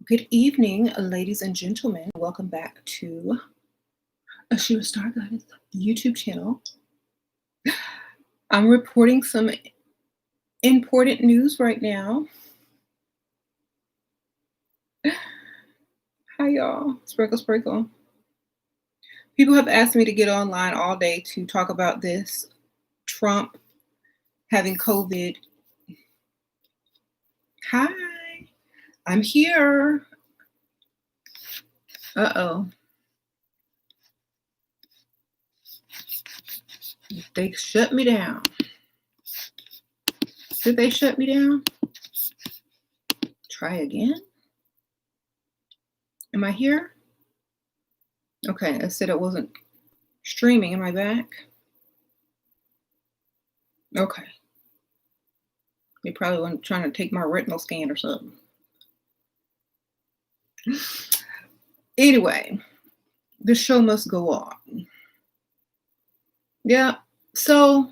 Good evening, ladies and gentlemen. Welcome back to a Shiva Star Goddess YouTube channel. I'm reporting some important news right now. Hi, y'all. Sprinkle, sprinkle. People have asked me to get online all day to talk about this. Trump having COVID. Hi, I'm here. Uh-oh. They shut me down. Did they shut me down? Try again. Am I here? Okay, I said it wasn't streaming. Am I back? Okay. They probably weren't trying to take my retinal scan or something. Anyway, the show must go on. Yeah, so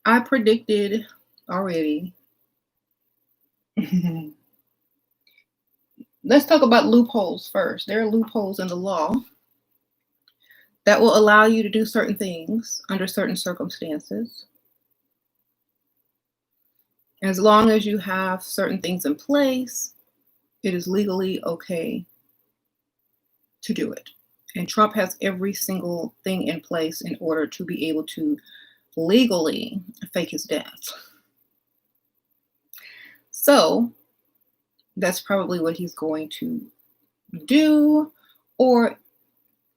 I predicted already. Let's talk about loopholes first. There are loopholes in the law that will allow you to do certain things under certain circumstances. As long as you have certain things in place, it is legally okay to do it. And Trump has every single thing in place in order to be able to legally fake his death. So that's probably what he's going to do, or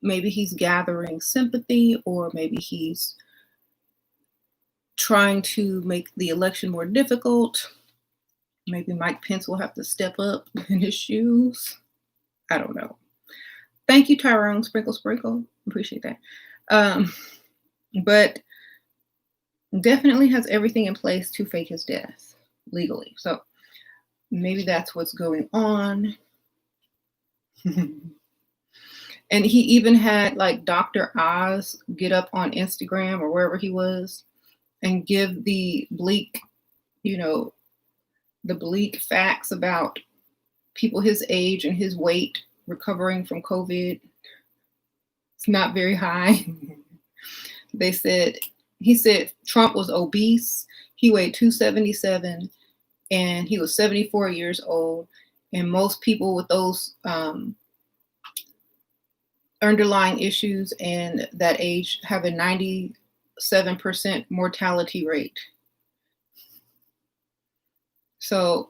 maybe he's gathering sympathy, or maybe he's trying to make the election more difficult. Maybe Mike Pence will have to step up in his shoes. I don't know. Thank you, Tyrone. Sprinkle, sprinkle. Appreciate that. But definitely has everything in place to fake his death legally. So maybe that's what's going on. And he even had like Dr. Oz get up on Instagram or wherever he was and give the bleak, the bleak facts about people his age and his weight recovering from COVID. It's not very high. He said Trump was obese. He weighed 277 and he was 74 years old. And most people with those underlying issues and that age have a 97% mortality rate. So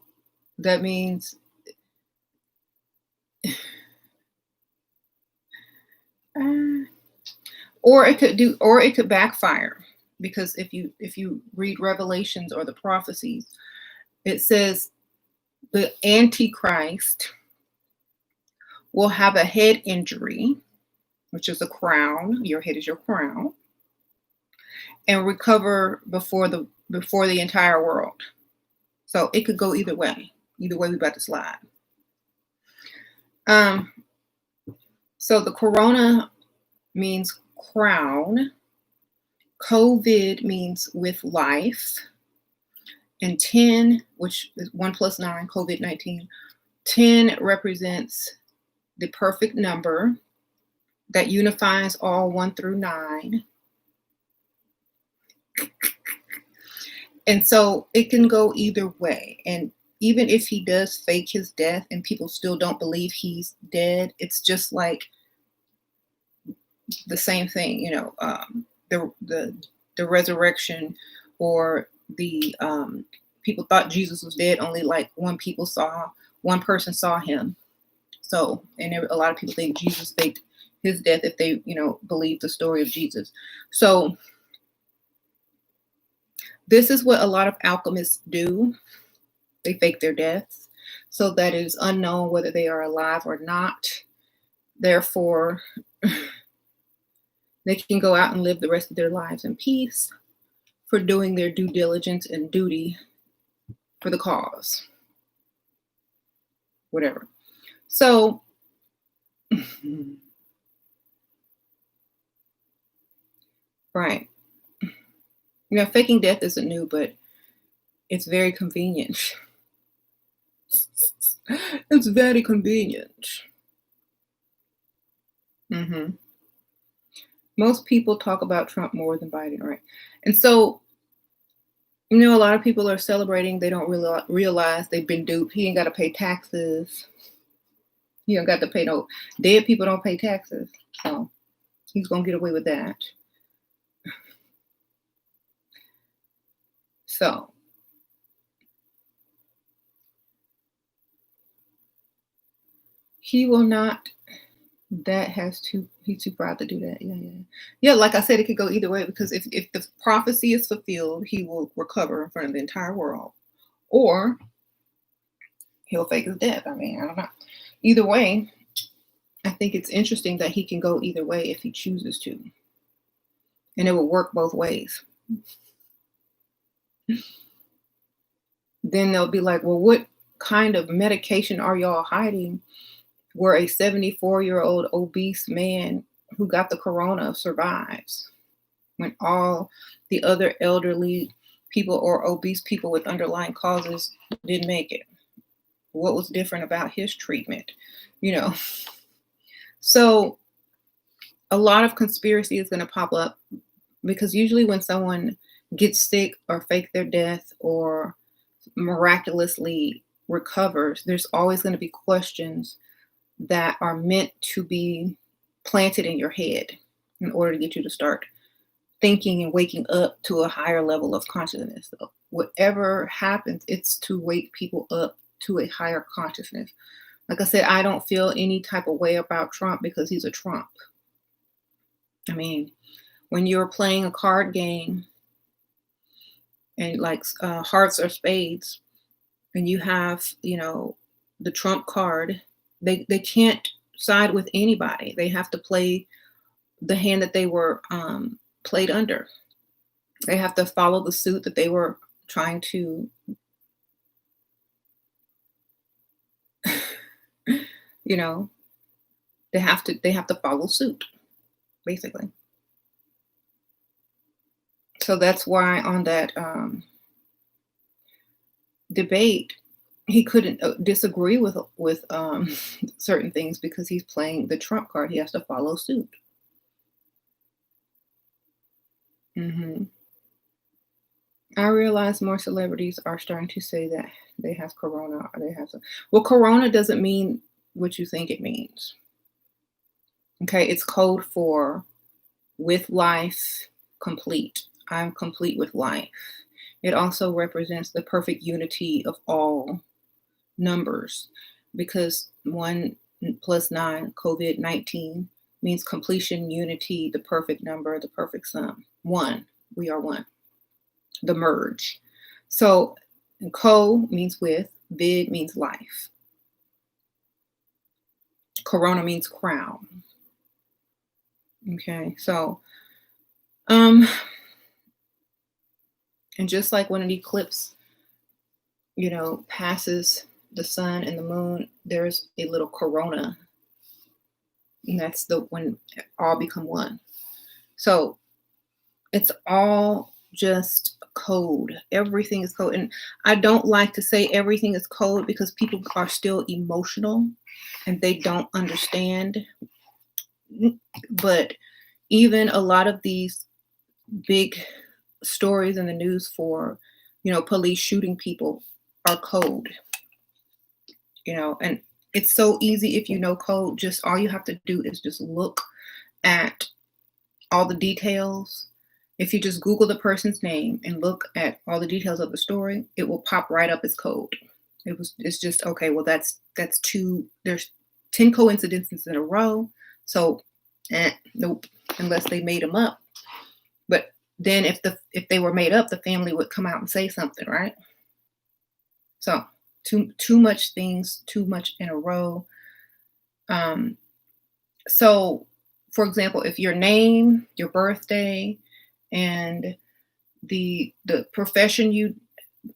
that means or it could backfire, because if you read Revelations or the prophecies, it says the Antichrist will have a head injury, which is a crown. Your head is your crown, and recover before the entire world. So it could go either way. Either way, we about to slide. So the corona means crown. COVID means with life. And 10, which is 1 + 9, COVID-19, 10 represents the perfect number that unifies all 1 through 9. And so it can go either way. And even if he does fake his death and people still don't believe he's dead, it's just like the same thing, the resurrection, or the people thought Jesus was dead. Only like one person saw him. So, and a lot of people think Jesus faked his death if they, believe the story of Jesus. So this is what a lot of alchemists do. They fake their deaths so that it is unknown whether they are alive or not. Therefore, they can go out and live the rest of their lives in peace for doing their due diligence and duty for the cause. Whatever. So, right. Faking death isn't new, but it's very convenient. It's very convenient. Hmm. Most people talk about Trump more than Biden, right? And so, a lot of people are celebrating. They don't really realize they've been duped. He ain't got to pay taxes. He don't got to pay no. Dead people don't pay taxes. So he's going to get away with that. So he will not. He's too proud to do that. Yeah, yeah. Yeah, like I said, it could go either way because if the prophecy is fulfilled, he will recover in front of the entire world. Or he'll fake his death. I mean, I don't know. Either way, I think it's interesting that he can go either way if he chooses to. And it will work both ways. Then they'll be like, well, what kind of medication are y'all hiding where a 74-year-old obese man who got the corona survives when all the other elderly people or obese people with underlying causes didn't make it? What was different about his treatment? You know, so a lot of conspiracy is going to pop up because usually when someone gets sick or fake their death or miraculously recovers, there's always going to be questions that are meant to be planted in your head in order to get you to start thinking and waking up to a higher level of consciousness. So whatever happens, it's to wake people up to a higher consciousness. Like I said, I don't feel any type of way about Trump because he's a Trump. I mean, when you're playing a card game and like hearts or spades, and you have, the Trump card, they can't side with anybody. They have to play the hand that they were played under. They have to follow the suit that they were trying to, you know, they have to follow suit, basically. So that's why on that debate, he couldn't disagree with certain things because he's playing the Trump card. He has to follow suit. Hmm. I realize more celebrities are starting to say that they have corona or they have some. Well, corona doesn't mean what you think it means. Okay, it's code for with life complete. I'm complete with life. It also represents the perfect unity of all numbers because 1 plus 9, COVID-19, means completion, unity, the perfect number, the perfect sum. One, we are one. The merge. So co means with, vid means life. Corona means crown. Okay, so and just like when an eclipse, passes the sun and the moon, there's a little corona, and that's the when all become one. So it's all just code. Everything is code. And I don't like to say everything is code because people are still emotional and they don't understand. But even a lot of these big stories in the news for, police shooting people are code, and it's so easy if you know code. Just all you have to do is just look at all the details. If you just Google the person's name and look at all the details of the story, it will pop right up as code. It's just okay. Well, that's two. There's 10 coincidences in a row. So, nope, unless they made them up. But then if they were made up, the family would come out and say something, right? So too much things, too much in a row. So, for example, if your name, your birthday, and the profession you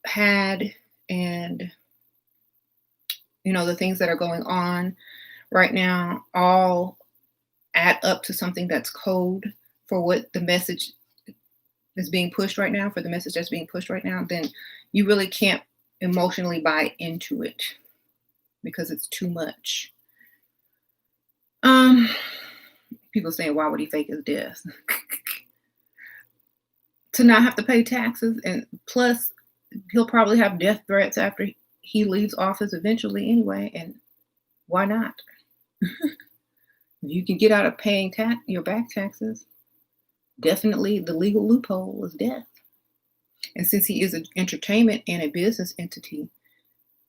had, and the things that are going on right now all add up to something that's code for what the message is being pushed right now, for the message that's being pushed right now, then you really can't emotionally buy into it. because it's too much. Um, People saying, why would he fake his death? To not have to pay taxes, and plus he'll probably have death threats after he leaves office eventually anyway, and why not? You can get out of paying your back taxes. Definitely the legal loophole is death. And since he is an entertainment and a business entity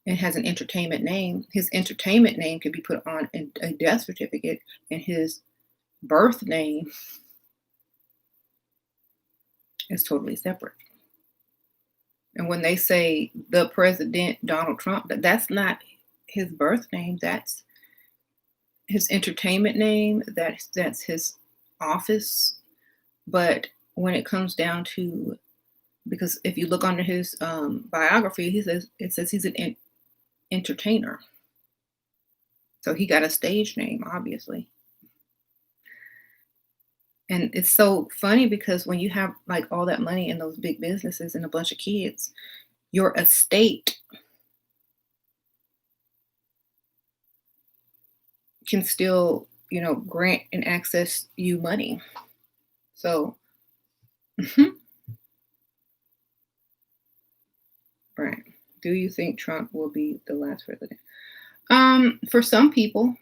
and has an entertainment name, his entertainment name can be put on a death certificate, and his birth name is totally separate. And when they say the president Donald Trump, that's not his birth name. That's his entertainment name. That's his office. But when it comes down to, because if you look under his biography, it says he's an entertainer. So he got a stage name, obviously. And it's so funny because when you have like all that money in those big businesses and a bunch of kids, your estate can still, grant and access you money. So, right. Do you think Trump will be the last president? For some people.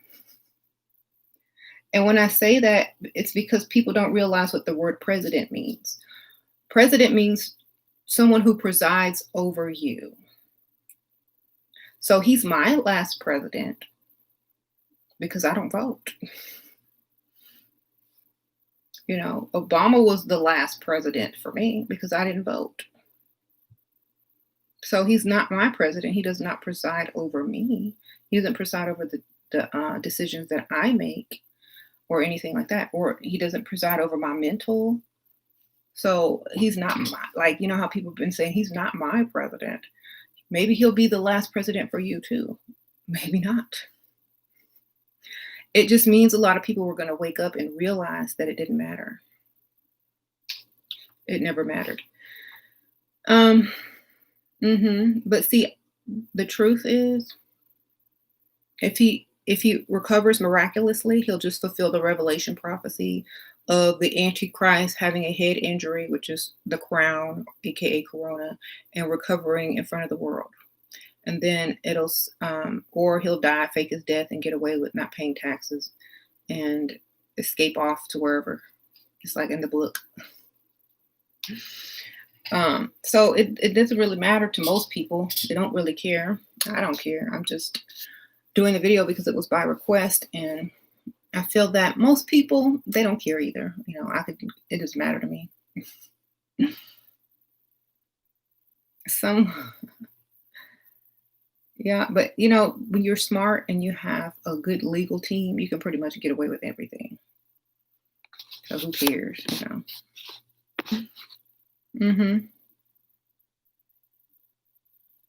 And when I say that, it's because people don't realize what the word president means. President means someone who presides over you. So he's my last president because I don't vote. Obama was the last president for me because I didn't vote. So he's not my president. He does not preside over me. He doesn't preside over the decisions that I make or anything like that. Or he doesn't preside over my mental. So he's not how people have been saying he's not my president. Maybe he'll be the last president for you too. Maybe not. It just means a lot of people were going to wake up and realize that it didn't matter. It never mattered. But see, the truth is, if he recovers miraculously, he'll just fulfill the Revelation prophecy of the Antichrist having a head injury, which is the crown, aka Corona, and recovering in front of the world. And then or he'll die, fake his death, and get away with not paying taxes and escape off to wherever. It's like in the book. So it doesn't really matter to most people. They don't really care. I don't care. I'm just doing the video because it was by request, and I feel that most people, they don't care either. It doesn't matter to me. Yeah, but when you're smart and you have a good legal team, you can pretty much get away with everything. So who cares,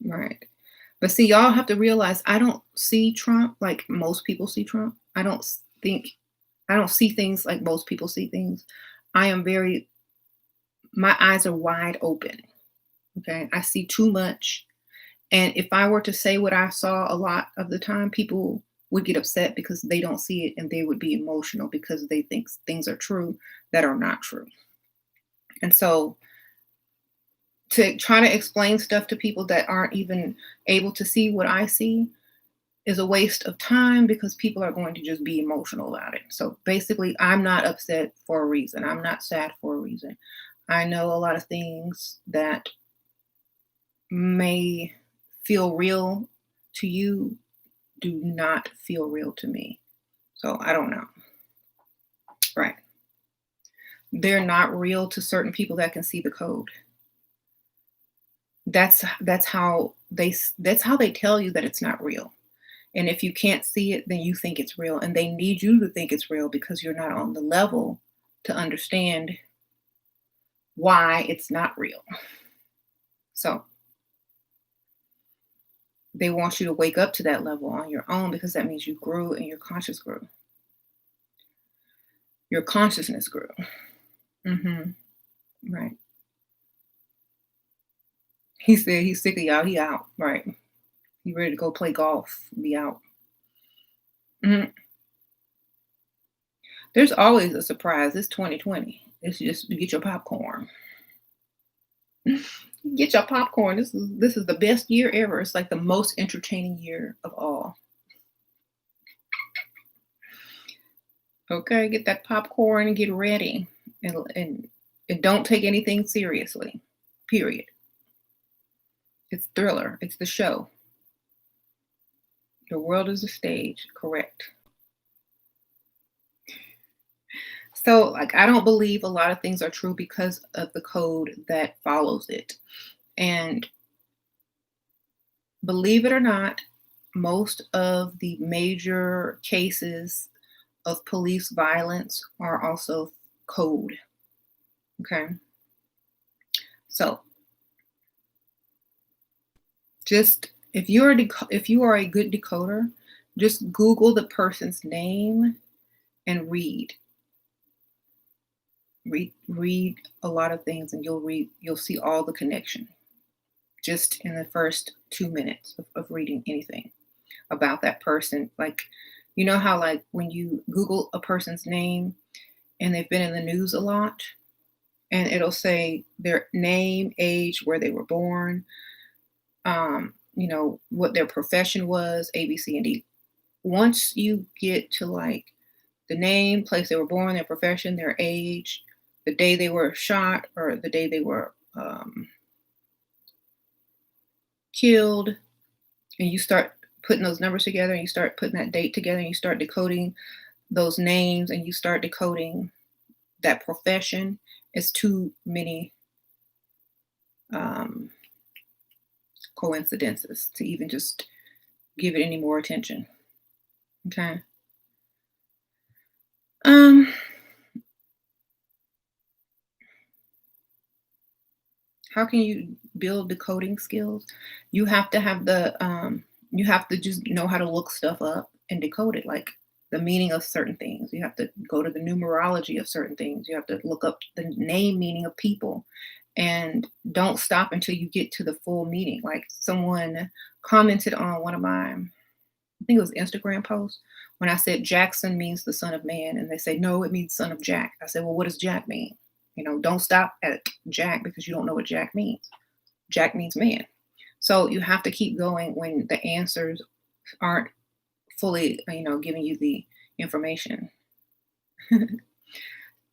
Right. But see, y'all have to realize I don't see Trump like most people see Trump. I don't see things like most people see things. My eyes are wide open. Okay. I see too much. And if I were to say what I saw a lot of the time, people would get upset because they don't see it, and they would be emotional because they think things are true that are not true. And so to try to explain stuff to people that aren't even able to see what I see is a waste of time because people are going to just be emotional about it. So basically, I'm not upset for a reason. I'm not sad for a reason. I know a lot of things that may feel real to you do not feel real to me. So I don't know. Right. They're not real to certain people that can see the code. That's how they tell you that it's not real. And if you can't see it, then you think it's real. And they need you to think it's real because you're not on the level to understand why it's not real. So they want you to wake up to that level on your own because that means you grew and your conscience grew. Your consciousness grew. Right. He said he's sick of y'all. He out. Right. You ready to go play golf? Be out. Mhm. There's always a surprise. It's 2020. It's just get your popcorn. Get your popcorn. This is the best year ever. It's like the most entertaining year of all. Okay, get that popcorn and get ready, and don't take anything seriously. Period. It's thriller. It's the show. The world is a stage. Correct. So, like, I don't believe a lot of things are true because of the code that follows it. And believe it or not, most of the major cases of police violence are also code. Okay. So, just if you are a good decoder, just Google the person's name and read a lot of things, and you'll see all the connection just in the first 2 minutes of reading anything about that person. Like, you know how, like, when you Google a person's name and they've been in the news a lot, and it'll say their name, age, where they were born, what their profession was, A, B, C, and D. Once you get to like the name, place they were born, their profession, their age, the day they were shot, or the day they were killed, and you start putting those numbers together, and you start putting that date together, and you start decoding those names, and you start decoding that profession, it's too many um, coincidences to even just give it any more attention. Okay. Um, how can you build decoding skills? You have to have you have to just know how to look stuff up and decode it, like the meaning of certain things. You have to go to the numerology of certain things. You have to look up the name meaning of people, and don't stop until you get to the full meaning. Like, someone commented on one of my, I think it was Instagram posts, when I said Jackson means the son of man, and they say no, it means son of Jack. I said, well, what does Jack mean? Don't stop at Jack because you don't know what Jack means. Jack means man. So you have to keep going when the answers aren't fully, giving you the information.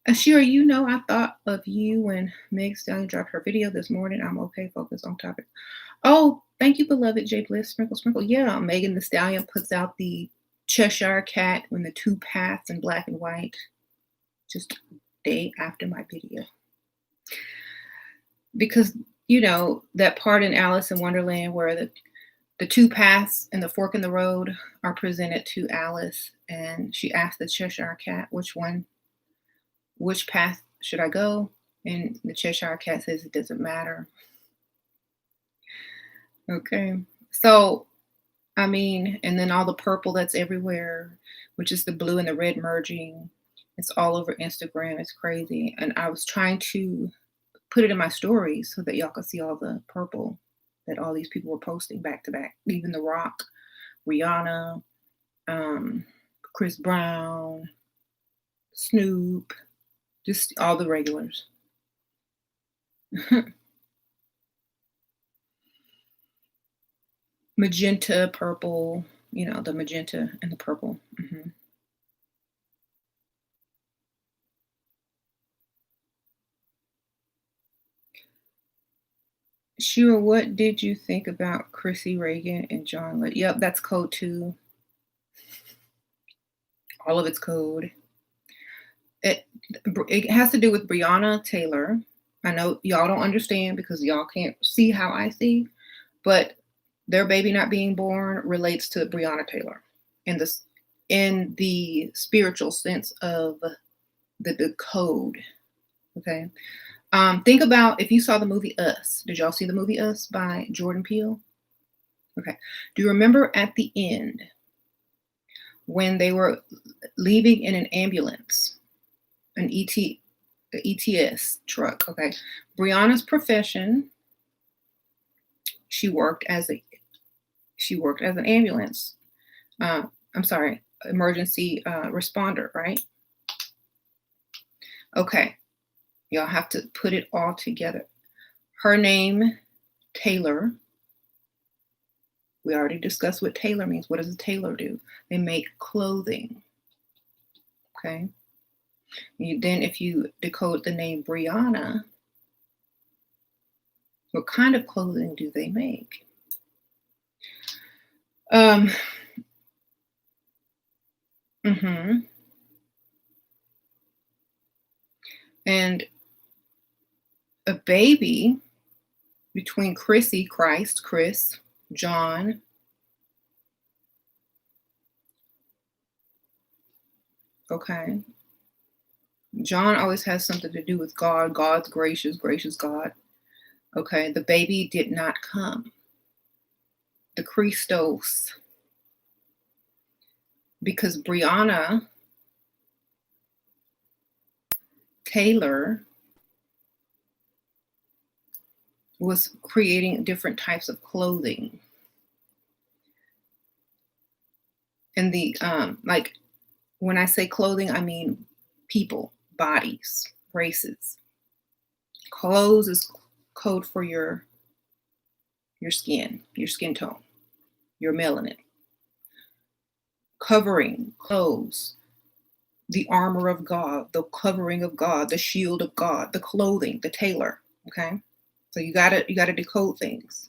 Ashira, I thought of you when Meg Stallion dropped her video this morning. I'm okay, focus on topic. Oh, thank you, beloved J Bliss. Sprinkle, sprinkle. Yeah, Megan the Stallion puts out the Cheshire Cat when the two paths in black and white, just a day after my video. Because, that part in Alice in Wonderland where the two paths and the fork in the road are presented to Alice, and she asked the Cheshire Cat, which path should I go? And the Cheshire Cat says it doesn't matter. Okay. So, and then all the purple that's everywhere, which is the blue and the red merging. It's all over Instagram. It's crazy. And I was trying to put it in my stories so that y'all could see all the purple that all these people were posting back to back. Even The Rock, Rihanna, Chris Brown, Snoop, just all the regulars. Magenta, purple, the magenta and the purple. Mm-hmm. Sure, what did you think about Chrissy Reagan and John Lett? Yep, that's code too. All of it's code. It has to do with Breonna Taylor. I know y'all don't understand because y'all can't see how I see, but their baby not being born relates to Breonna Taylor in the spiritual sense of the code. Okay. Think about if you saw the movie Us. Did y'all see the movie Us by Jordan Peele? Okay. Do you remember at the end when they were leaving in an ambulance, an ETS truck? Okay. Brianna's profession, she She worked as an ambulance. I'm sorry, emergency responder, right? Okay, y'all have to put it all together. Her name, Taylor. We already discussed what tailor means. What does a tailor do? They make clothing. Okay. Then if you decode the name Brianna, what kind of clothing do they make? And a baby between Chrissy, Christ, Chris, John, okay. John always has something to do with God. God's gracious, gracious God. Okay, the baby did not come. The Christos. Because Brianna Taylor was creating different types of clothing. And the like when I say clothing, I mean people, bodies, races. Clothes is code for your skin tone, your melanin. Covering, clothes, the armor of God, the covering of God, the shield of God, the clothing, the tailor. Okay, so you gotta decode things.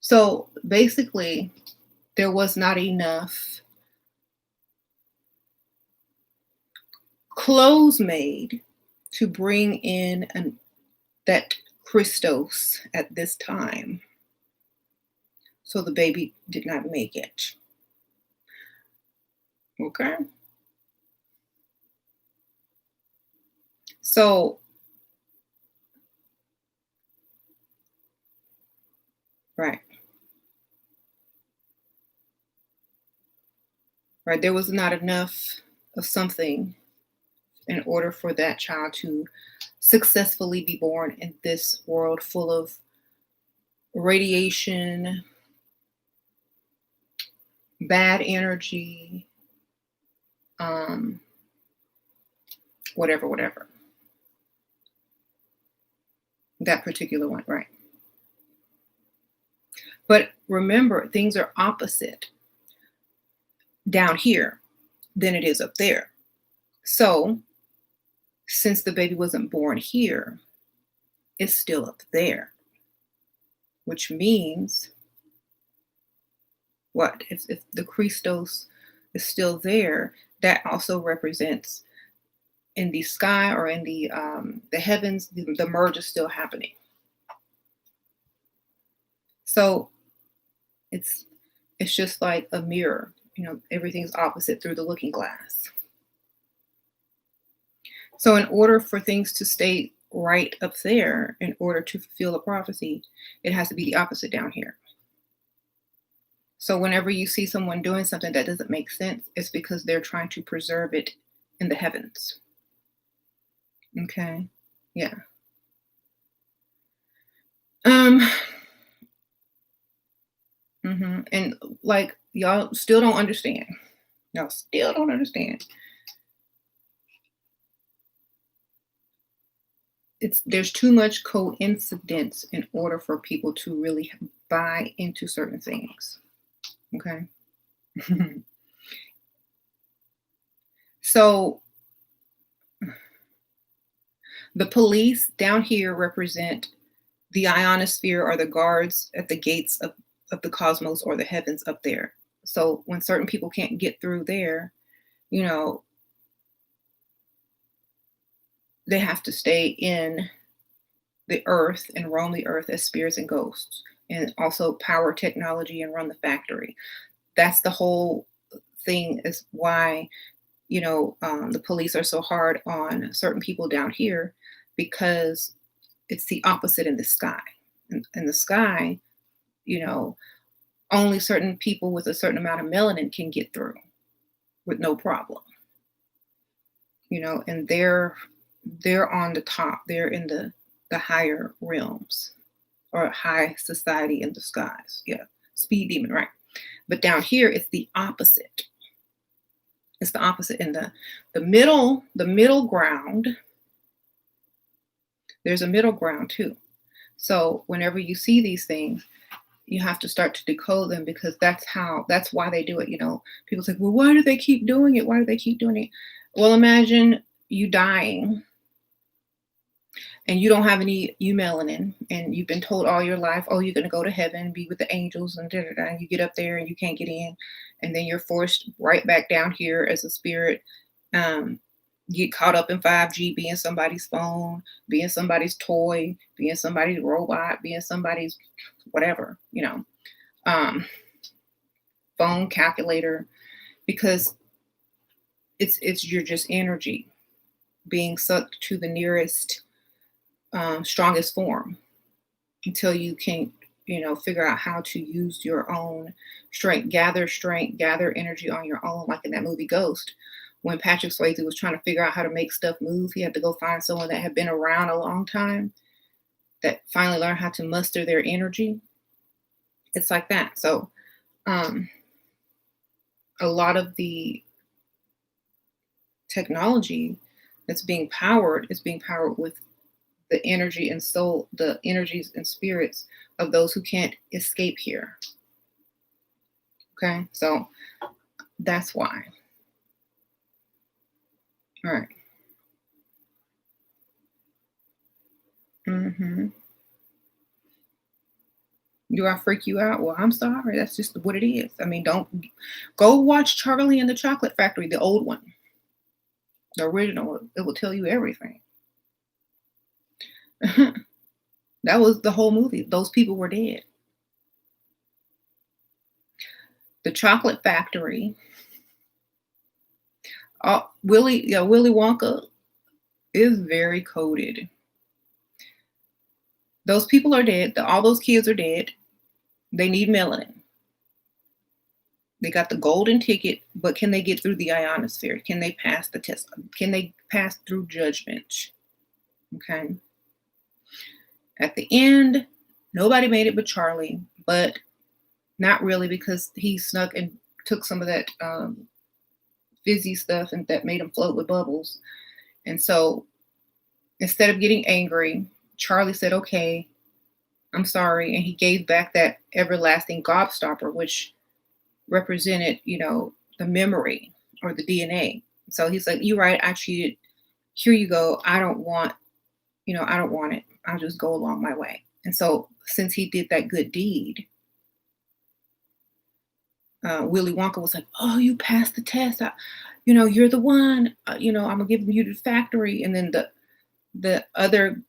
So basically, there was not enough clothes made to bring in that Christos at this time. So the baby did not make it. Okay. So, right. Right. There was not enough of something in order for that child to successfully be born in this world full of radiation, bad energy, whatever. That particular one, right. But remember, things are opposite down here than it is up there. So, since the baby wasn't born here, it's still up there, which means what? If the Christos is still there, that also represents in the sky or in the heavens, the merge is still happening. So it's just like a mirror, everything's opposite through the looking glass. So in order for things to stay right up there, in order to fulfill a prophecy, it has to be the opposite down here. So whenever you see someone doing something that doesn't make sense, it's because they're trying to preserve it in the heavens. Okay. Yeah. And like y'all still don't understand. Y'all still don't understand. There's too much coincidence in order for people to really buy into certain things. Okay. So the police down here represent the ionosphere or the guards at the gates of the cosmos or the heavens up there. So when certain people can't get through there, they have to stay in the earth and roam the earth as spirits and ghosts, and also power technology and run the factory. That's the whole thing, is why the police are so hard on certain people down here, because it's the opposite in the sky. In the sky, only certain people with a certain amount of melanin can get through with no problem. And they're on the top. They're in the higher realms or high society in disguise. Yeah, speed demon, right? But down here, it's the opposite. It's the opposite. In the middle ground, there's a middle ground too. So whenever you see these things, you have to start to decode them, because that's why they do it. People say, well, why do they keep doing it? Why do they keep doing it? Well, imagine you dying and you don't have any melanin, and you've been told all your life, oh, you're going to go to heaven, be with the angels, and and you get up there and you can't get in, and then you're forced right back down here as a spirit. Get caught up in 5G, being somebody's phone, being somebody's toy, being somebody's robot, being somebody's whatever, phone, calculator, because you're just energy being sucked to the nearest strongest form until you can figure out how to use your own strength, gather energy on your own, like in that movie Ghost. When Patrick Swayze was trying to figure out how to make stuff move, he had to go find someone that had been around a long time, that finally learned how to muster their energy. It's like that. So a lot of the technology that's being powered is being powered with the energy and soul, the energies and spirits of those who can't escape here. Okay, so that's why. All right. Do I freak you out? Well, I'm sorry. That's just what it is. I mean, don't go watch Charlie and the Chocolate Factory, the old one, the original. It will tell you everything. That was the whole movie. Those people were dead. The Chocolate Factory. Willy Wonka is very coded. Those people are dead. All those kids are dead. They need melanin. They got the golden ticket, but can they get through the ionosphere? Can they pass the test? Can they pass through judgment? Okay. At the end, nobody made it but Charlie, but not really, because he snuck and took some of that fizzy stuff and that made him float with bubbles. And so instead of getting angry, Charlie said, okay, I'm sorry. And he gave back that everlasting gobstopper, which represented, the memory or the DNA. So he's like, you're right, I cheated. Here you go. I don't want it. I'll just go along my way. And so since he did that good deed, Willy Wonka was like, oh, you passed the test. You're the one. I'm gonna give you the factory. And then the other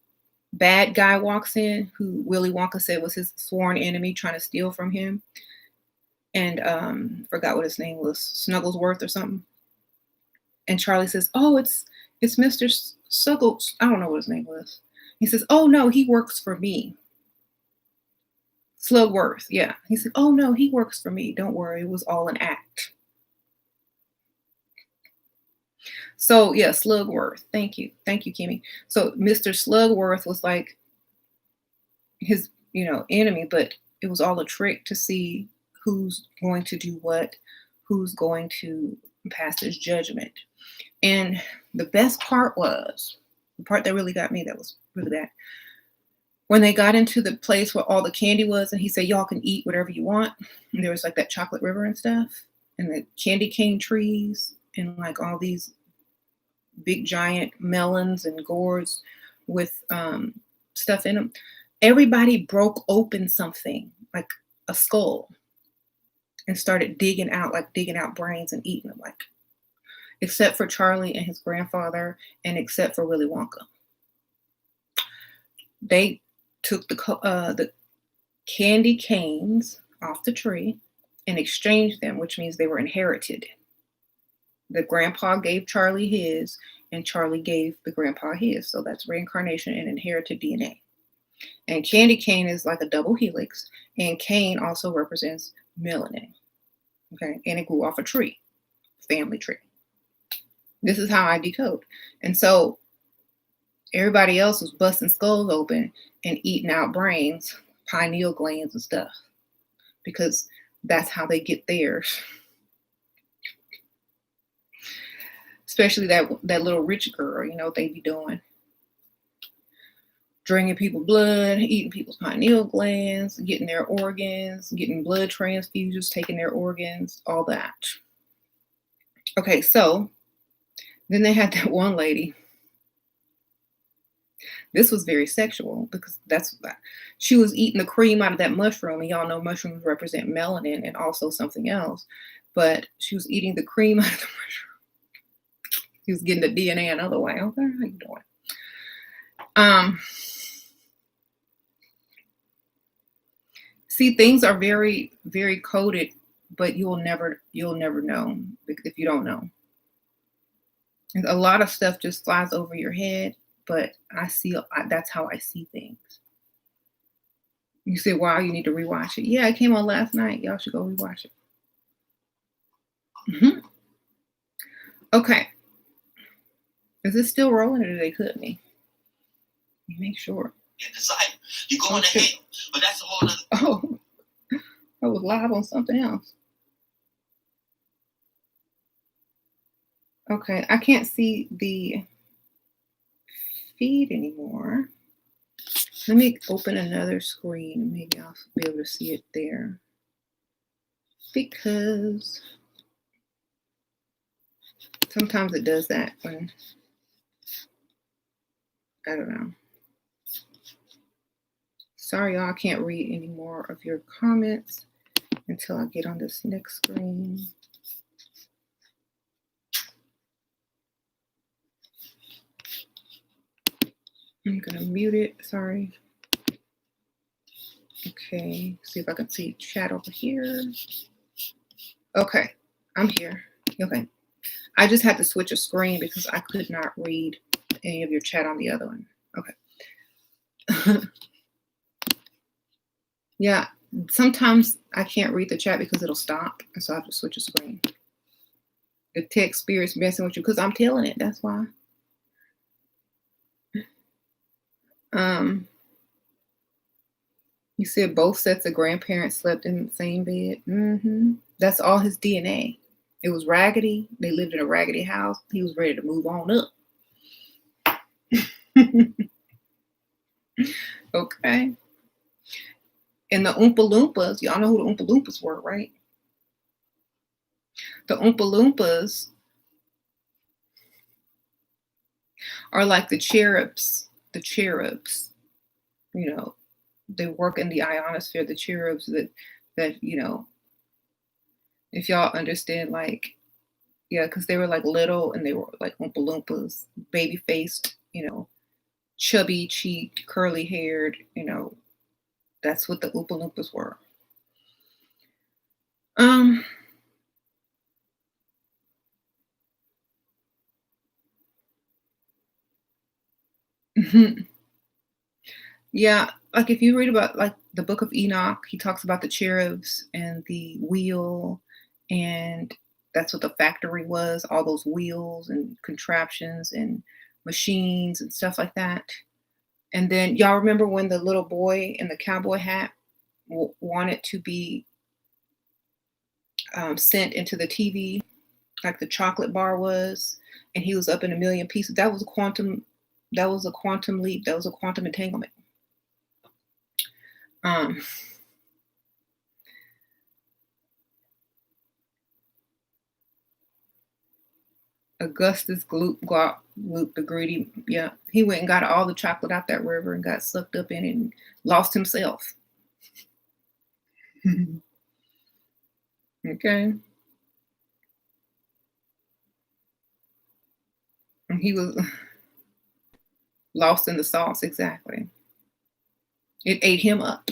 bad guy walks in, who Willy Wonka said was his sworn enemy, trying to steal from him. And forgot what his name was, Snugglesworth or something. And Charlie says, oh, it's Mr. Suggles. I don't know what his name was. He says, oh no, he works for me. Slugworth, yeah. He said, oh no, he works for me. Don't worry, it was all an act. So yeah, Slugworth. Thank you, Kimmy. So Mr. Slugworth was like his, enemy, but it was all a trick to see who's going to do what, who's going to pass his judgment. And the best part was, the part that really got me, that was really bad, when they got into the place where all the candy was, and he said, y'all can eat whatever you want. And there was like that chocolate river and stuff, and the candy cane trees, and like all these big giant melons and gourds with stuff in them. Everybody broke open something like a skull and started digging out brains and eating them, like, except for Charlie and his grandfather, and except for Willy Wonka. They took the candy canes off the tree and exchanged them, which means they were inherited. The grandpa gave Charlie his, and Charlie gave the grandpa his. So that's reincarnation and inherited DNA. And candy cane is like a double helix, and cane also represents melanin. Okay, and it grew off a tree, family tree. This is how I decode. And so everybody else was busting skulls open and eating out brains. pineal glands and stuff, because that's how they get theirs. Especially that little rich girl, you know what they be doing. Drinking people's blood, eating people's pineal glands, getting their organs, getting blood transfusions, taking their organs, all that. Okay, so then they had that one lady. This was very sexual because she was eating the cream out of that mushroom, and y'all know mushrooms represent melanin and also something else. But she was eating the cream out of the mushroom. He was getting the DNA another way. Okay, how you doing? See, things are very, very coded, but you'll never know if you don't know. And a lot of stuff just flies over your head, but that's how I see things. You say, wow, you need to rewatch it. Yeah, it came on last night. Y'all should go rewatch it. Mm-hmm. Okay. Is it still rolling, or did they cut me? Make sure. You're going to hell, but that's a whole other. Oh, I was live on something else. Okay, I can't see the feed anymore. Let me open another screen. Maybe I'll be able to see it there. Because sometimes it does that when, I don't know. Sorry, y'all, I can't read any more of your comments until I get on this next screen. I'm gonna mute it, sorry. Okay, see if I can see chat over here. Okay, I'm here. Okay, I just had to switch a screen because I could not read any of your chat on the other one. Okay. Yeah, sometimes I can't read the chat because it'll stop, and so I have to switch a screen. The tech spirit's messing with you because I'm telling it. That's why. You said both sets of grandparents slept in the same bed. Mm-hmm. That's all his DNA. It was raggedy. They lived in a raggedy house. He was ready to move on up. Okay. And the Oompa Loompas, y'all know who the Oompa Loompas were, right? The Oompa Loompas are like the cherubs. The cherubs, you know, they work in the ionosphere. The cherubs that you know, if y'all understand, like, yeah, because they were like little and they were like Oompa Loompas, baby faced, you know, chubby cheeked, curly haired, you know, that's what the Oompa Loompas were. Yeah, like if you read about like the book of Enoch, he talks about the cherubs and the wheel, and that's what the factory was, all those wheels and contraptions and machines and stuff like that. And then y'all remember when the little boy in the cowboy hat wanted to be sent into the TV, like the chocolate bar was, and he was up in a million pieces. That was a quantum leap. That was a quantum entanglement. Augustus Gloop the greedy, yeah, he went and got all the chocolate out that river and got sucked up in it and lost himself. Okay. And he was lost in the sauce, exactly. It ate him up,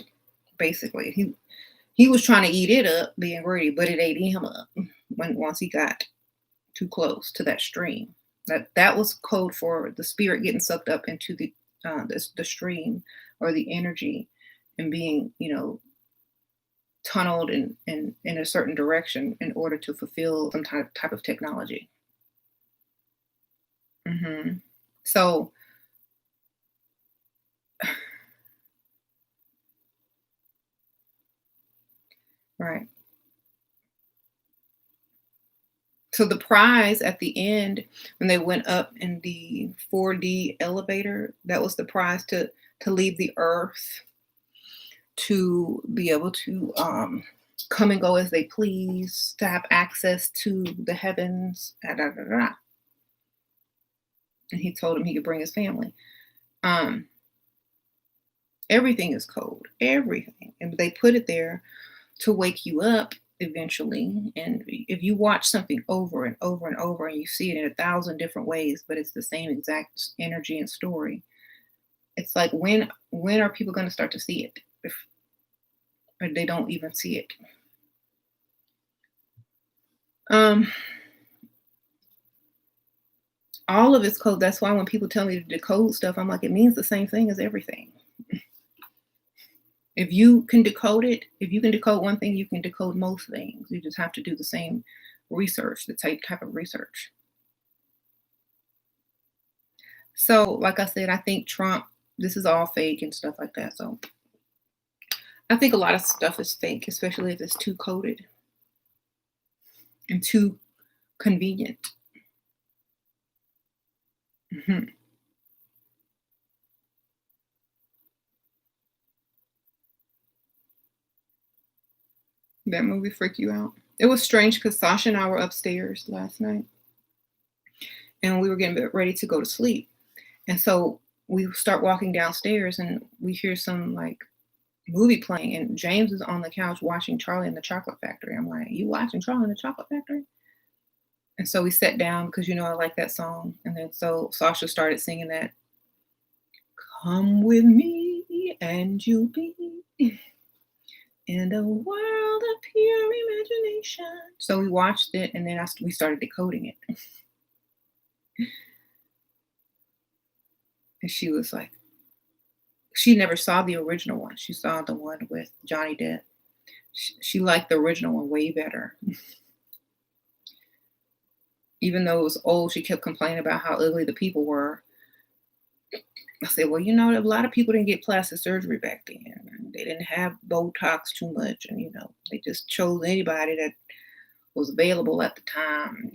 basically. He was trying to eat it up, being greedy, but it ate him up once he got too close to that stream. That was code for the spirit getting sucked up into the stream or the energy and being, you know, tunneled in a certain direction in order to fulfill some type of technology. Mm-hmm. So Right. So the prize at the end, when they went up in the 4D elevator, that was the prize to leave the earth, to be able to come and go as they please, to have access to the heavens. Da, da, da, da. And he told him he could bring his family. Um, Everything is cold, everything, and they put it there to wake you up eventually. And if you watch something over and over and over and you see it in 1,000 different ways, but it's the same exact energy and story, it's like when are people going to start to see it if or they don't even see it? um all of it's code. That's why when people tell me to decode stuff, I'm like, it means the same thing as everything. If you can decode it, if you can decode one thing, you can decode most things. You just have to do the same research, the same type of research. So, like I said, I think Trump, this is all fake and stuff like that. So, I think a lot of stuff is fake, especially if it's too coded and too convenient. Mhm. That movie freaked you out? It was strange because Sasha and I were upstairs last night and we were getting ready to go to sleep. And so we start walking downstairs and we hear some like movie playing, and James is on the couch watching Charlie and the Chocolate Factory. I'm like, you watching Charlie and the Chocolate Factory? And so we sat down because I like that song. And then so Sasha started singing that, come with me and you'll be in a world of pure imagination. So we watched it and then we started decoding it. And she was like, she never saw the original one. She saw the one with Johnny Depp. She liked the original one way better. Even though it was old, she kept complaining about how ugly the people were. I said, well, a lot of people didn't get plastic surgery back then. They didn't have Botox too much. And, they just chose anybody that was available at the time.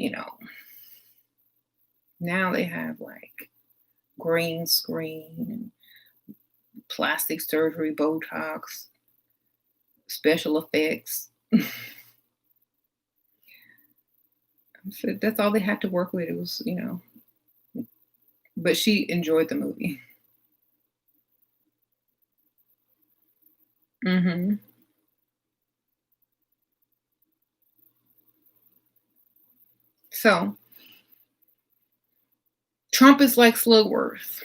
Now they have like green screen and plastic surgery, Botox, special effects. I said that's all they had to work with. It was, but she enjoyed the movie. Hmm. So Trump is like Slugworth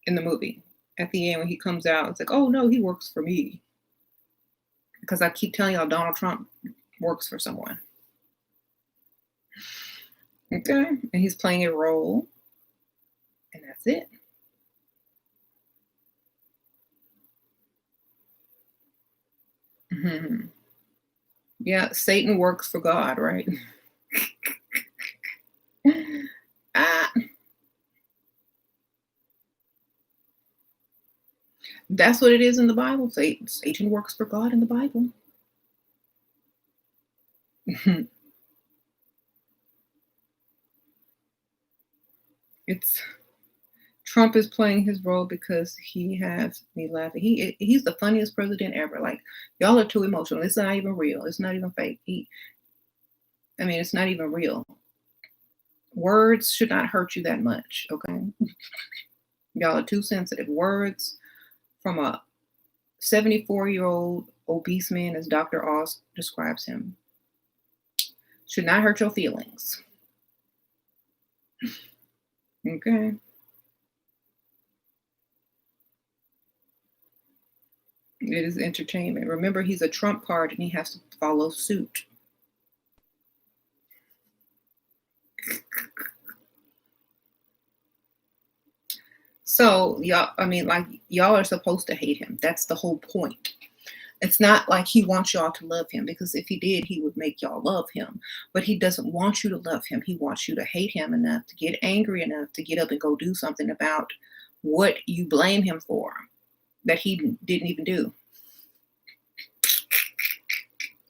in the movie. At the end, when he comes out, it's like, oh no, he works for me. Because I keep telling y'all, Donald Trump works for someone. Okay, and he's playing a role, and that's it. Hmm. Yeah, Satan works for God, right? ah, that's what it is in the Bible. Satan works for God in the Bible. It's Trump is playing his role because he has me laughing. He's the funniest president ever. Like, y'all are too emotional. It's not even real. It's not even fake. It's not even real. Words should not hurt you that much. Okay, y'all are too sensitive. Words from a 74-year-old obese man, as Dr. Oz describes him, should not hurt your feelings. Okay. It is entertainment. Remember, he's a Trump card and he has to follow suit. So, y'all are supposed to hate him. That's the whole point. It's not like he wants y'all to love him, because if he did, he would make y'all love him. But he doesn't want you to love him. He wants you to hate him enough to get angry enough to get up and go do something about what you blame him for that he didn't even do.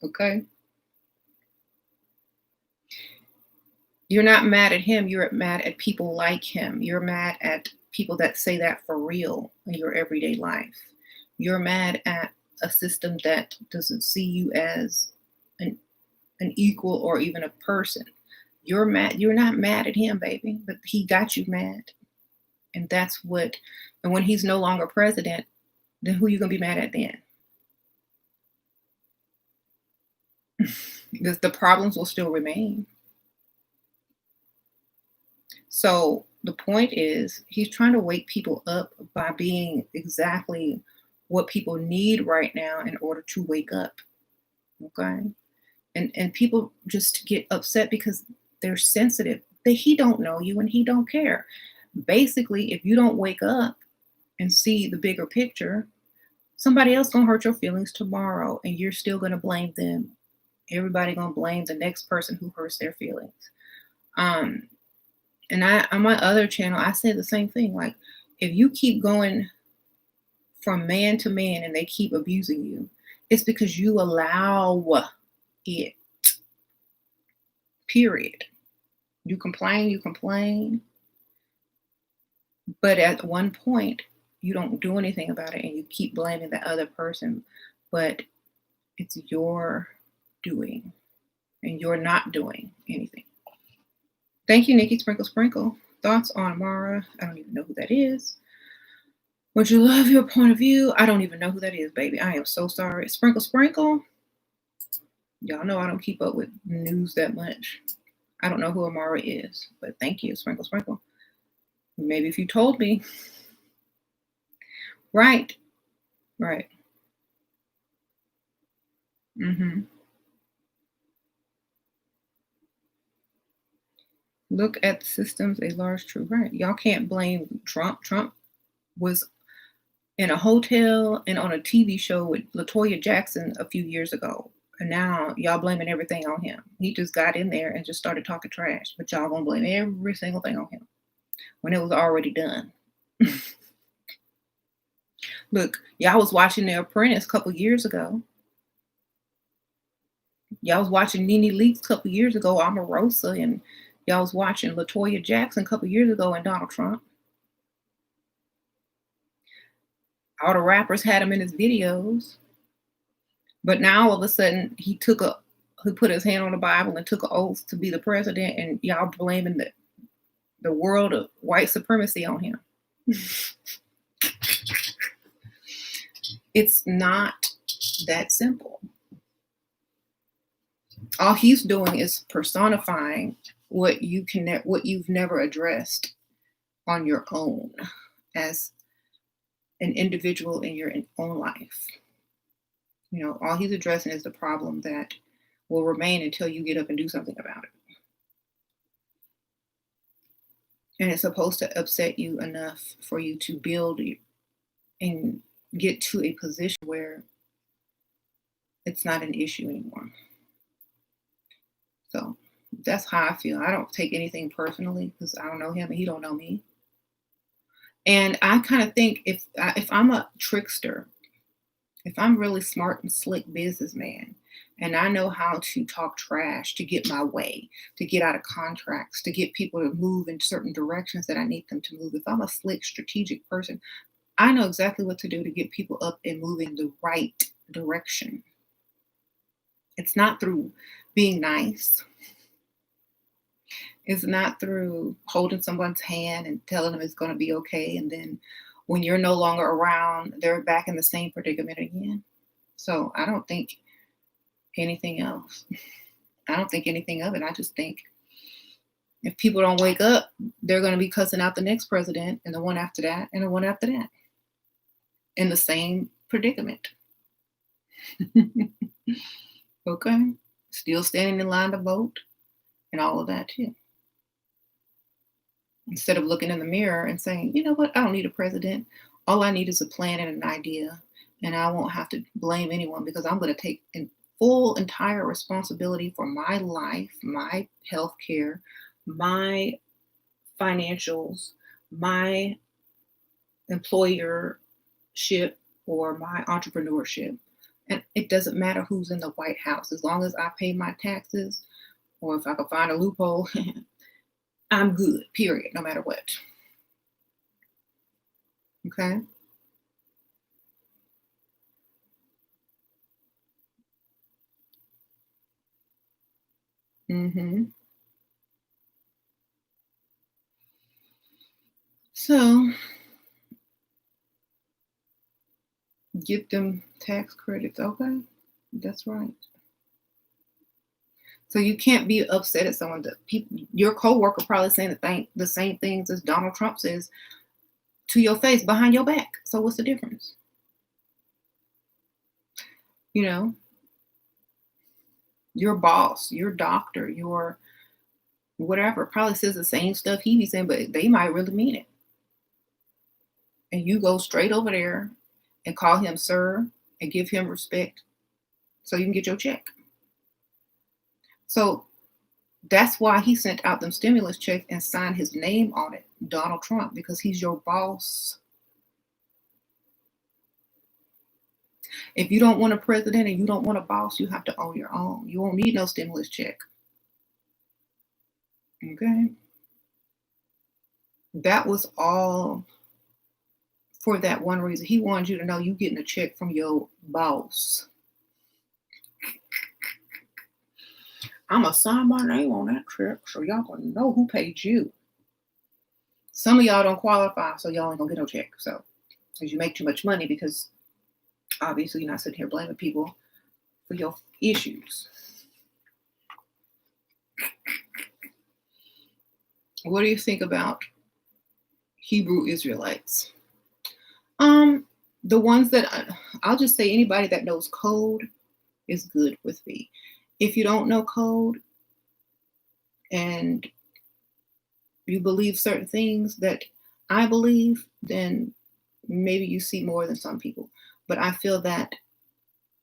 Okay? You're not mad at him, you're mad at people like him. You're mad at people that say that for real in your everyday life. You're mad at a system that doesn't see you as an an equal or even a person. You're mad. You're not mad at him, baby, but he got you mad. And that's what, and when he's no longer president, then who you gonna be mad at then? Because the problems will still remain. So the point is, he's trying to wake people up by being exactly what people need right now in order to wake up. Okay. And people just get upset because they're sensitive. He don't know you and he don't care. Basically, if you don't wake up and see the bigger picture, somebody else gonna hurt your feelings tomorrow, and you're still gonna blame them. Everybody gonna blame the next person who hurts their feelings. Um, and I on my other channel, I say the same thing. Like, if you keep going from man to man and they keep abusing you, it's because you allow it. Period. You complain, but at one point, you don't do anything about it and you keep blaming the other person, but it's your doing and you're not doing anything. Thank you, Nikki Sprinkle Sprinkle. Thoughts on Mara? I don't even know who that is. Would you love your point of view? I don't even know who that is, baby. I am so sorry. Sprinkle Sprinkle. Y'all know I don't keep up with news that much. I don't know who Amara is, but thank you, Sprinkle Sprinkle. Maybe if you told me. Right. Right. Mm-hmm. Look at the systems, a large true right. Y'all can't blame Trump. Trump was in a hotel and on a TV show with LaToya Jackson a few years ago. And now y'all blaming everything on him. He just got in there and just started talking trash. But y'all gonna blame every single thing on him when it was already done. Look, y'all was watching The Apprentice a couple years ago. Y'all was watching Nene Leakes a couple years ago, Omarosa, and y'all was watching LaToya Jackson a couple years ago and Donald Trump. All the rappers had him in his videos. But now all of a sudden he put his hand on the Bible and took an oath to be the president, and y'all blaming the world of white supremacy on him. It's not that simple. All he's doing is personifying what you've never addressed on your own as an individual in your own life. You know, all he's addressing is the problem that will remain until you get up and do something about it. And it's supposed to upset you enough for you to build and get to a position where it's not an issue anymore. So that's how I feel. I don't take anything personally because I don't know him and he don't know me. And I kind of think if I'm a trickster, if I'm really smart and slick businessman, and I know how to talk trash to get my way, to get out of contracts, to get people to move in certain directions that I need them to move. If I'm a slick, strategic person, I know exactly what to do to get people up and moving the right direction. It's not through being nice. It's not through holding someone's hand and telling them it's going to be okay. And then when you're no longer around, they're back in the same predicament again. So I don't think anything else. I don't think anything of it. I just think if people don't wake up, they're going to be cussing out the next president and the one after that and the one after that in the same predicament. Okay. Still standing in line to vote and all of that too. Instead of looking in the mirror and saying, you know what, I don't need a president. All I need is a plan and an idea. And I won't have to blame anyone because I'm going to take full entire responsibility for my life, my health care, my financials, my employership or my entrepreneurship. And it doesn't matter who's in the White House. As long as I pay my taxes, or if I can find a loophole, I'm good, period, no matter what. Okay? Mm-hmm. So get them tax credits. Okay? That's right. So you can't be upset at someone that your coworker probably saying the same things as Donald Trump says to your face behind your back. So what's the difference? You know, your boss, your doctor, your whatever probably says the same stuff he be saying, but they might really mean it. And you go straight over there and call him sir and give him respect so you can get your check. So that's why he sent out them stimulus checks and signed his name on it, Donald Trump, because he's your boss. If you don't want a president and you don't want a boss, you have to own your own. You won't need no stimulus check. Okay? That was all for that one reason. He wanted you to know you getting a check from your boss. I'm going to sign my name on that check so y'all going to know who paid you. Some of y'all don't qualify, so y'all ain't going to get no check. So, because you make too much money, because obviously you're not sitting here blaming people for your issues. What do you think about Hebrew Israelites? The ones that I'll just say anybody that knows code is good with me. If you don't know code and you believe certain things that I believe, then maybe you see more than some people. But I feel that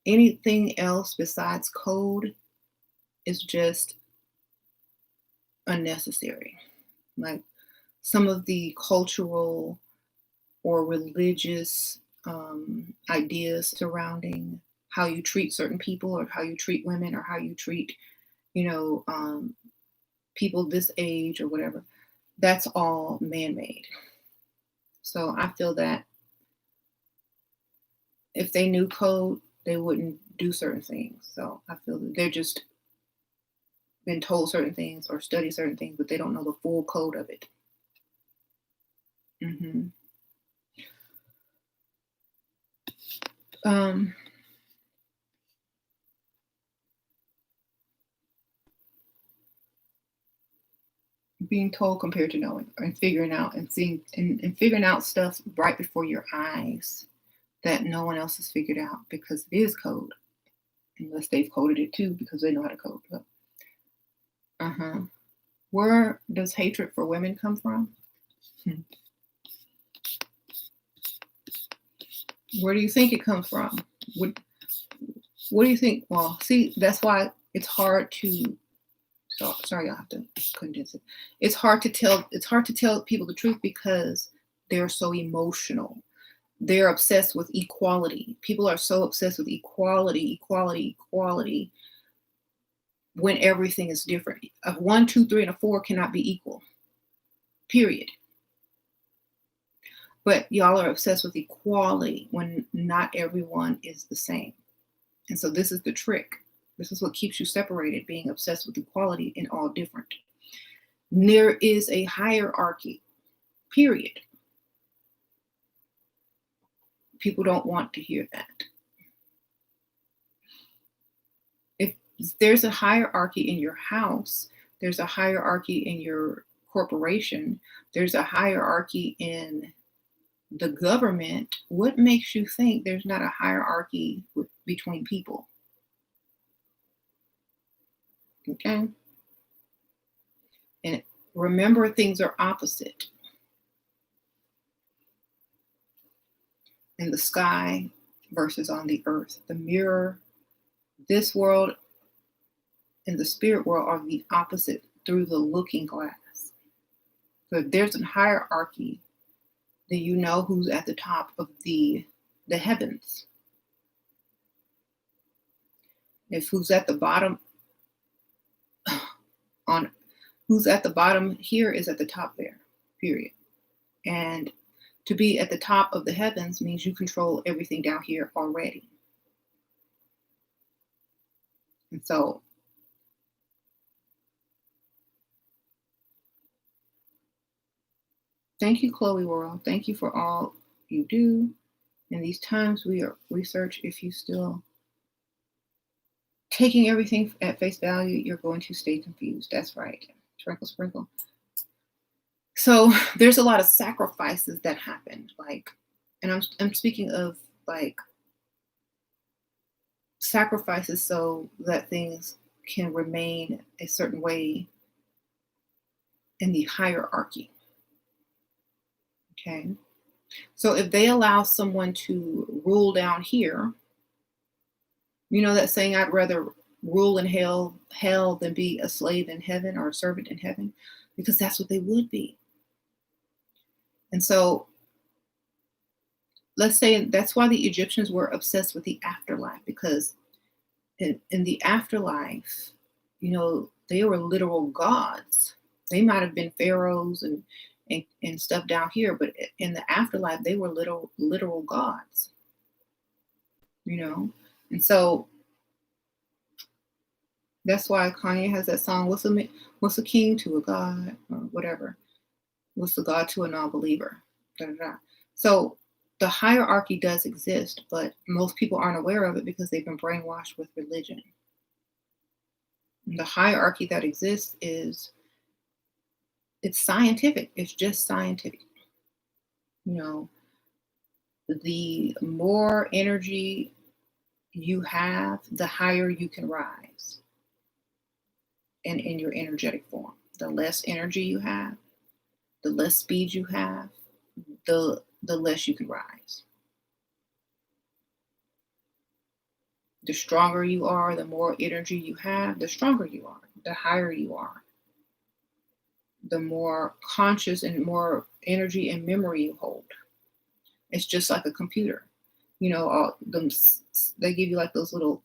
anything else besides code is just unnecessary. Like some of the cultural or religious ideas surrounding how you treat certain people or how you treat women or how you treat, people this age or whatever, that's all man-made. So I feel that if they knew code, they wouldn't do certain things. So I feel that they're just been told certain things or study certain things, but they don't know the full code of it. Mm-hmm. Being told compared to knowing and figuring out and seeing and figuring out stuff right before your eyes that no one else has figured out because it is code, unless they've coded it too because they know how to code. Where does hatred for women come from? Where do you think it comes from? What do you think? Well, see, that's why it's hard to. Sorry, I'll have to condense it. It's hard to tell people the truth because they're so emotional. They're obsessed with equality. People are so obsessed with equality when everything is different. A 1, 2, 3, and a 4 cannot be equal. Period. But y'all are obsessed with equality when not everyone is the same. And so this is the trick. This is what keeps you separated, being obsessed with equality and all different. There is a hierarchy, period. People don't want to hear that. If there's a hierarchy in your house, there's a hierarchy in your corporation, there's a hierarchy in the government, what makes you think there's not a hierarchy between people? Okay? And remember, things are opposite. In the sky versus on the earth. The mirror, this world, and the spirit world are the opposite through the looking glass. So if there's a hierarchy, then you know who's at the top of the heavens. If who's at the bottom on who's at the bottom here is at the top there, period. And to be at the top of the heavens means you control everything down here already. And so thank you, Chloe World. Thank you for all you do. In these times we are research, if you still taking everything at face value, you're going to stay confused. That's right. Sprinkle, sprinkle. So there's a lot of sacrifices that happen. Like, and I'm speaking of like sacrifices so that things can remain a certain way in the hierarchy. Okay. So if they allow someone to rule down here, you know that saying, I'd rather rule in hell than be a slave in heaven or a servant in heaven, because that's what they would be. And so let's say that's why the Egyptians were obsessed with the afterlife, because in the afterlife, you know, they were literal gods. They might have been pharaohs and stuff down here, but in the afterlife, they were literal gods, you know? And so that's why Kanye has that song, what's a king to a god, or whatever? What's a god to a non-believer? Da, da, da. So the hierarchy does exist, but most people aren't aware of it because they've been brainwashed with religion. And the hierarchy that exists it's scientific. It's just scientific. You know, the more energy you have, the higher you can rise. And in your energetic form, the less energy you have, the less speed you have, the less you can rise. The stronger you are, the more energy you have, the stronger you are, the higher you are, the more conscious and more energy and memory you hold. It's just like a computer. You know, they give you like those little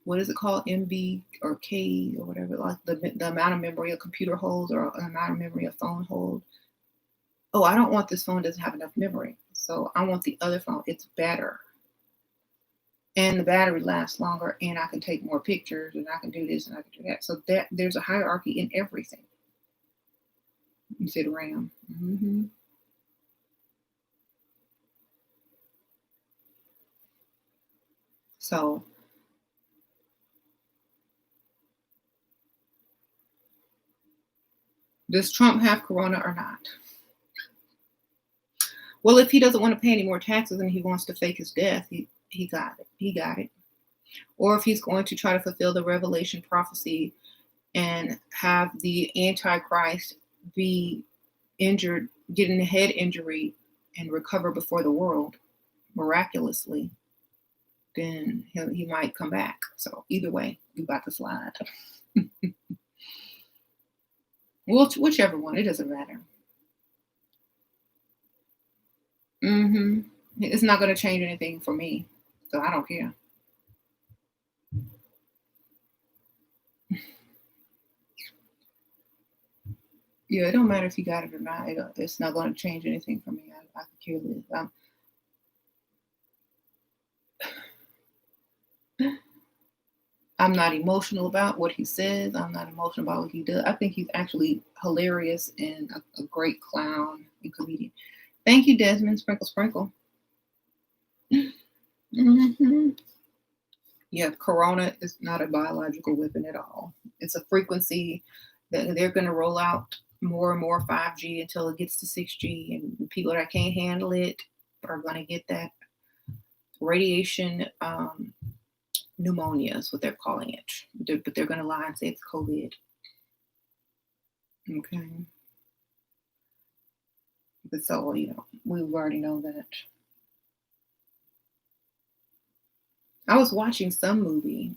what is it called? MB or K or whatever, like the amount of memory a computer holds or the amount of memory a phone holds. Oh, I don't want this phone, doesn't have enough memory. So I want the other phone. It's better. And the battery lasts longer, and I can take more pictures, and I can do this and I can do that. So that there's a hierarchy in everything. You see the RAM. Mm-hmm. So does Trump have corona or not? Well, if he doesn't want to pay any more taxes and he wants to fake his death, he got it. He got it. Or if he's going to try to fulfill the Revelation prophecy and have the Antichrist be injured, getting a head injury and recover before the world miraculously, then he might come back. So either way, we about to slide. Well, whichever one, it doesn't matter. Mm-hmm. It's not going to change anything for me, so I don't care. Yeah, it don't matter if you got it or not. It's not going to change anything for me. I could care less. I'm not emotional about what he says. I'm not emotional about what he does. I think he's actually hilarious and a great clown and comedian. Thank you, Desmond. Sprinkle, sprinkle. Mm-hmm. Yeah, corona is not a biological weapon at all. It's a frequency that they're going to roll out more and more 5G until it gets to 6G, and people that can't handle it are going to get that radiation pneumonia is what they're calling it. But they're going to lie and say it's COVID. Okay. But so, you know, we already know that. I was watching some movie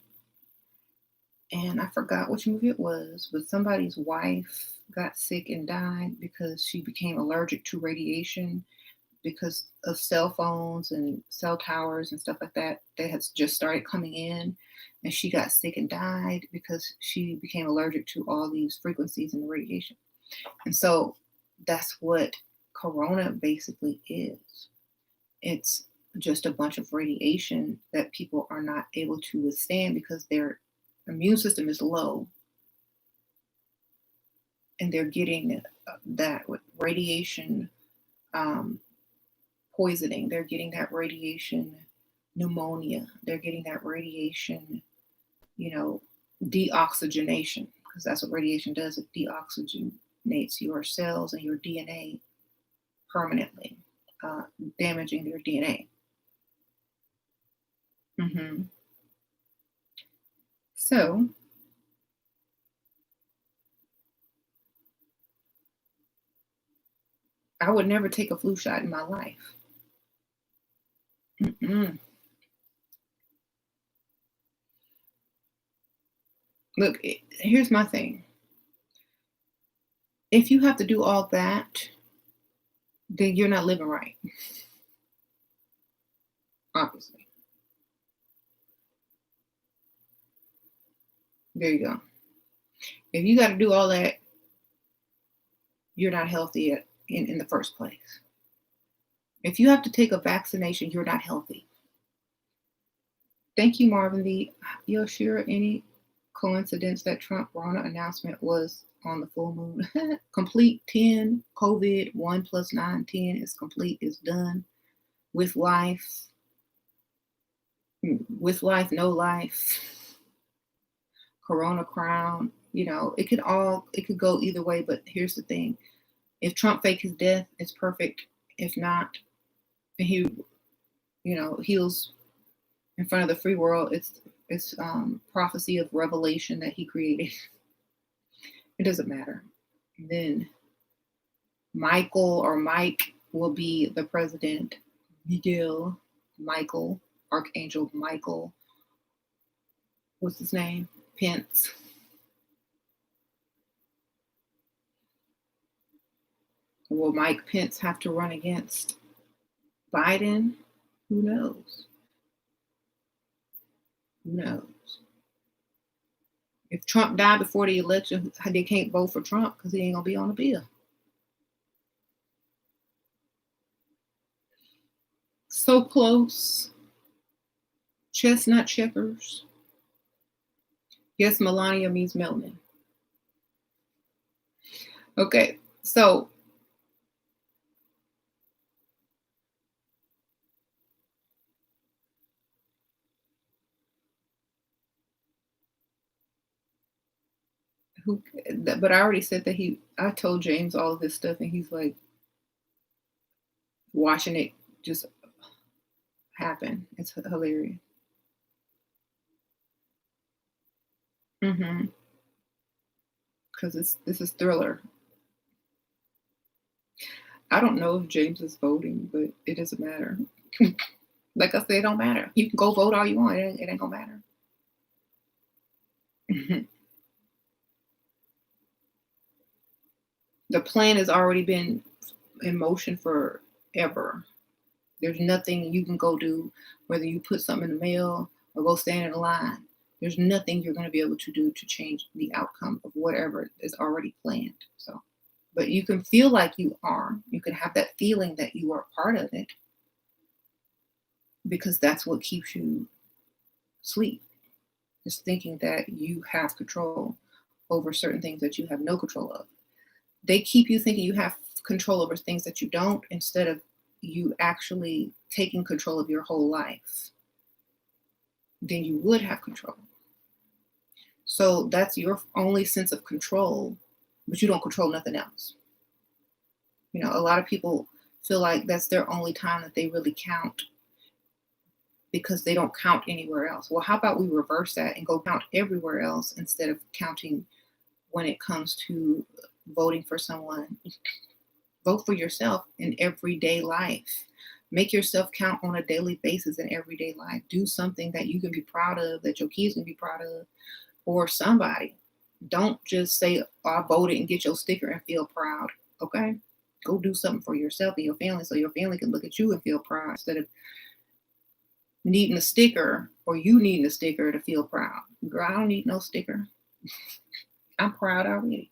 and I forgot which movie it was, but somebody's wife got sick and died because she became allergic to radiation because of cell phones and cell towers and stuff like that. They had just started coming in, and she got sick and died because she became allergic to all these frequencies and the radiation. And so that's what corona basically is. It's just a bunch of radiation that people are not able to withstand because their immune system is low, and they're getting that radiation poisoning. They're getting that radiation pneumonia. They're getting that radiation, deoxygenation, because that's what radiation does. It deoxygenates your cells and your DNA permanently, damaging their DNA. So, I would never take a flu shot in my life. Look, here's my thing. If you have to do all that, then you're not living right. Obviously. There you go. If you got to do all that, you're not healthy in the first place. If you have to take a vaccination, you're not healthy. Thank you, Marvin V. You're sure any coincidence that Trump Rona announcement was on the full moon? Complete 10, COVID, 1 + 9, 10 is complete, is done. With life, no life, Corona crown, it could go either way, but here's the thing. If Trump faked his death, it's perfect. If not, and he, heals in front of the free world, it's prophecy of revelation that he created. It doesn't matter. Then Michael or Mike will be the president. Miguel, Michael, Archangel Michael. What's his name? Pence. Will Mike Pence have to run against Biden? Who knows? Who knows? If Trump died before the election, they can't vote for Trump because he ain't going to be on the bill. So close. Chestnut checkers. Yes, Melania means melanin. Okay, so but I already said that I told James all of this stuff, and he's like watching it just happen. It's hilarious. Because this is Thriller. I don't know if James is voting, but it doesn't matter. Like I said, it don't matter. You can go vote all you want. It ain't gonna matter. The plan has already been in motion forever. There's nothing you can go do, whether you put something in the mail or go stand in a line. There's nothing you're going to be able to do to change the outcome of whatever is already planned. So, but you can feel like you are. You can have that feeling that you are part of it, because that's what keeps you asleep. Is thinking that you have control over certain things that you have no control of. They keep you thinking you have control over things that you don't, instead of you actually taking control of your whole life. Then you would have control. So that's your only sense of control, but you don't control nothing else. A lot of people feel like that's their only time that they really count, because they don't count anywhere else. Well, how about we reverse that and go count everywhere else instead of counting when it comes to voting for someone? Vote for yourself in everyday life. Make yourself count on a daily basis in everyday life. Do something that you can be proud of, that your kids can be proud of, or somebody. Don't just say, oh, I voted, and get your sticker and feel proud. Okay? Go do something for yourself and your family so your family can look at you and feel proud instead of needing a sticker or you needing a sticker to feel proud. Girl, I don't need no sticker. I'm proud already.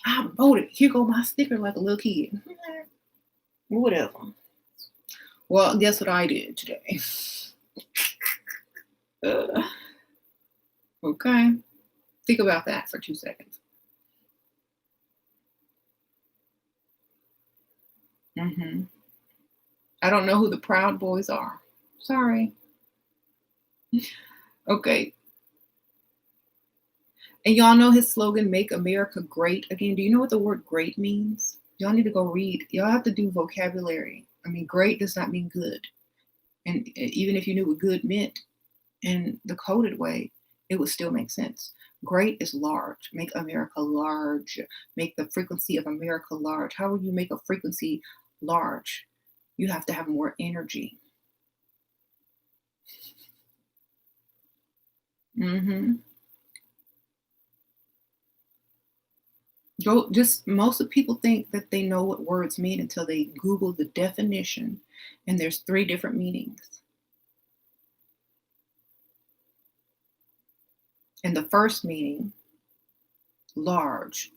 I voted. Here go my sticker like a little kid. Whatever. Well, guess what I did today? Okay. Think about that for 2 seconds. I don't know who the Proud Boys are. Sorry. Okay. And y'all know his slogan, Make America Great Again. Do you know what the word great means? Y'all need to go read. Y'all have to do vocabulary. I mean, great does not mean good. And even if you knew what good meant in the coded way, it would still make sense. Great is large. Make America large. Make the frequency of America large. How would you make a frequency large? You have to have more energy. Most of people think that they know what words mean until they Google the definition, and there's 3 different meanings. And the first meaning, large,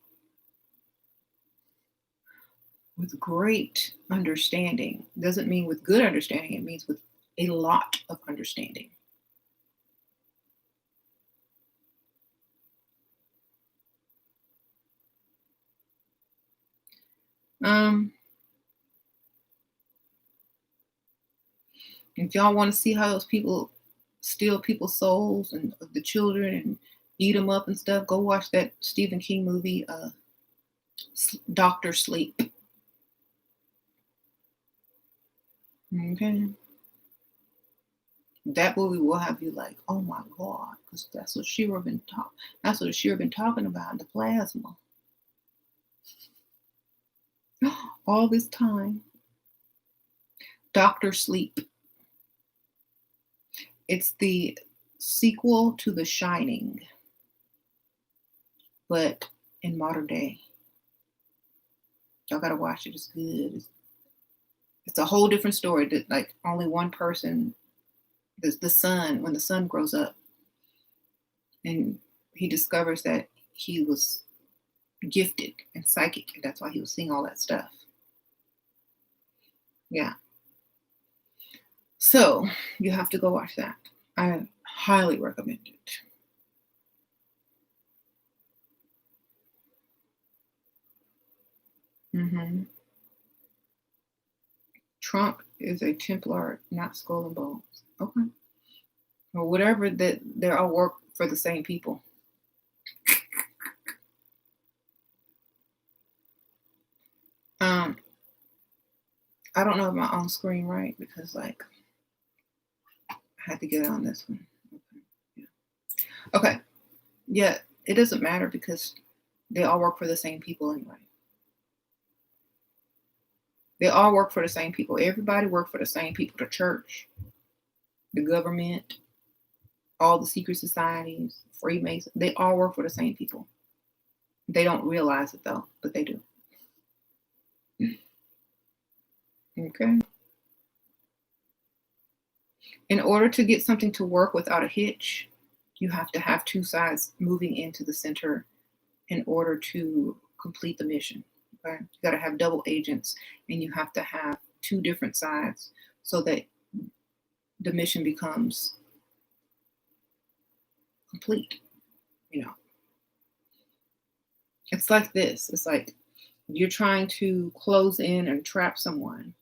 with great understanding, doesn't mean with good understanding, it means with a lot of understanding. If y'all want to see how those people steal people's souls and the children and eat them up and stuff, go watch that Stephen King movie, Doctor Sleep. Okay. That movie will have you like, oh my God, because that's what Shira been talking about, the plasma. All this time. Doctor Sleep. It's the sequel to The Shining, but in modern day. Y'all gotta watch it. It's good. It's a whole different story. That like only one person, the son, when the son grows up, and he discovers that he was gifted and psychic, and that's why he was seeing all that stuff. Yeah. So you have to go watch that. I highly recommend it. Trump is a Templar, not Skull and Bones. Okay. Or whatever, that they all work for the same people. I don't know my own screen right because like I had to get on this one. Okay. Yeah, it doesn't matter because they all work for the same people anyway. They all work for the same people. Everybody work for the same people. The church, the government, all the secret societies, Freemasons, they all work for the same people. They don't realize it though, but they do. Okay. In order to get something to work without a hitch, you have to have 2 sides moving into the center in order to complete the mission. Okay? You got to have double agents and you have to have 2 different sides so that the mission becomes complete. It's like this. It's like you're trying to close in and trap someone.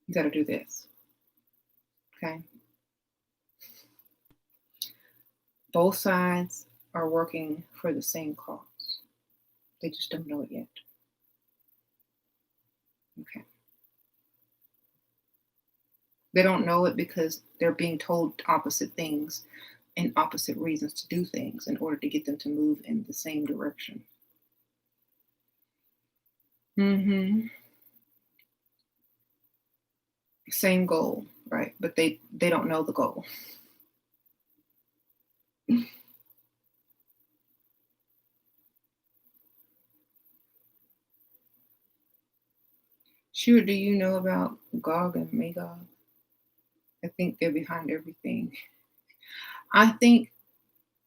You got to do this. Okay? Both sides are working for the same cause. They just don't know it yet. Okay. They don't know it because they're being told opposite things and opposite reasons to do things in order to get them to move in the same direction. Same goal, right? But they don't know the goal. Sure, do you know about Gog and Magog? I think they're behind everything. I think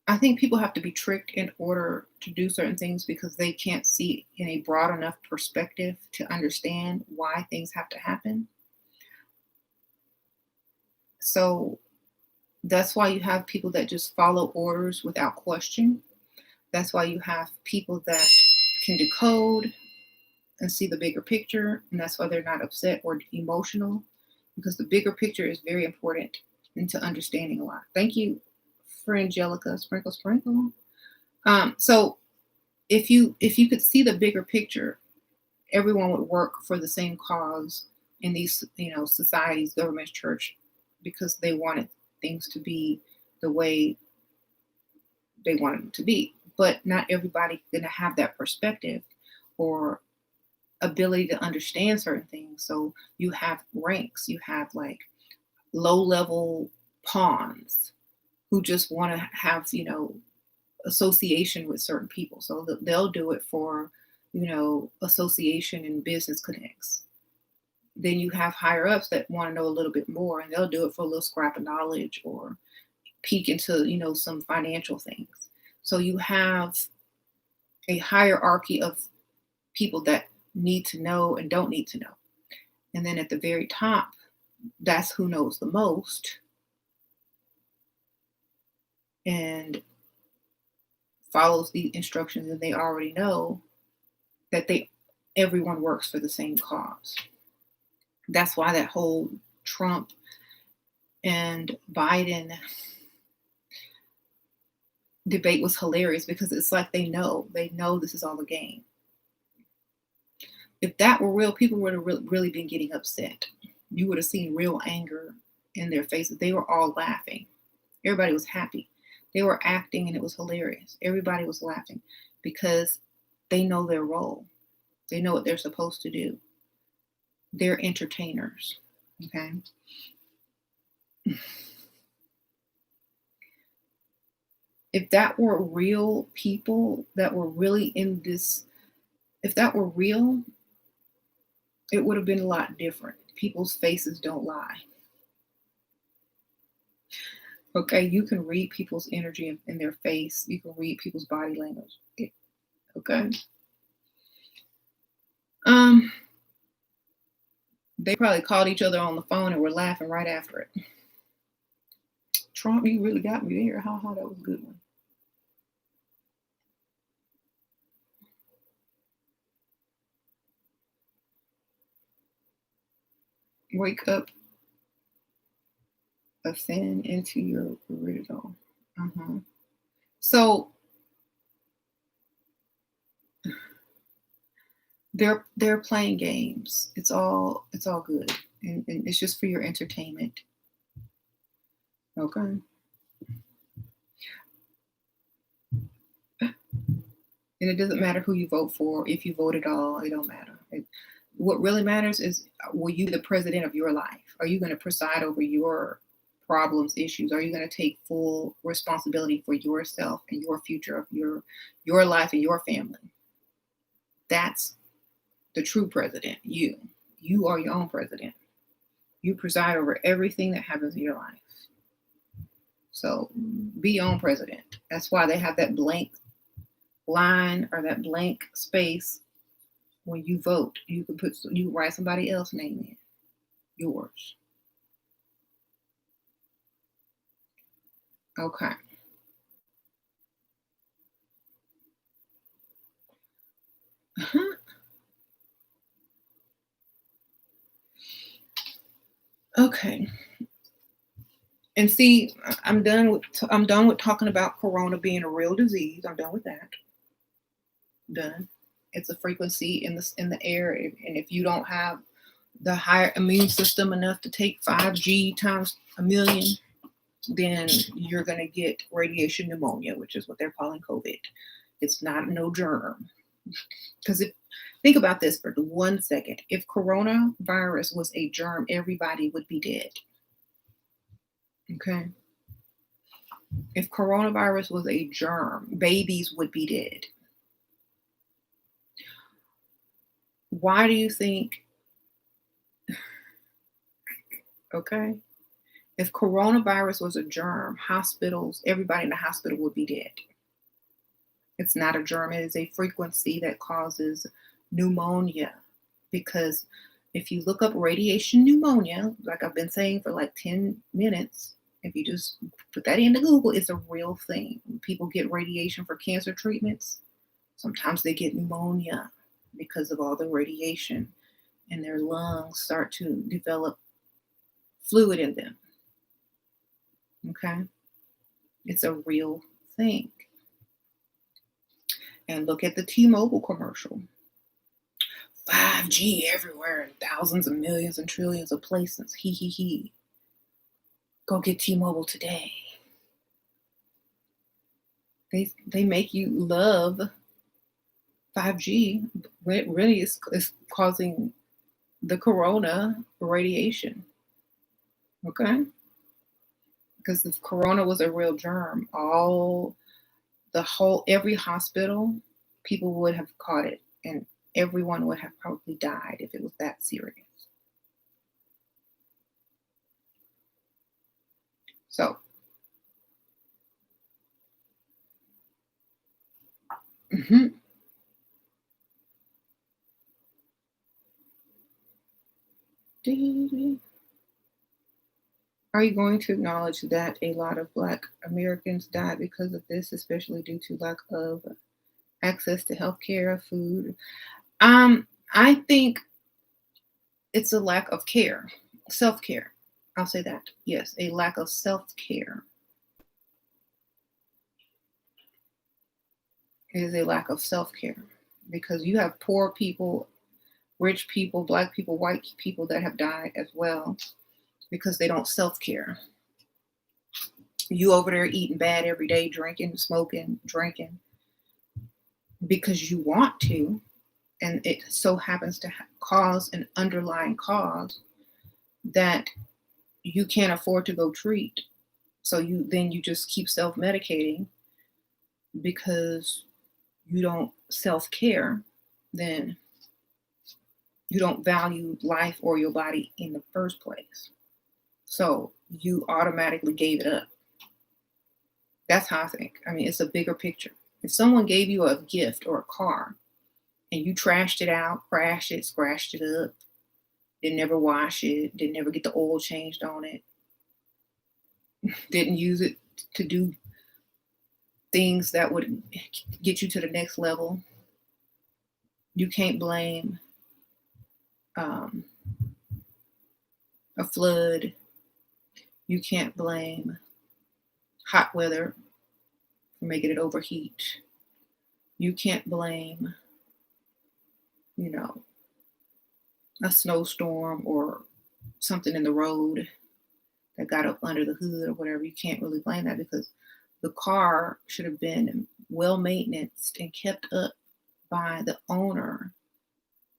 I think people have to be tricked in order to do certain things because they can't see in a broad enough perspective to understand why things have to happen. So that's why you have people that just follow orders without question. That's why you have people that can decode and see the bigger picture, and that's why they're not upset or emotional because the bigger picture is very important into understanding a lot. Thank you, for Angelica. Sprinkle, sprinkle. So if you could see the bigger picture, everyone would work for the same cause in these societies, governments, church, because they wanted things to be the way they wanted them to be. But not everybody gonna have that perspective or ability to understand certain things. So you have ranks, you have like low level pawns who just want to have, association with certain people. So they'll do it for, association and business connects. Then you have higher ups that want to know a little bit more and they'll do it for a little scrap of knowledge or peek into, some financial things. So you have a hierarchy of people that need to know and don't need to know. And then at the very top, that's who knows the most and follows the instructions that they already know that everyone works for the same cause. That's why that whole Trump and Biden debate was hilarious because it's like they know this is all a game. If that were real, people would have really been getting upset. You would have seen real anger in their faces. They were all laughing. Everybody was happy. They were acting and it was hilarious. Everybody was laughing because they know their role. They know what they're supposed to do. They're entertainers. Okay. If that were real people that were really in this, if that were real, it would have been a lot different. People's faces don't lie. Okay, you can read people's energy in their face. You can read people's body language. Okay. They probably called each other on the phone and were laughing right after it. Trump, you really got me there. Ha ha, that was a good one. Wake up, ascend into your original. So they're playing games. It's all good, and it's just for your entertainment. Okay. And it doesn't matter who you vote for. If you vote at all, it don't matter. What really matters is, will you be the president of your life? Are you going to preside over your problems, issues? Are you going to take full responsibility for yourself and your future of your life and your family? That's the true president. You are your own president. You preside over everything that happens in your life. So be your own president. That's why they have that blank line or that blank space when you vote. You can write somebody else's name in. Yours. Okay. Okay. And see, I'm done with talking about corona being a real disease. I'm done with that. Done. It's a frequency in the air, and if you don't have the higher immune system enough to take 5G times a million, then you're going to get radiation pneumonia, which is what they're calling COVID. It's not no germ. Because think about this for 1 second. If coronavirus was a germ, everybody would be dead. Okay. If coronavirus was a germ, babies would be dead. Why do you think Okay? If coronavirus was a germ, hospitals, everybody in the hospital would be dead. It's not a germ, it is a frequency that causes pneumonia. Because if you look up radiation pneumonia, like I've been saying for like 10 minutes, if you just put that into Google, it's a real thing. When people get radiation for cancer treatments, sometimes they get pneumonia because of all the radiation, and their lungs start to develop fluid in them. Okay? It's a real thing. And look at the T-Mobile commercial. 5G everywhere in thousands of millions and trillions of places. He, he, he. Go get T-Mobile today. They make you love 5G. Really is causing the corona radiation. Okay? Because if corona was a real germ, every hospital, people would have caught it, and everyone would have probably died if it was that serious. So, mhm. Are you going to acknowledge that a lot of Black Americans died because of this, especially due to lack of access to healthcare, food? I think it's a lack of care, self-care. I'll say that. Yes, a lack of self-care is a lack of self-care because you have poor people, rich people, Black people, white people that have died as well because they don't self-care. You over there eating bad every day, drinking, smoking, drinking because you want to, and it so happens to cause an underlying cause that you can't afford to go treat. So you just keep self-medicating because you don't self-care, then you don't value life or your body in the first place. So you automatically gave it up. That's how I think. I mean, it's a bigger picture. If someone gave you a gift or a car and you trashed it out, crashed it, scratched it up, didn't never wash it, didn't never get the oil changed on it, didn't use it to do things that would get you to the next level, you can't blame a flood. You can't blame hot weather for making it overheat. You can't blame, a snowstorm or something in the road that got up under the hood or whatever. You can't really blame that because the car should have been well maintained and kept up by the owner.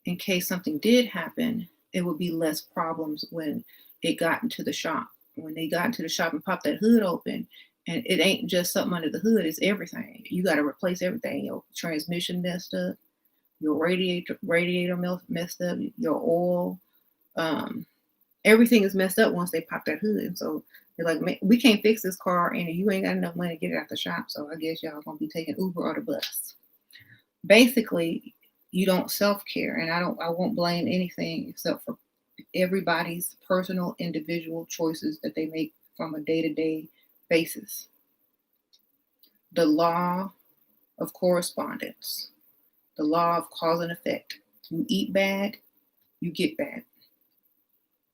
In case something did happen, it would be less problems when it got into the shop. When they got into the shop and popped that hood open, and it ain't just something under the hood, it's everything. You got to replace everything. Your transmission messed up, your radiator messed up, your oil, everything is messed up once they pop that hood. And so they're like, we can't fix this car, and you ain't got enough money to get it out the shop. So I guess y'all gonna be taking Uber or the bus. Basically, you don't self-care, and I won't blame anything except for everybody's personal individual choices that they make from a day-to-day basis. The law of correspondence, the law of cause and effect. You eat bad, you get bad.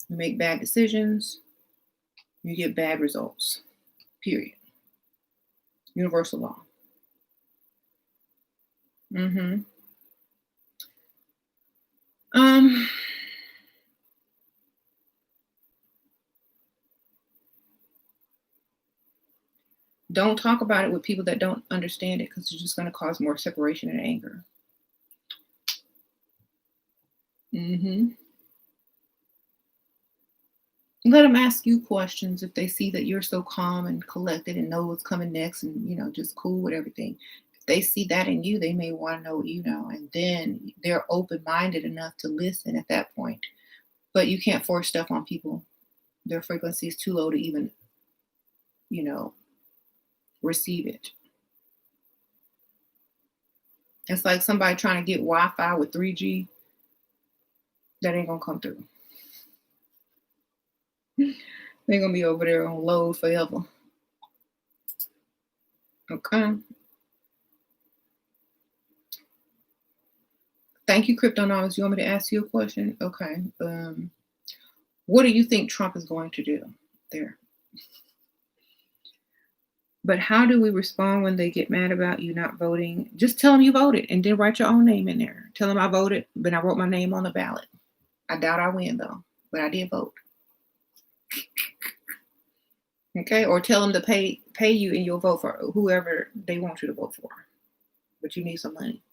You make bad decisions, you get bad results. Period. Universal law. Don't talk about it with people that don't understand it because it's just going to cause more separation and anger. Let them ask you questions if they see that you're so calm and collected and know what's coming next and, just cool with everything. If they see that in you, they may want to know what you know. And then they're open-minded enough to listen at that point. But you can't force stuff on people Their frequency is too low to even, receive it. It's like somebody trying to get Wi-Fi with 3G. That ain't gonna come through. They're gonna be over there on load forever. Okay. Thank you, Cryptonomics. You want me to ask you a question? Okay. What do you think Trump is going to do there? But how do we respond when they get mad about you not voting? Just tell them you voted and then write your own name in there. Tell them I voted, but I wrote my name on the ballot. I doubt I win though, but I did vote. Okay, or tell them to pay you and you'll vote for whoever they want you to vote for. But you need some money.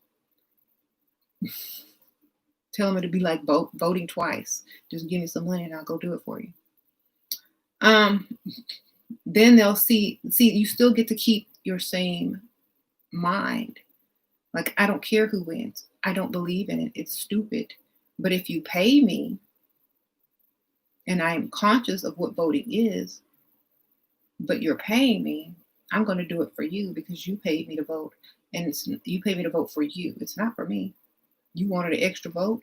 Tell them it'll be like voting twice. Just give me some money and I'll go do it for you. Then they'll see you still get to keep your same mind. Like, I don't care who wins. I don't believe in it. It's stupid. But if you pay me and I'm conscious of what voting is, but you're paying me, I'm going to do it for you because you paid me to vote. And you paid me to vote for you. It's not for me. You wanted an extra vote.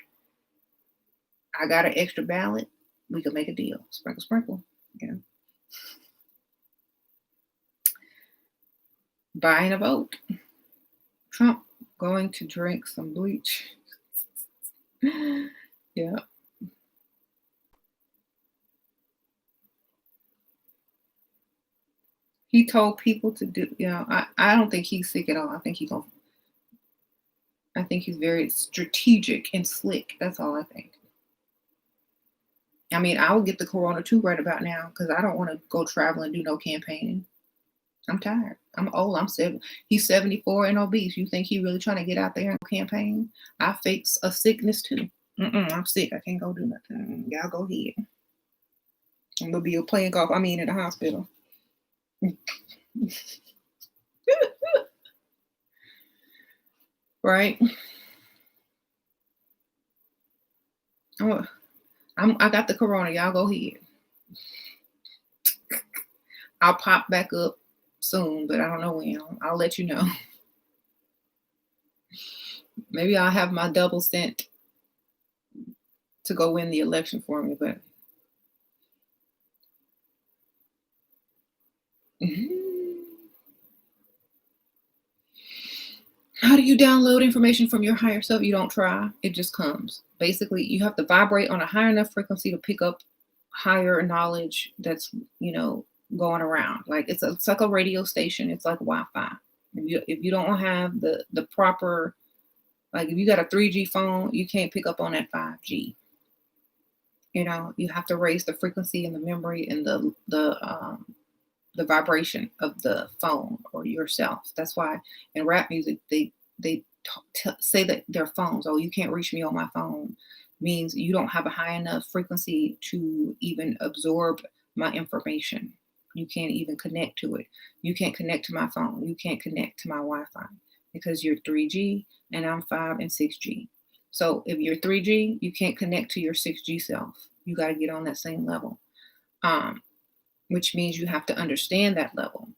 I got an extra ballot. We can make a deal. Sprinkle, sprinkle. Yeah. Buying a vote. Trump going to drink some bleach. Yeah. He told people to do, I don't think he's sick at all. I think he's very strategic and slick. That's all I think. I mean, I will get the corona too right about now because I don't want to go travel and do no campaigning. I'm tired. I'm old. He's 74 and obese. You think he really trying to get out there and campaign? I face a sickness too. I'm sick. I can't go do nothing. Y'all go ahead. I'm gonna be playing golf. I mean, in the hospital. Right? I got the corona. Y'all go ahead. I'll pop back up soon, but I don't know when. I'll let you know. Maybe I'll have my double sent to go win the election for me, but how do you download information from your higher self? You don't try. It just comes. Basically, you have to vibrate on a high enough frequency to pick up higher knowledge that's, going around. Like it's like a radio station. It's like Wi-Fi. If you don't have the proper, like if you got a 3G phone, you can't pick up on that 5G. You have to raise the frequency and the memory and the vibration of the phone or yourself. That's why in rap music they say that their phones, oh, you can't reach me on my phone, means you don't have a high enough frequency to even absorb my information. You can't even connect to it. You can't connect to my phone. You can't connect to my Wi-Fi because you're 3G and I'm 5 and 6G. So if you're 3G, you can't connect to your 6G self. You got to get on that same level, which means you have to understand that level,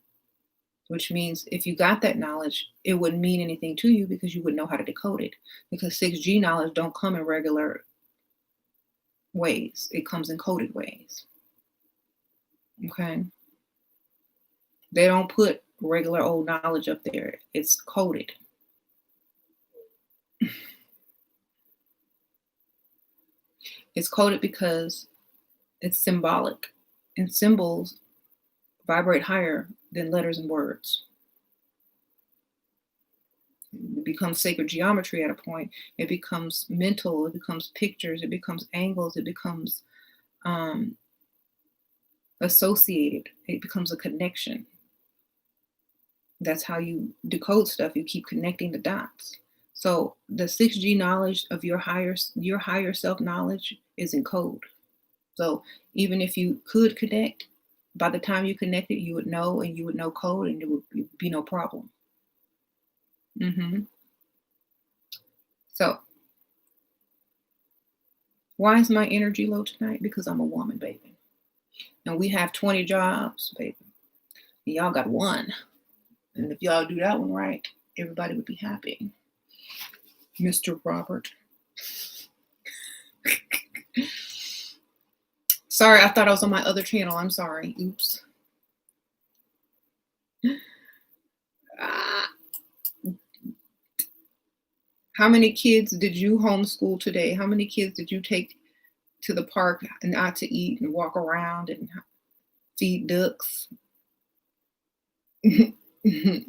which means if you got that knowledge, it wouldn't mean anything to you because you would know how to decode it, because 6G knowledge don't come in regular ways. It comes in coded ways. Okay. They don't put regular old knowledge up there. It's coded. It's coded because it's symbolic, and symbols vibrate higher than letters and words. It becomes sacred geometry at a point. It becomes mental. It becomes pictures. It becomes angles. It becomes associated. It becomes a connection. That's how you decode stuff. You keep connecting the dots. So the 6G knowledge of your higher self knowledge is in code. So even if you could connect, by the time you connected, you would know, and you would know code, and there would be no problem. So why is my energy low tonight? Because I'm a woman, baby. And we have 20 jobs, baby. Y'all got one. And if y'all do that one right, everybody would be happy. Mr. Robert. Sorry, I thought I was on my other channel. I'm sorry. Oops. How many kids did you homeschool today? How many kids did you take to the park and out to eat and walk around and feed ducks?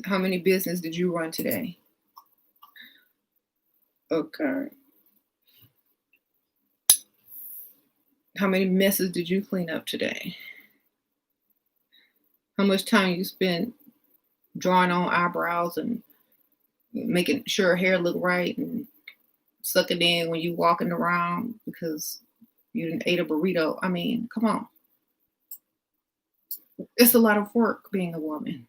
How many business did you run today? Okay. How many messes did you clean up today? How much time you spent drawing on eyebrows and making sure hair look right and sucking in when you walking around because you didn't ate a burrito? I mean, come on. It's a lot of work being a woman.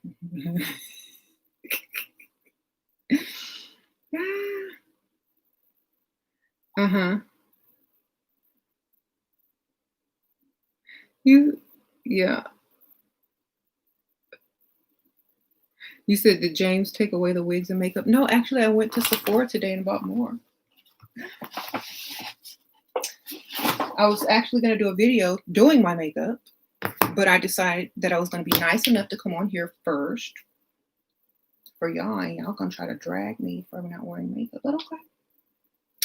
Uh-huh. Yeah. You said, did James take away the wigs and makeup? No, actually, I went to Sephora today and bought more. I was actually going to do a video doing my makeup, but I decided that I was going to be nice enough to come on here first for y'all. And y'all going to try to drag me for not wearing makeup, but okay.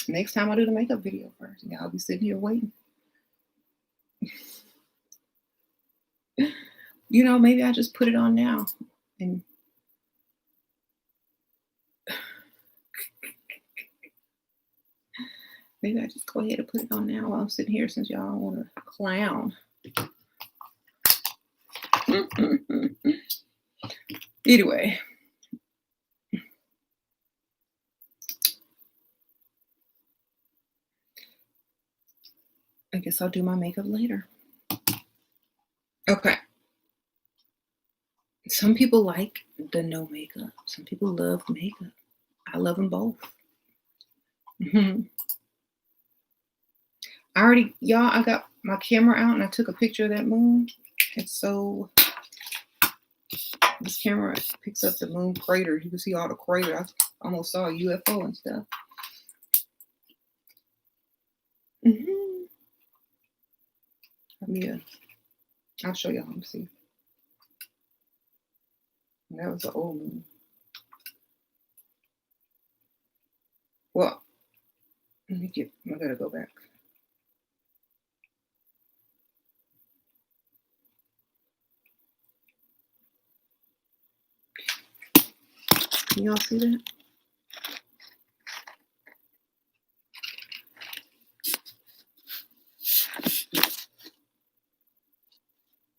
Next time I'll do the makeup video first. And y'all be sitting here waiting. You know, maybe I just put it on now. And maybe I just go ahead and put it on now while I'm sitting here since y'all want to clown. Anyway. I guess I'll do my makeup later. Okay. Some people like the no makeup. Some people love makeup. I love them both. I got my camera out and I took a picture of that moon. This camera picks up the moon craters. You can see all the craters. I almost saw a UFO and stuff. I'll show y'all. Let me see. And that was the old moon. Well, I gotta go back. Can y'all see that?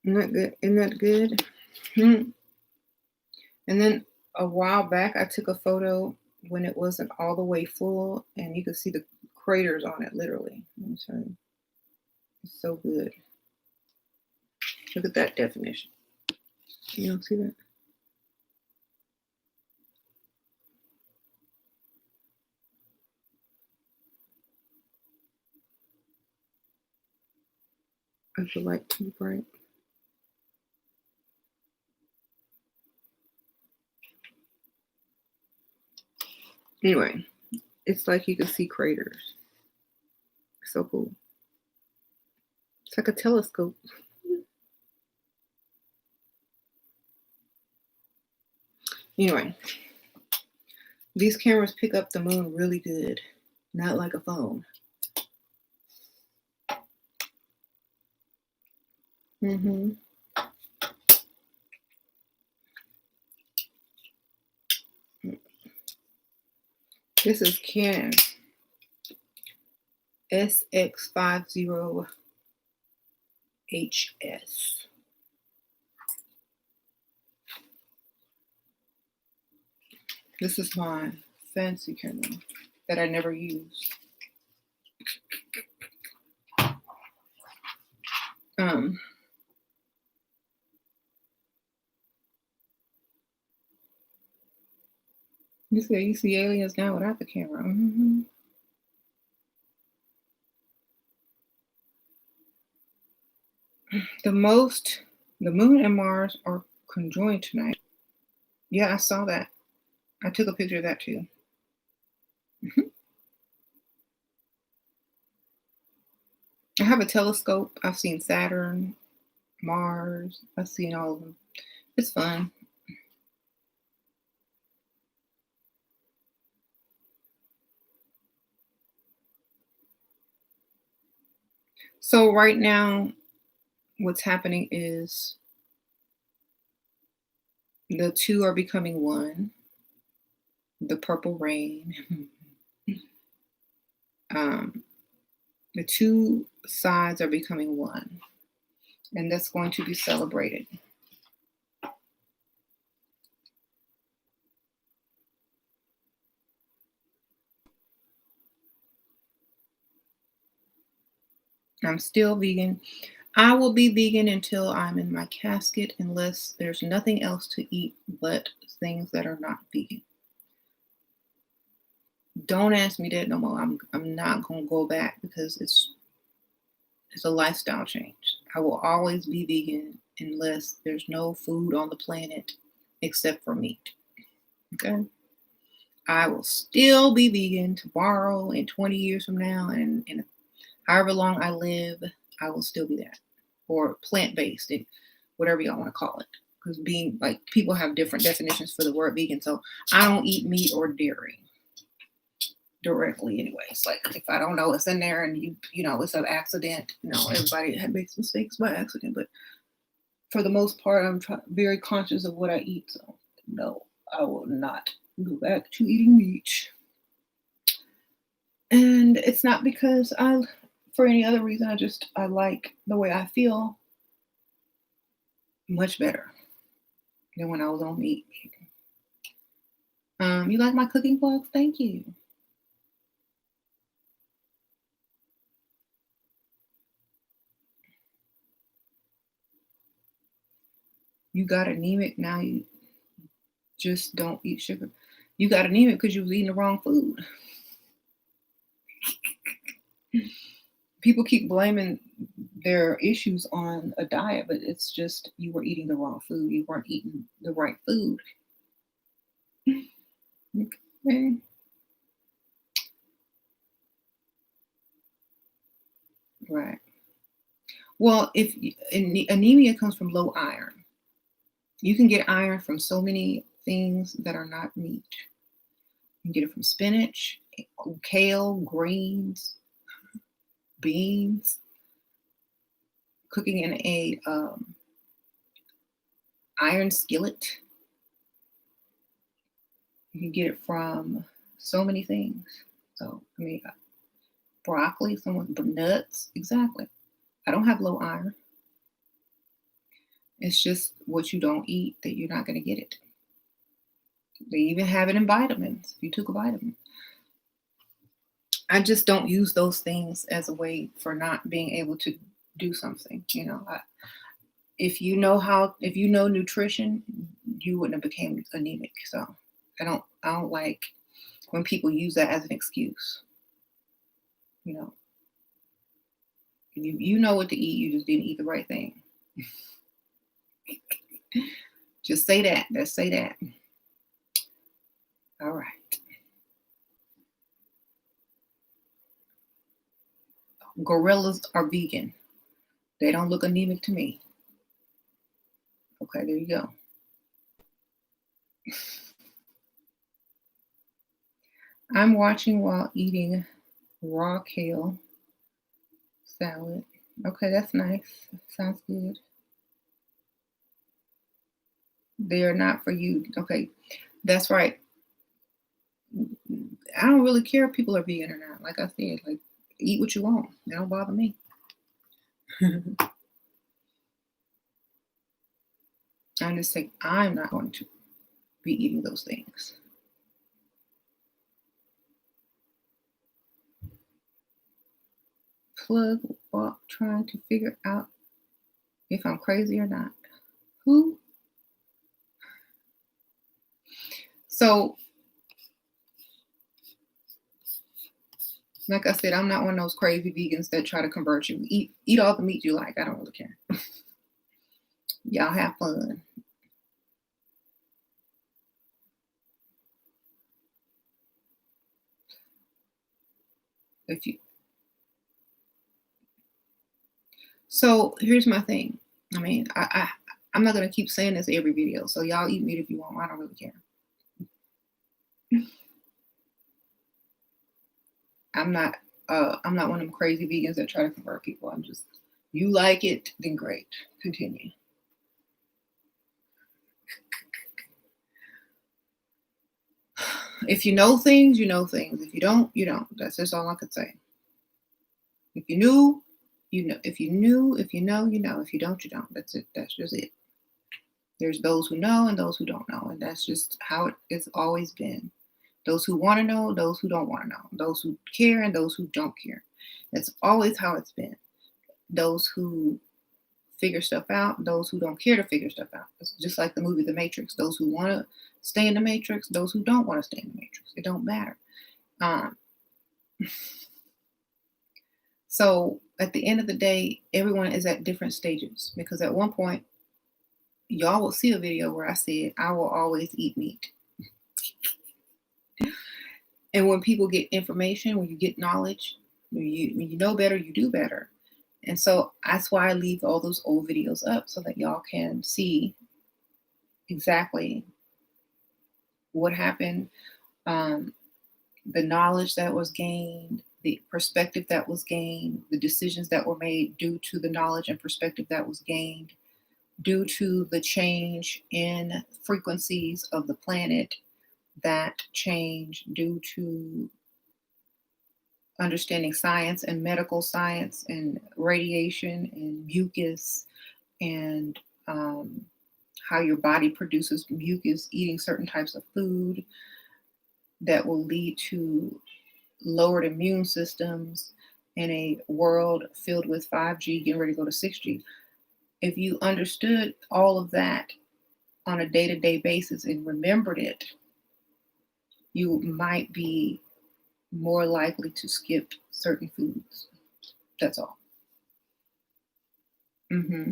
Isn't that good? And then a while back, I took a photo when it wasn't all the way full, and you could see the craters on it, literally. Let me show you. It's so good. Look at that definition. You don't see that? Is the light too bright? Anyway, it's like you can see craters. So cool. It's like a telescope. Anyway, these cameras pick up the moon really good, not like a phone. This is Canon SX50HS. This is my fancy camera that I never use. You see aliens now without the camera. The moon and Mars are conjoined tonight. Yeah, I saw that. I took a picture of that too. Mhm. I have a telescope. I've seen Saturn, Mars. I've seen all of them. It's fun. So right now, what's happening is the two are becoming one. The purple rain. um, the two sides are becoming one, and that's going to be celebrated. I'm still vegan. I will be vegan until I'm in my casket, unless there's nothing else to eat but things that are not vegan. Don't ask me that no more. I'm not gonna go back because it's a lifestyle change. I will always be vegan unless there's no food on the planet except for meat. Okay? I will still be vegan tomorrow and 20 years from now, and however long I live, I will still be that. Or plant-based, whatever y'all want to call it. Because being like people have different definitions for the word vegan. So I don't eat meat or dairy directly anyways. Like if I don't know it's in there and you know it's an accident, everybody makes mistakes by accident, but for the most part I'm very conscious of what I eat. So no, I will not go back to eating meat. And it's not because for any other reason. I like the way I feel much better than when I was on meat. You like my cooking vlogs? Thank you. You got anemic, now you just don't eat sugar. You got anemic because you was eating the wrong food. People keep blaming their issues on a diet, but it's just you were eating the wrong food. You weren't eating the right food. Okay. Right. Well, if anemia comes from low iron, you can get iron from so many things that are not meat. You can get it from spinach, kale, greens, beans, cooking in a iron skillet. You can get it from so many things. So, I mean, broccoli, someone, nuts, exactly. I don't have low iron. It's just what you don't eat that you're not going to get it. They even have it in vitamins. If you took a vitamin. I just don't use those things as a way for not being able to do something. If you know nutrition, you wouldn't have became anemic. So I don't like when people use that as an excuse. You know, you know what to eat, you just didn't eat the right thing. Just say that. Let's say that. All right. Gorillas are vegan. They don't look anemic to me. Okay, there you go. I'm watching while eating raw kale salad. Okay, that's nice. Sounds good. They are not for you. Okay, that's right. I don't really care if people are vegan or not. Like I said, like eat what you want. They don't bother me. I'm just saying I'm not going to be eating those things. Plug walk trying to figure out if I'm crazy or not. Who? So Like I said, I'm not one of those crazy vegans that try to convert you. Eat all the meat you like. I don't really care. Y'all have fun. If you So here's my thing. I mean, I'm not gonna keep saying this every video. So y'all eat meat if you want. I don't really care. I'm not one of them crazy vegans that try to convert people. I'm just, you like it, then great. Continue. If you know things, you know things. If you don't, you don't. That's just all I could say. If you knew, you know. If you knew, if you know, you know. If you don't, you don't. That's it. That's just it. There's those who know and those who don't know. And that's just how it's always been. Those who want to know, those who don't want to know. Those who care and those who don't care. That's always how it's been. Those who figure stuff out, those who don't care to figure stuff out. It's just like the movie The Matrix. Those who want to stay in the Matrix, those who don't want to stay in the Matrix. It don't matter. So at the end of the day, everyone is at different stages, because at one point, y'all will see a video where I said, I will always eat meat. And when people get information, when you get knowledge, when you know better, you do better. And so that's why I leave all those old videos up, so that y'all can see exactly what happened, the knowledge that was gained, the perspective that was gained, the decisions that were made due to the knowledge and perspective that was gained, due to the change in frequencies of the planet, that change due to understanding science and medical science and radiation and mucus, and how your body produces mucus eating certain types of food that will lead to lowered immune systems in a world filled with 5G getting ready to go to 6G. If you understood all of that on a day-to-day basis and remembered it, you might be more likely to skip certain foods. That's all. Mm-hmm.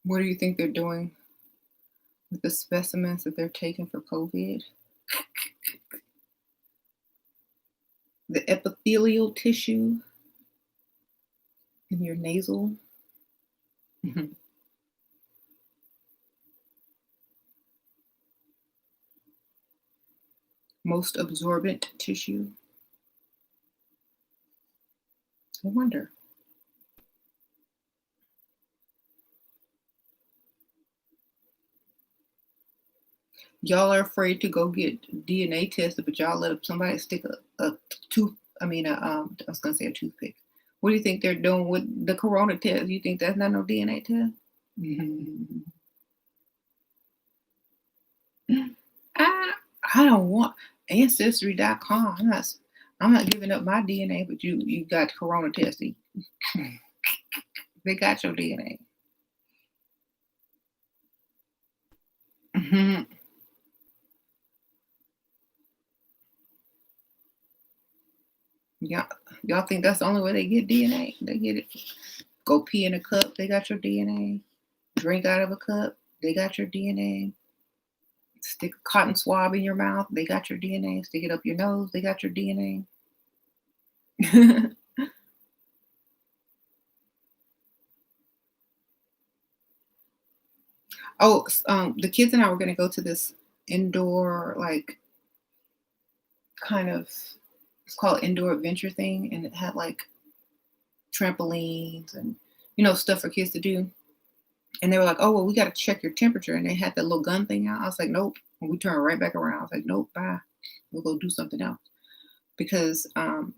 What do you think they're doing with the specimens that they're taking for COVID? The epithelial tissue in your nasal. Mm-hmm. Most absorbent tissue. I wonder. Y'all are afraid to go get DNA tested, but y'all let somebody stick a tooth. I was gonna say a toothpick. What do you think they're doing with the corona test? You think that's not no DNA test? Mm-hmm. I don't want ancestry.com. I'm not giving up my DNA, but you got corona testing. They got your DNA. Mm-hmm. Y'all think that's the only way they get DNA? They get it. Go pee in a cup, they got your DNA. Drink out of a cup, they got your DNA. Stick a cotton swab in your mouth, they got your DNA. Stick it up your nose, they got your DNA. Oh, the kids and I were going to go to this indoor, like, kind of, it's called indoor adventure thing, and it had like trampolines and stuff for kids to do. And they were like, oh, well, we got to check your temperature. And they had that little gun thing out. I was like, nope. And we turned right back around. I was like, nope, bye. We'll go do something else. Because, and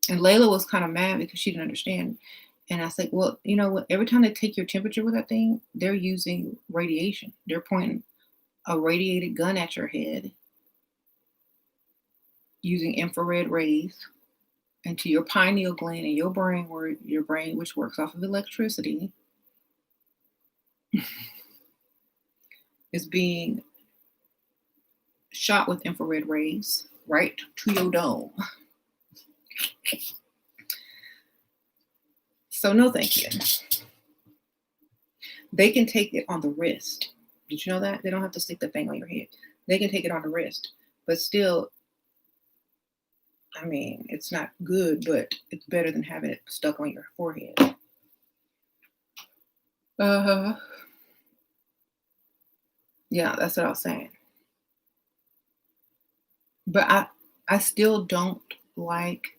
Layla was kind of mad because she didn't understand. And I said, well, you know what? Every time they take your temperature with that thing, they're using radiation. They're pointing a radiated gun at your head using infrared rays. into your pineal gland in your brain, where your brain, which works off of electricity, is being shot with infrared rays right to your dome. So no, thank you. They can take it on the wrist. Did you know that? They don't have to stick the thing on your head. They can take it on the wrist. But still, I mean, it's not good, but it's better than having it stuck on your forehead. Yeah, that's what I was saying. But I still don't like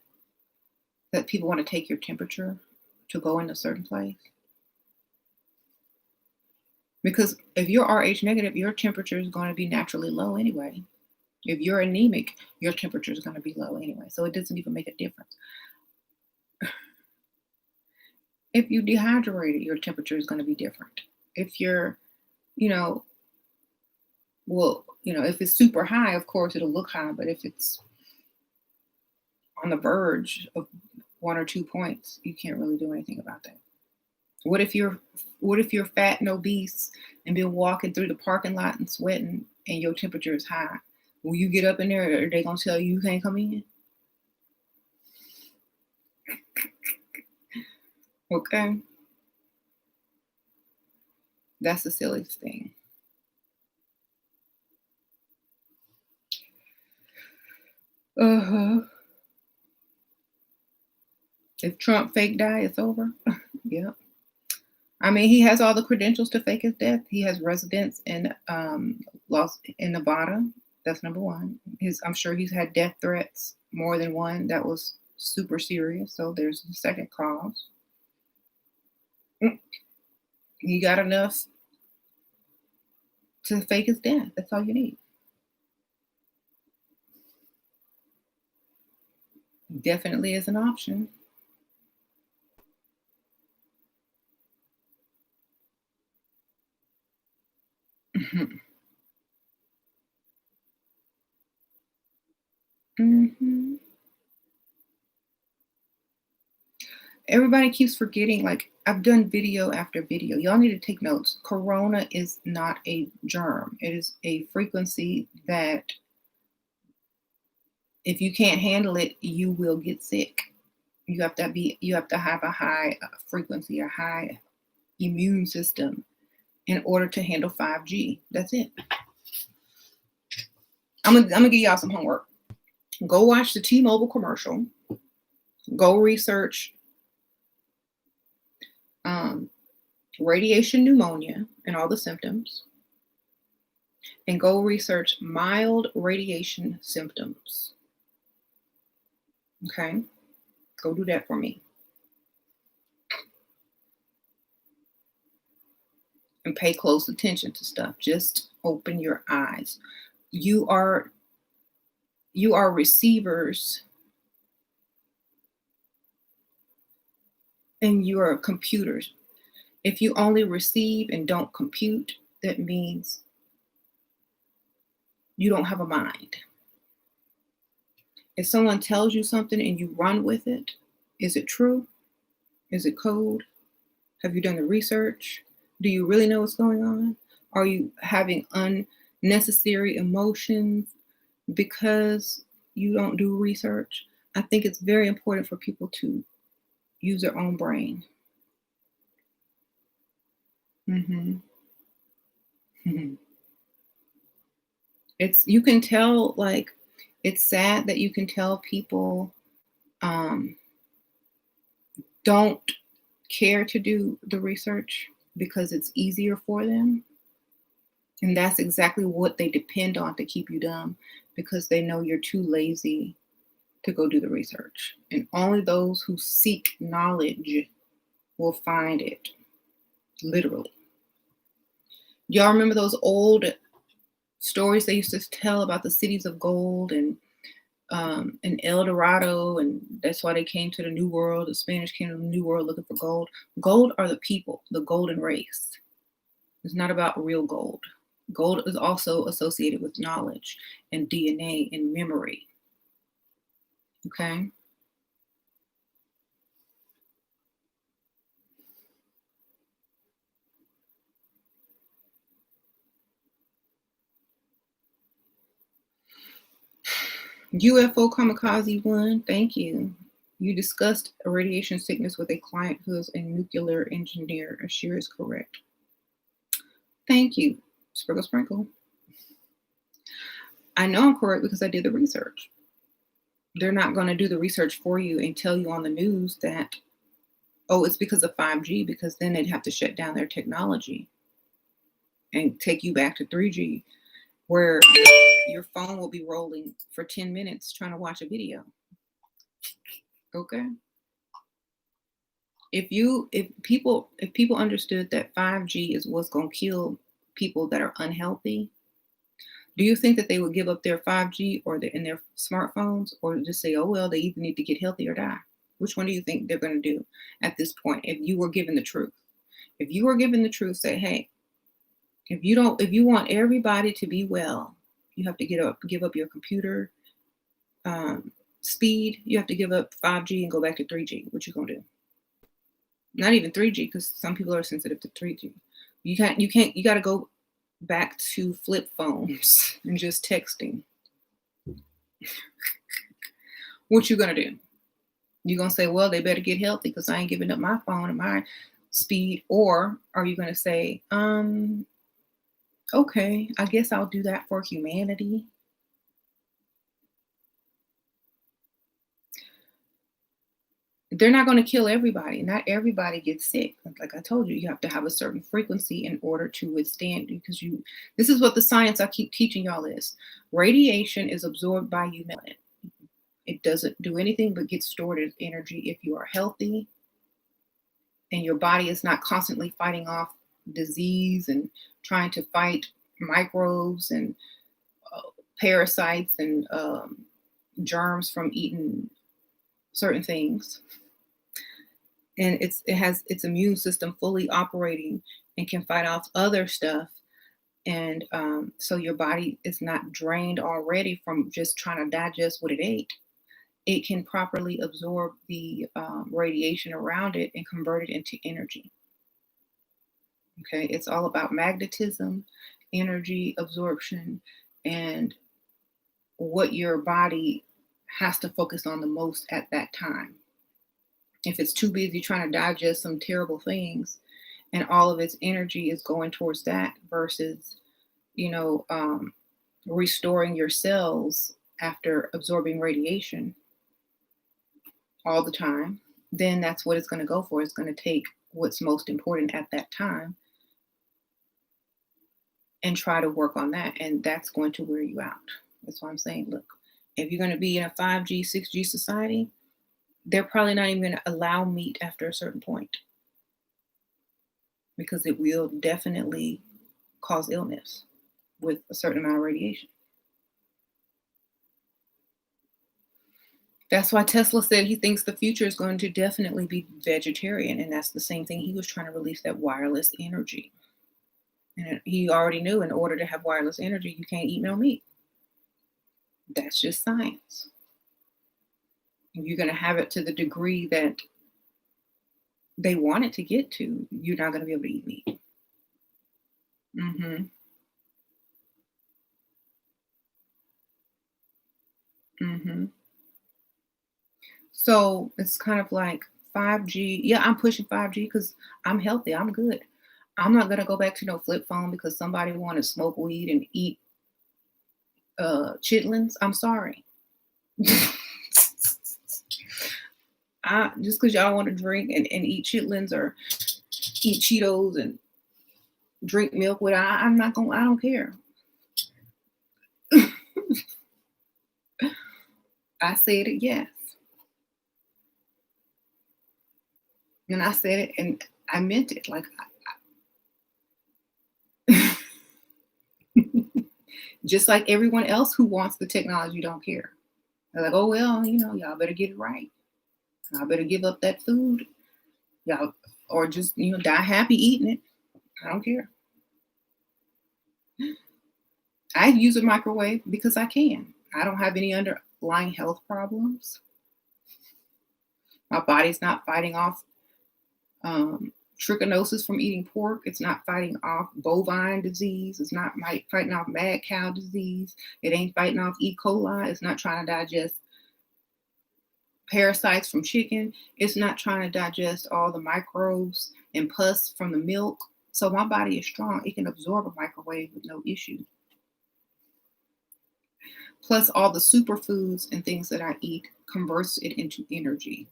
that people want to take your temperature to go in a certain place. Because if you're Rh negative, your temperature is going to be naturally low anyway. If you're anemic, your temperature is going to be low anyway. So it doesn't even make a difference. If you dehydrated, your temperature is going to be different. If you're, if it's super high, of course, it'll look high. But if it's on the verge of 1 or 2 points, you can't really do anything about that. What if you're fat and obese and been walking through the parking lot and sweating and your temperature is high? Will you get up in there, or are they gonna tell you can't come in? Okay. That's the silliest thing. If Trump fake die, it's over. Yep. I mean, he has all the credentials to fake his death. He has residence in Nevada. That's number one. I'm sure he's had death threats, more than one. That was super serious. So there's the second cause. He got enough to fake his death. That's all you need. Definitely is an option. Mm-hmm. Everybody keeps forgetting, like, I've done video after video. Y'all need to take notes. Corona is not a germ. It is a frequency that if you can't handle it, you will get sick. You have to have a high frequency, a high immune system in order to handle 5G. That's it. I'm gonna give y'all some homework. Go watch the T-Mobile commercial. Go research radiation pneumonia and all the symptoms. And go research mild radiation symptoms. Okay? Go do that for me. And pay close attention to stuff. Just open your eyes. You are receivers, and you are computers. If you only receive and don't compute, that means you don't have a mind. If someone tells you something and you run with it, is it true? Is it code? Have you done the research? Do you really know what's going on? Are you having unnecessary emotions because you don't do research? I think it's very important for people to use their own brain. You can tell, like, it's sad that you can tell people don't care to do the research because it's easier for them. And that's exactly what they depend on to keep you dumb, because they know you're too lazy to go do the research. And only those who seek knowledge will find it, literally. Y'all remember those old stories they used to tell about the cities of gold and El Dorado, and that's why they came to the New World. The Spanish came to the New World looking for gold. Gold are the people, the golden race. It's not about real gold. Gold is also associated with knowledge and DNA and memory. Okay? UFO Kamikaze 1, thank you. You discussed a radiation sickness with a client who is a nuclear engineer. Ashir is correct. Thank you. Sprinkle, sprinkle. I know I'm correct because I did the research. They're not going to do the research for you and tell you on the news that, oh, it's because of 5G, because then they'd have to shut down their technology and take you back to 3G, where your phone will be rolling for 10 minutes trying to watch a video. Okay? If people understood that 5G is what's going to kill people that are unhealthy, do you think that they would give up their 5G or in their smartphones, or just say, oh, well, they either need to get healthy or die? Which one do you think they're going to do at this point if you were given the truth? If you were given the truth, say, hey, if you want everybody to be well, you have to give up your computer speed. You have to give up 5G and go back to 3G. What you going to do? Not even 3G, because some people are sensitive to 3G. You got to go back to flip phones and just texting. What you gonna do? You gonna say, well, they better get healthy because I ain't giving up my phone and my speed? Or are you gonna say, okay, I guess I'll do that for humanity? They're not going to kill everybody. Not everybody gets sick. Like I told you, you have to have a certain frequency in order to withstand, because this is what the science I keep teaching y'all is. Radiation is absorbed by you. It doesn't do anything but get stored as energy if you are healthy and your body is not constantly fighting off disease and trying to fight microbes and parasites and germs from eating certain things. And it has its immune system fully operating and can fight off other stuff. And so your body is not drained already from just trying to digest what it ate. It can properly absorb the radiation around it and convert it into energy. Okay, it's all about magnetism, energy absorption, and what your body has to focus on the most at that time. If it's too busy trying to digest some terrible things and all of its energy is going towards that versus, restoring your cells after absorbing radiation all the time, then that's what it's going to go for. It's going to take what's most important at that time and try to work on that. And that's going to wear you out. That's why I'm saying, look, if you're going to be in a 5G, 6G society, they're probably not even going to allow meat after a certain point, because it will definitely cause illness with a certain amount of radiation. That's why Tesla said he thinks the future is going to definitely be vegetarian. And that's the same thing. He was trying to release that wireless energy. And he already knew in order to have wireless energy, you can't eat no meat. That's just science. If you're going to have it to the degree that they want it to get to, you're not going to be able to eat meat. Mm-hmm. Mm-hmm. So it's kind of like 5G. Yeah, I'm pushing 5G because I'm healthy. I'm good. I'm not going to go back to no flip phone because somebody want to smoke weed and eat chitlins. I'm sorry. Just because y'all want to drink and eat chitlins or eat Cheetos and drink milk with, I don't care. I said it, yes. And I said it and I meant it. Like, just like everyone else who wants the technology don't care. They're like, oh, well, y'all better get it right. Y'all better give up that food. Y'all, or just, die happy eating it. I don't care. I use a microwave because I can. I don't have any underlying health problems. My body's not fighting off trichinosis from eating pork. It's not fighting off bovine disease. It's not fighting off mad cow disease. It ain't fighting off E. coli. It's not trying to digest parasites from chicken. It's not trying to digest all the microbes and pus from the milk. So my body is strong. It can absorb a microwave with no issue. Plus all the superfoods and things that I eat converts it into energy.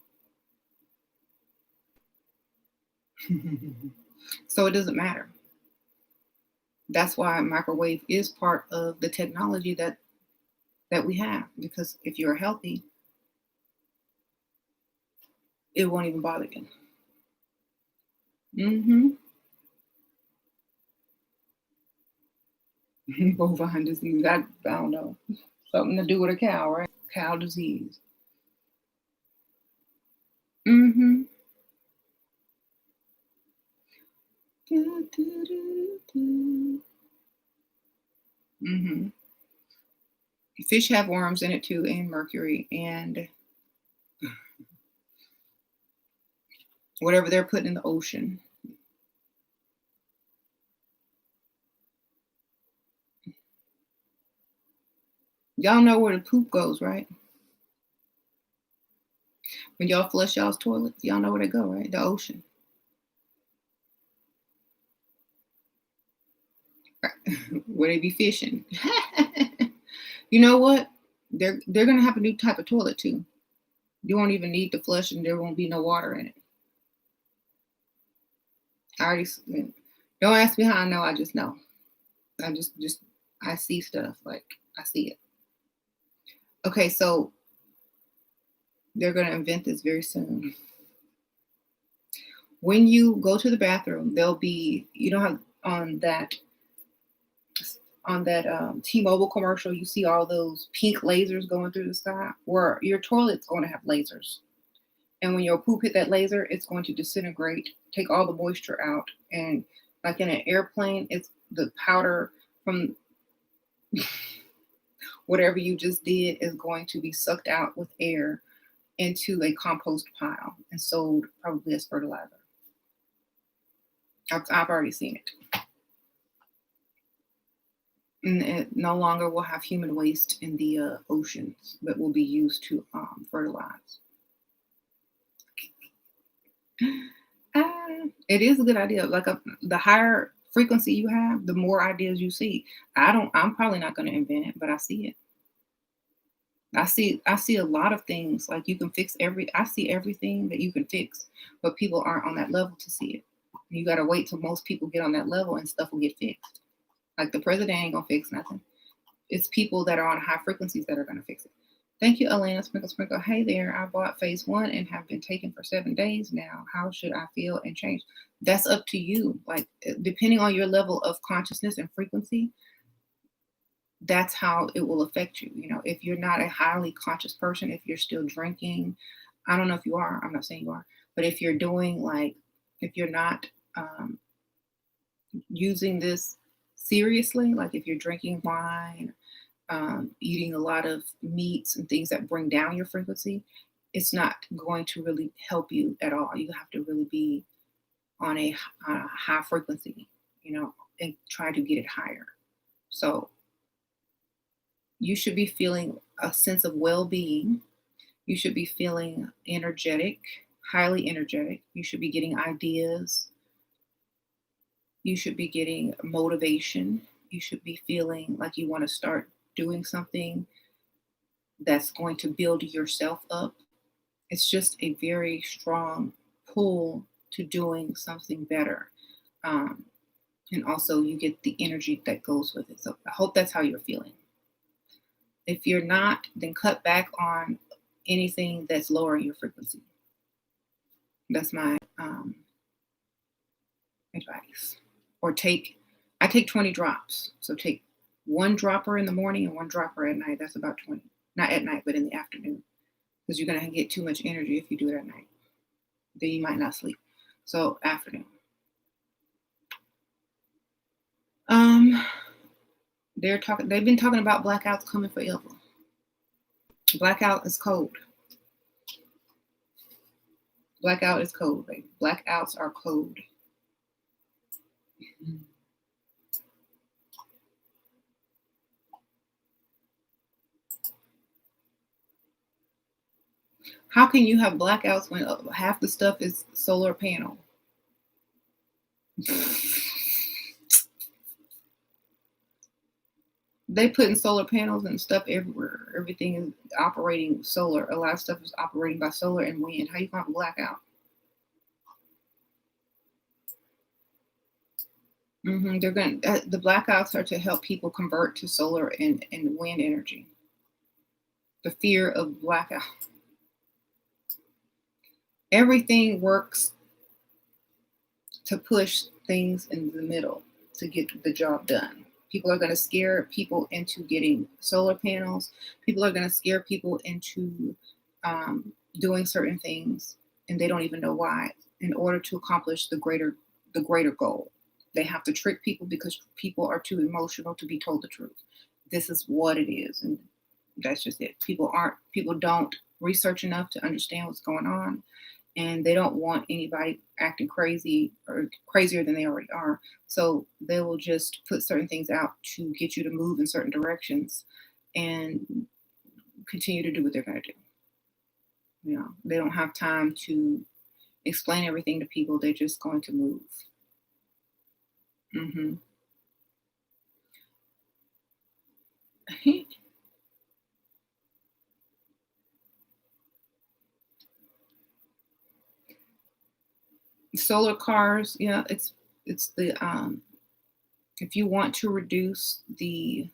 So it doesn't matter. That's why microwave is part of the technology that we have, because if you're healthy, it won't even bother you. Bovine disease, I don't know. Something to do with a cow, right? Cow disease. Fish have worms in it too, and mercury, and whatever they're putting in the ocean. Y'all know where the poop goes, right? When y'all flush y'all's toilets, y'all know where they go, right? The ocean. Where they be fishing. You know what? They're gonna have a new type of toilet too. You won't even need to flush, and there won't be no water in it. I already. Don't ask me how I know. I just know. I just I see stuff, like I see it. Okay, so they're gonna invent this very soon. When you go to the bathroom, there'll be, you know how on that T-Mobile commercial, you see all those pink lasers going through the sky? Where your toilet's going to have lasers. And when your poop hit that laser, it's going to disintegrate, take all the moisture out. And like in an airplane, it's the powder from whatever you just did is going to be sucked out with air into a compost pile and sold probably as fertilizer. I've already seen it. And it no longer will have human waste in the oceans that will be used to fertilize. It is a good idea. Like the higher frequency you have, the more ideas you see. I'm probably not going to invent it, but I see it. I see a lot of things. Like you can fix I see everything that you can fix, but people aren't on that level to see it. You got to wait till most people get on that level and stuff will get fixed. Like the president ain't gonna fix nothing. It's people that are on high frequencies that are gonna fix it. Thank you, Elena. Sprinkle, sprinkle. Hey there, I bought phase 1 and have been taken for 7 days now. How should I feel and change? That's up to you. Like depending on your level of consciousness and frequency, that's how it will affect you. You know, if you're not a highly conscious person, if you're still drinking, I don't know if you are, I'm not saying you are, but if you're doing if you're not using this seriously, like if you're drinking wine, eating a lot of meats and things that bring down your frequency, it's not going to really help you at all. You have to really be on a high frequency, and try to get it higher. So you should be feeling a sense of well-being. You should be feeling energetic, highly energetic. You should be getting ideas. You should be getting motivation. You should be feeling like you want to start doing something that's going to build yourself up. It's just a very strong pull to doing something better. And also you get the energy that goes with it. So I hope that's how you're feeling. If you're not, then cut back on anything that's lowering your frequency. That's my advice. Or I take 20 drops. So take 1 dropper in the morning and 1 dropper at night. That's about 20. Not at night, but in the afternoon. Because you're going to get too much energy if you do it at night. Then you might not sleep. So afternoon. They've been talking about blackouts coming forever. Blackout is cold. Blackout is cold, baby. Blackouts are cold. How can you have blackouts when half the stuff is solar panel? They putting solar panels and stuff everywhere. Everything is operating solar. A lot of stuff is operating by solar and wind. How you gonna have a blackout? They're going. The blackouts are to help people convert to solar and wind energy. The fear of blackout. Everything works to push things in the middle to get the job done. People are going to scare people into getting solar panels. People are going to scare people into doing certain things, and they don't even know why. In order to accomplish the greater goal, they have to trick people because people are too emotional to be told the truth. This is what it is, and that's just it. People don't research enough to understand what's going on, and they don't want anybody acting crazy or crazier than they already are. So they will just put certain things out to get you to move in certain directions and continue to do what they're going to do. They don't have time to explain everything to people. They're just going to move. hmm Solar cars, yeah, it's the if you want to reduce the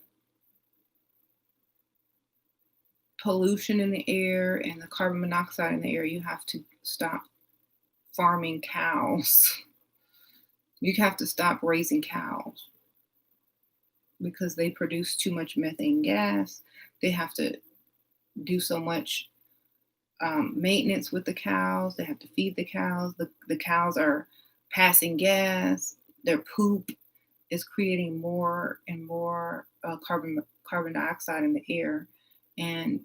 pollution in the air and the carbon monoxide in the air, you have to stop farming cows. You have to stop raising cows because they produce too much methane gas. They have to do so much maintenance with the cows. They have to feed the cows. The cows are passing gas. Their poop is creating more and more carbon dioxide in the air, and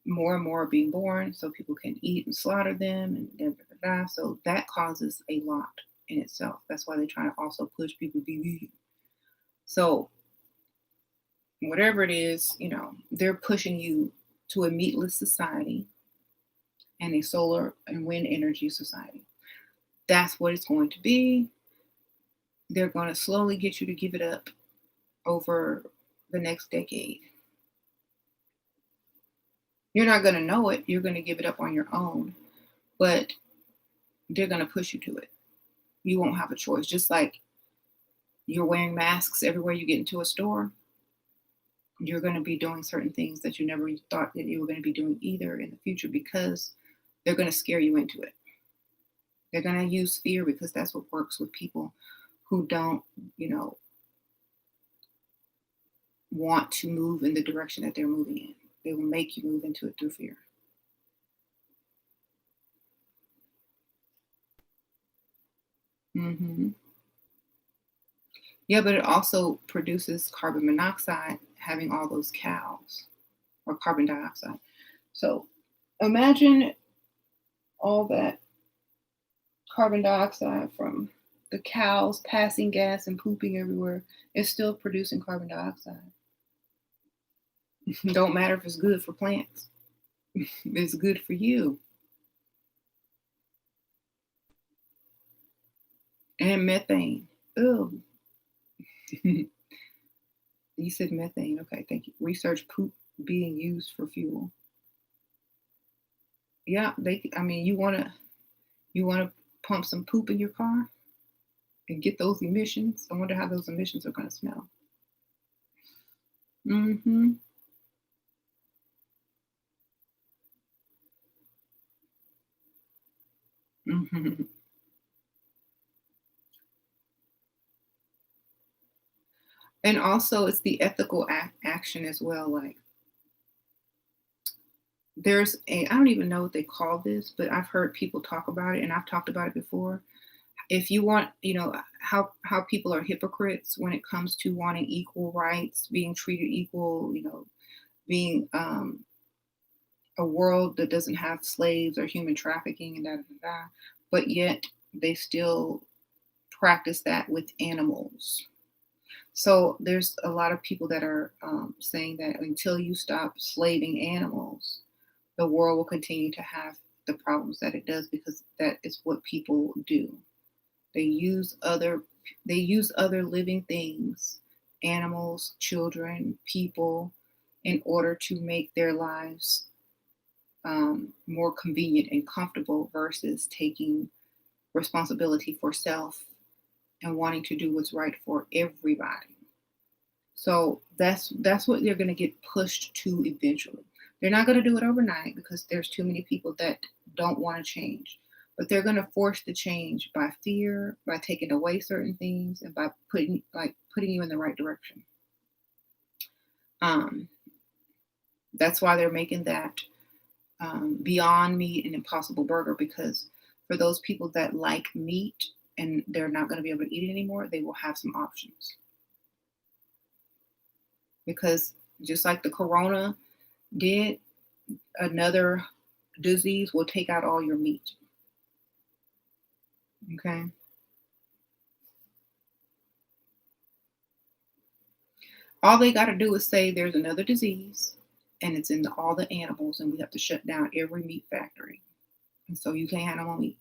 more are being born, so people can eat and slaughter them, and da, da, da, da. So that causes a lot in itself. That's why they're trying to also push people to be vegan. So whatever it is, they're pushing you to a meatless society and a solar and wind energy society. That's what it's going to be. They're going to slowly get you to give it up over the next decade. You're not going to know it. You're going to give it up on your own, but they're going to push you to it. You won't have a choice. Just like you're wearing masks everywhere you get into a store, you're going to be doing certain things that you never thought that you were going to be doing either in the future because they're going to scare you into it. They're going to use fear because that's what works with people who don't, want to move in the direction that they're moving in. They will make you move into it through fear. hmm Yeah, but it also produces carbon monoxide having all those cows or carbon dioxide. So imagine all that carbon dioxide from the cows passing gas and pooping everywhere is still producing carbon dioxide. Don't matter if it's good for plants. It's good for you. And methane. Oh, you said methane. Okay, thank you. Research poop being used for fuel. Yeah, I mean, you wanna pump some poop in your car and get those emissions. I wonder how those emissions are gonna smell. Mm-hmm. Mm-hmm. And also, it's the ethical action as well. Like, I don't even know what they call this, but I've heard people talk about it, and I've talked about it before. If you want, how people are hypocrites when it comes to wanting equal rights, being treated equal, being a world that doesn't have slaves or human trafficking and da da da, but yet they still practice that with animals. So there's a lot of people that are saying that until you stop slaving animals, the world will continue to have the problems that it does, because that is what people do. They use other living things, animals, children, people, in order to make their lives more convenient and comfortable, versus taking responsibility for self and wanting to do what's right for everybody. So that's what they're going to get pushed to eventually. They're not going to do it overnight, because there's too many people that don't want to change. But they're going to force the change by fear, by taking away certain things, and by putting you in the right direction. That's why they're making that Beyond Meat and Impossible Burger, because for those people that like meat and they're not going to be able to eat it anymore, they will have some options. Because just like the corona did, another disease will take out all your meat. Okay. All they got to do is say there's another disease and it's in all the animals, and we have to shut down every meat factory. And so you can't have no more meat.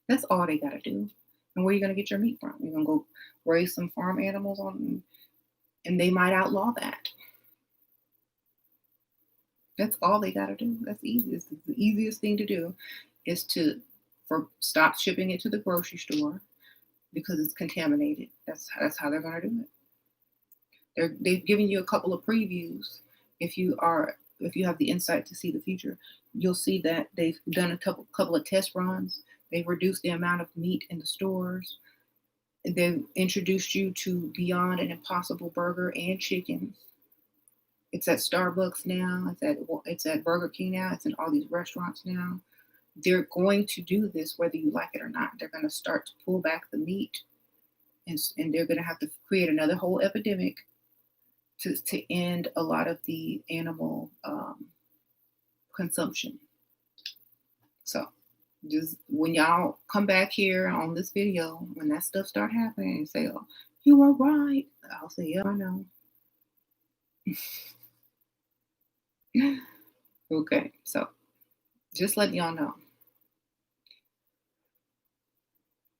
That's all they got to do. And where are you going to get your meat from? You're going to go raise some farm animals and they might outlaw that. That's all they got to do. That's easy. It's the easiest thing to do is to stop shipping it to the grocery store, because it's contaminated. That's how they're going to do it. They've given you a couple of previews. If you have the insight to see the future, you'll see that they've done a couple of test runs. They've reduced the amount of meat in the stores. They've introduced you to Beyond and Impossible Burger and chickens. It's at Starbucks now. It's at Burger King now. It's in all these restaurants now. They're going to do this whether you like it or not. They're going to start to pull back the meat, and they're going to have to create another whole epidemic to end a lot of the animal consumption. So just when y'all come back here on this video, when that stuff start happening, and say, "Oh, you were right," I'll say, "Yeah, I know." Okay, so just letting y'all know.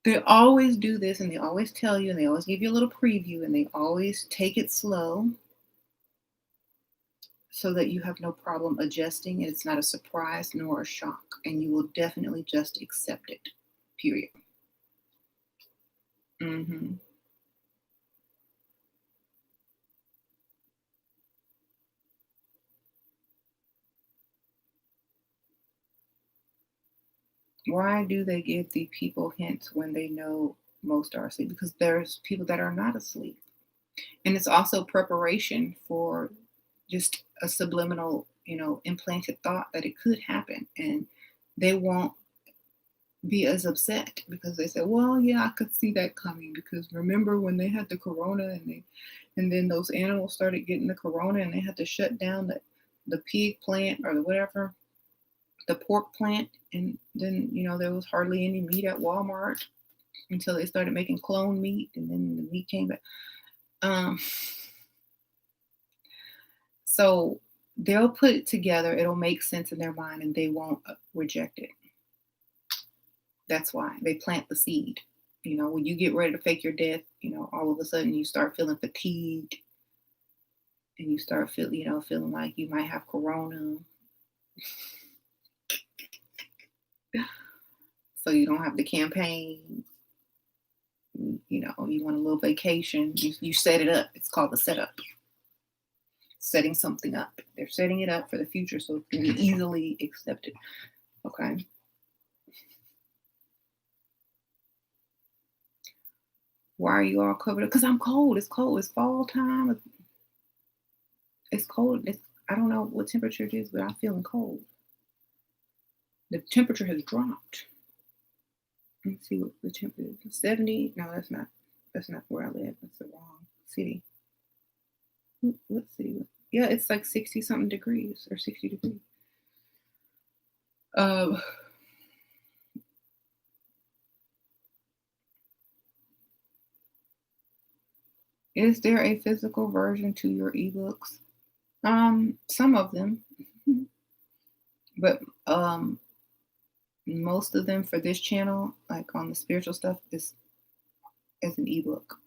They always do this, and they always tell you, and they always give you a little preview, and they always take it slow so that you have no problem adjusting. It's not a surprise nor a shock, and you will definitely just accept it, period. Mm-hmm. Why do they give the people hints when they know most are asleep? Because there's people that are not asleep. And it's also preparation for just a subliminal, implanted thought that it could happen. And they won't be as upset because they say, well, yeah, I could see that coming, because remember when they had the corona and then those animals started getting the corona and they had to shut down the pig plant or the whatever, the pork plant, and then there was hardly any meat at Walmart until they started making clone meat, and then the meat came back. So they'll put it together, it'll make sense in their mind, and they won't reject it. That's why they plant the seed. When you get ready to fake your death, all of a sudden you start feeling fatigued, and you start feeling like you might have corona. So you don't have the campaign. You want a little vacation. You set it up. It's called the setup. Setting something up. They're setting it up for the future so it can be easily accepted. Okay. Why are you all covered up? Because I'm cold. It's cold. It's fall time. It's cold. I don't know what temperature it is, but I'm feeling cold. The temperature has dropped. Let's see what the temperature is. 70. No, that's not where I live. That's the wrong city. What city? Yeah, it's like 60 something degrees or 60 degrees. Is there a physical version to your ebooks? Some of them, but most of them for this channel, like on the spiritual stuff, is as an ebook.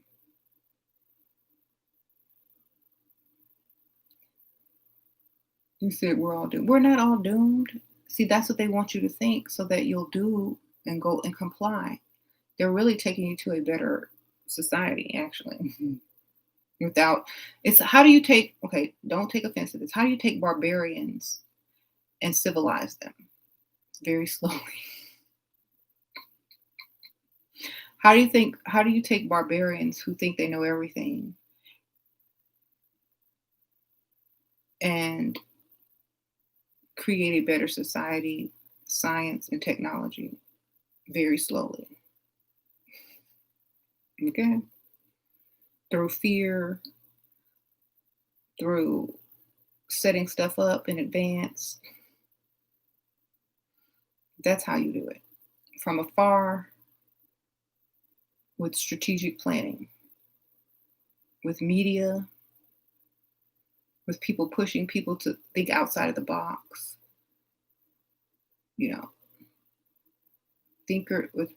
You said we're all doomed. We're not all doomed. See, that's what they want you to think, so that you'll do and go and comply. They're really taking you to a better society, actually. Without it's how do you take okay, don't take offense to this. How do you take barbarians and civilize them? Very slowly. How do you take barbarians who think they know everything and create a better society, science and technology? Very slowly. Okay? Through fear, through setting stuff up in advance. That's how you do it. From afar, with strategic planning, with media, with people pushing people to think outside of the box, you know, thinker with,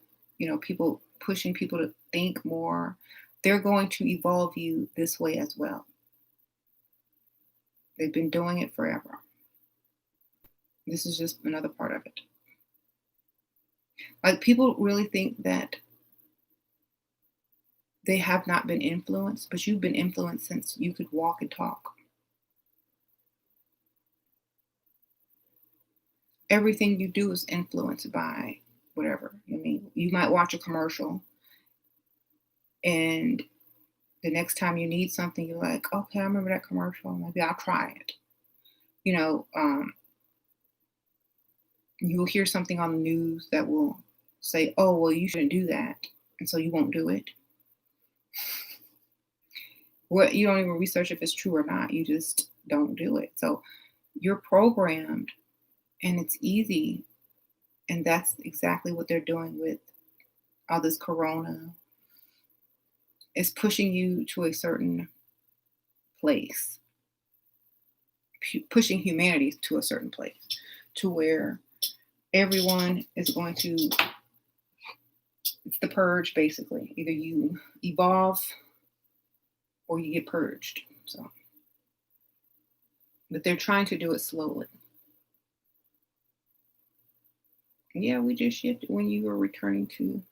people pushing people to think more. They're going to evolve you this way as well. They've been doing it forever. This is just another part of it. Like, people really think that they have not been influenced, but you've been influenced since you could walk and talk. Everything you do is influenced by whatever. I mean, you might watch a commercial and the next time you need something, you're like, okay, I remember that commercial. Maybe I'll try it. You'll hear something on the news that will say, oh, well, you shouldn't do that. And so you won't do it. You don't even research if it's true or not. You just don't do it. So you're programmed and it's easy. And that's exactly what they're doing with all this corona. It's pushing you to a certain place, pushing humanity to a certain place, to where everyone is going to, it's the purge basically. Either you evolve or you get purged. So, but they're trying to do it slowly. Yeah, we just shifted when you were returning to.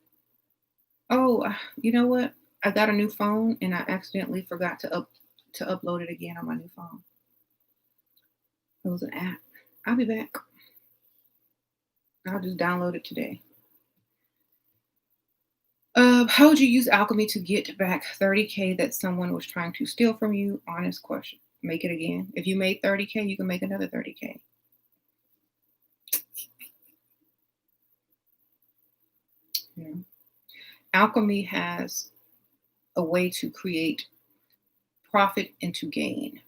Oh, you know what? I got a new phone and I accidentally forgot to upload it again on my new phone. It was an app. I'll be back. I'll just download it today. How would you use alchemy to get back 30K that someone was trying to steal from you? Honest question. Make it again. If you made 30K, you can make another 30K. Yeah. Alchemy has a way to create profit into gain.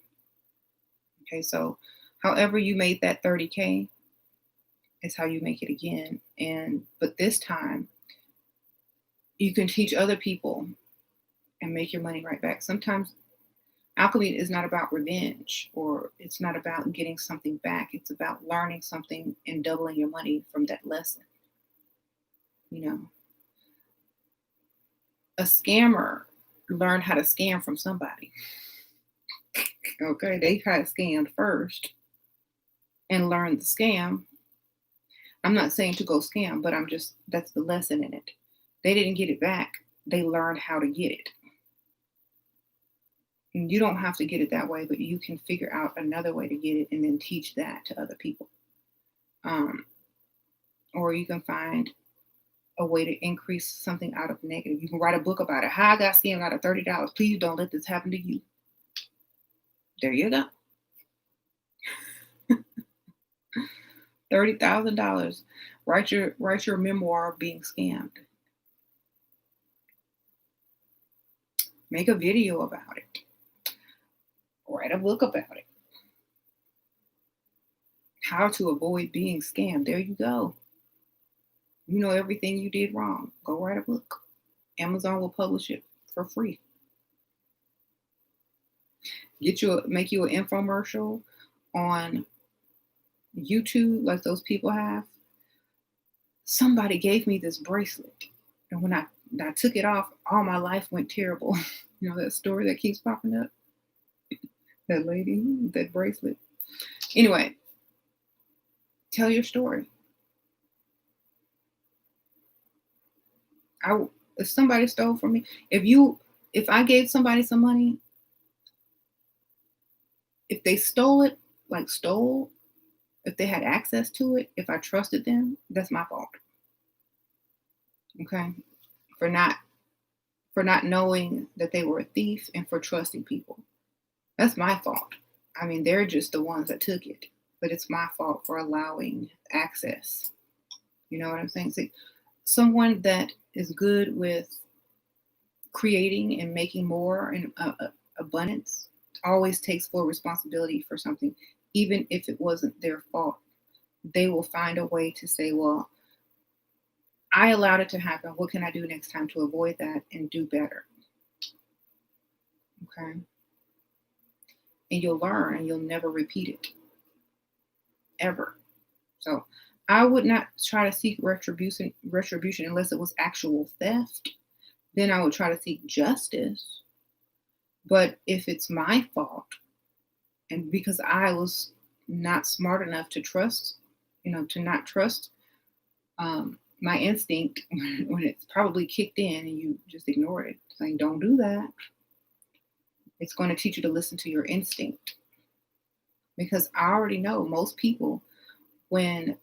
Okay, so however you made that 30K is how you make it again. But this time you can teach other people and make your money right back. Sometimes alchemy is not about revenge, or it's not about getting something back. It's about learning something and doubling your money from that lesson. A scammer learned how to scam from somebody. Okay, they got scammed first and learned the scam. I'm not saying to go scam, but that's the lesson in it. They didn't get it back. They learned how to get it. And you don't have to get it that way, but you can figure out another way to get it and then teach that to other people. Or you can find a way to increase something out of negative. You can write a book about it. How I got scammed out of $30. Please don't let this happen to you. There you go. $30,000. Write your memoir of being scammed. Make a video about it. Write a book about it. How to avoid being scammed. There you go. You know everything you did wrong. Go write a book. Amazon will publish it for free. make you an infomercial on YouTube like those people have. Somebody gave me this bracelet, and when I took it off, all my life went terrible. You know that story that keeps popping up? That lady, that bracelet. Anyway, tell your story. If somebody stole from me, if I gave somebody some money, if they stole it, like stole, if they had access to it, if I trusted them, that's my fault. Okay? For not knowing that they were a thief and for trusting people. That's my fault. I mean, they're just the ones that took it, but it's my fault for allowing access. You know what I'm saying? See, someone that is good with creating and making more and abundance always takes full responsibility for something, even if it wasn't their fault. They will find a way to say, well, I allowed it to happen. What can I do next time to avoid that and do better? Okay. And you'll learn and you'll never repeat it. Ever. So I would not try to seek retribution unless it was actual theft. Then I would try to seek justice. But if it's my fault, and because I was not smart enough to trust, to not trust my instinct when it's probably kicked in and you just ignore it, saying, don't do that. It's going to teach you to listen to your instinct. Because I already know most people, when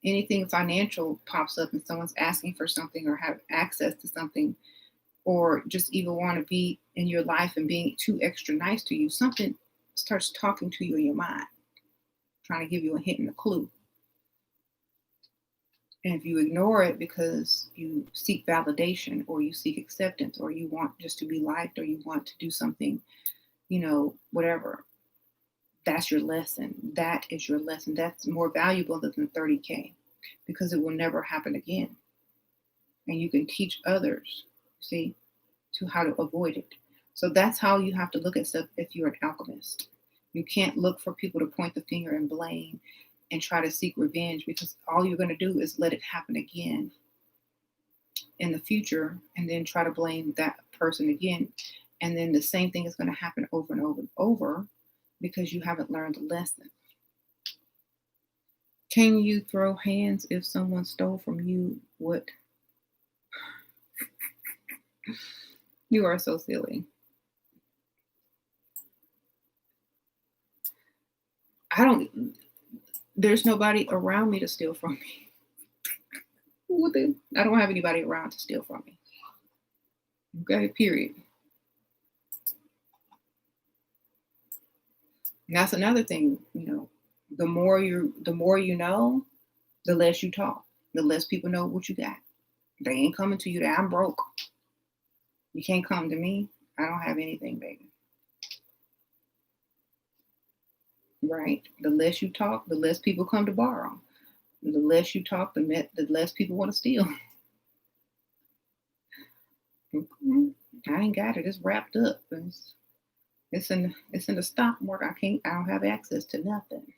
anything financial pops up and someone's asking for something or have access to something, or just even want to be in your life and being too extra nice to you, something starts talking to you in your mind, trying to give you a hint and a clue. And if you ignore it because you seek validation or you seek acceptance or you want just to be liked or you want to do something, whatever, that's your lesson. That is your lesson. That's more valuable than $30K because it will never happen again. And you can teach others, see, to how to avoid it. So that's how you have to look at stuff if you're an alchemist. You can't look for people to point the finger and blame and try to seek revenge, because all you're going to do is let it happen again in the future and then try to blame that person again. And then the same thing is going to happen over and over and over because you haven't learned the lesson. Can you throw hands if someone stole from you? What? You are so silly. There's nobody around me to steal from me. I don't have anybody around to steal from me. Okay, period. And that's another thing, the more you know, the less you talk, the less people know what you got. They ain't coming to you that I'm broke. You can't come to me. I don't have anything, baby. Right? The less you talk, the less people come to borrow. The less you talk, the less people want to steal. I ain't got it. It's wrapped up. It's in the stock market. I don't have access to nothing.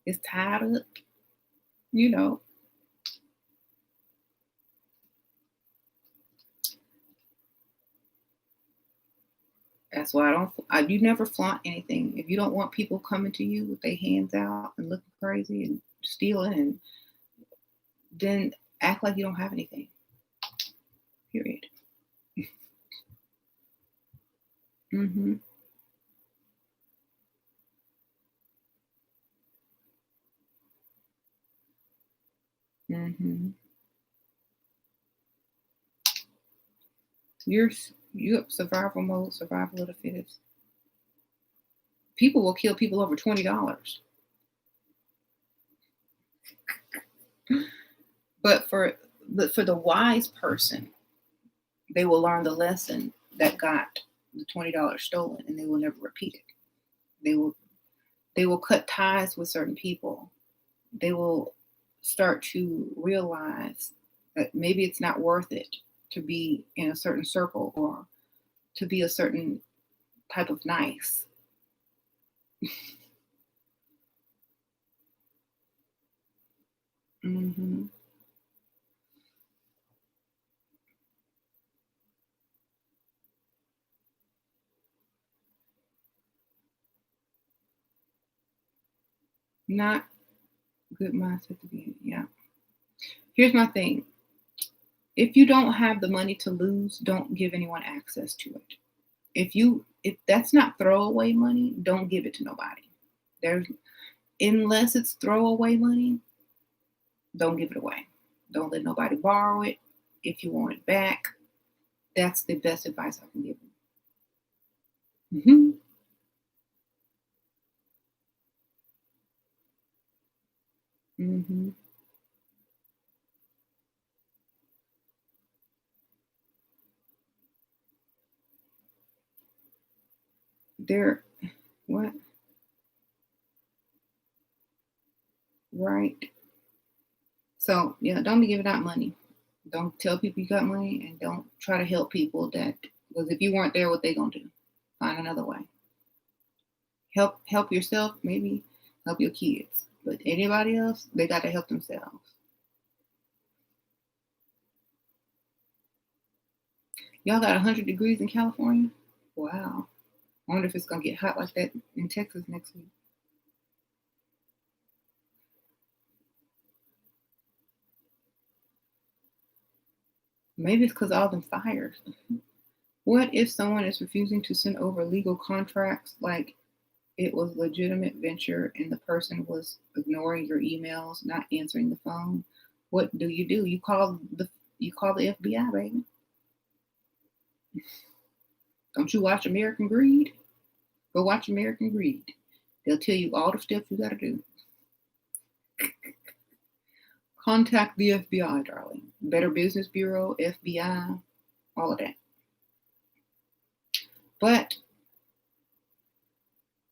It's tied up, That's why you never flaunt anything. If you don't want people coming to you with their hands out and looking crazy and stealing, and then act like you don't have anything. Period. Mm-hmm. Mm-hmm. You're survival mode, survival of the fittest. People will kill people over $20. But for the wise person, they will learn the lesson that got the $20 stolen, and they will never repeat it. They will cut ties with certain people. They will start to realize that maybe it's not worth it to be in a certain circle or to be a certain type of nice. Hmm. Not good mindset to be in. Yeah. Here's my thing. If you don't have the money to lose, don't give anyone access to it. If that's not throwaway money, don't give it to nobody. There's Unless it's throwaway money, don't give it away. Don't let nobody borrow it. If you want it back, that's the best advice I can give you. Hmm. Hmm. They're what? Right. So yeah, don't be giving out money. Don't tell people you got money, and don't try to help people that, because if you weren't there, what they gonna do? Find another way. Help yourself, maybe help your kids. But anybody else, they got to help themselves. Y'all got 100 degrees in California? Wow. I wonder if it's gonna get hot like that in Texas next week. Maybe it's because all them fires. What if someone is refusing to send over legal contracts, like it was legitimate venture and the person was ignoring your emails, not answering the phone? What do? You call the FBI, baby. Don't you watch American Greed? Go watch American Greed. They'll tell you all the steps you got to do. Contact the FBI, darling. Better Business Bureau, FBI, all of that. But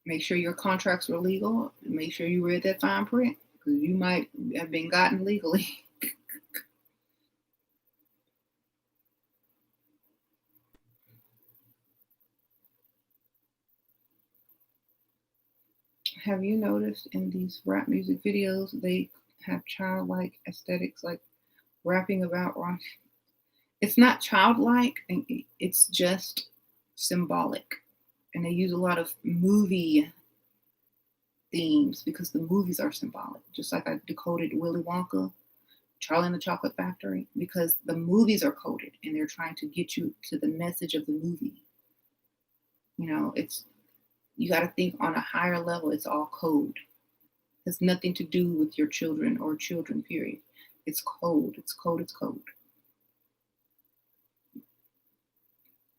make sure your contracts were legal. Make sure you read that fine print, because you might have been gotten legally. Have you noticed in these rap music videos, they have childlike aesthetics, like rapping about rock? It's not childlike, and it's just symbolic. And they use a lot of movie themes because the movies are symbolic. Just like I decoded Willy Wonka, Charlie and the Chocolate Factory, because the movies are coded and they're trying to get you to the message of the movie. It's you got to think on a higher level. It's all code. It has nothing to do with your children or children. Period. It's code. It's code. It's code.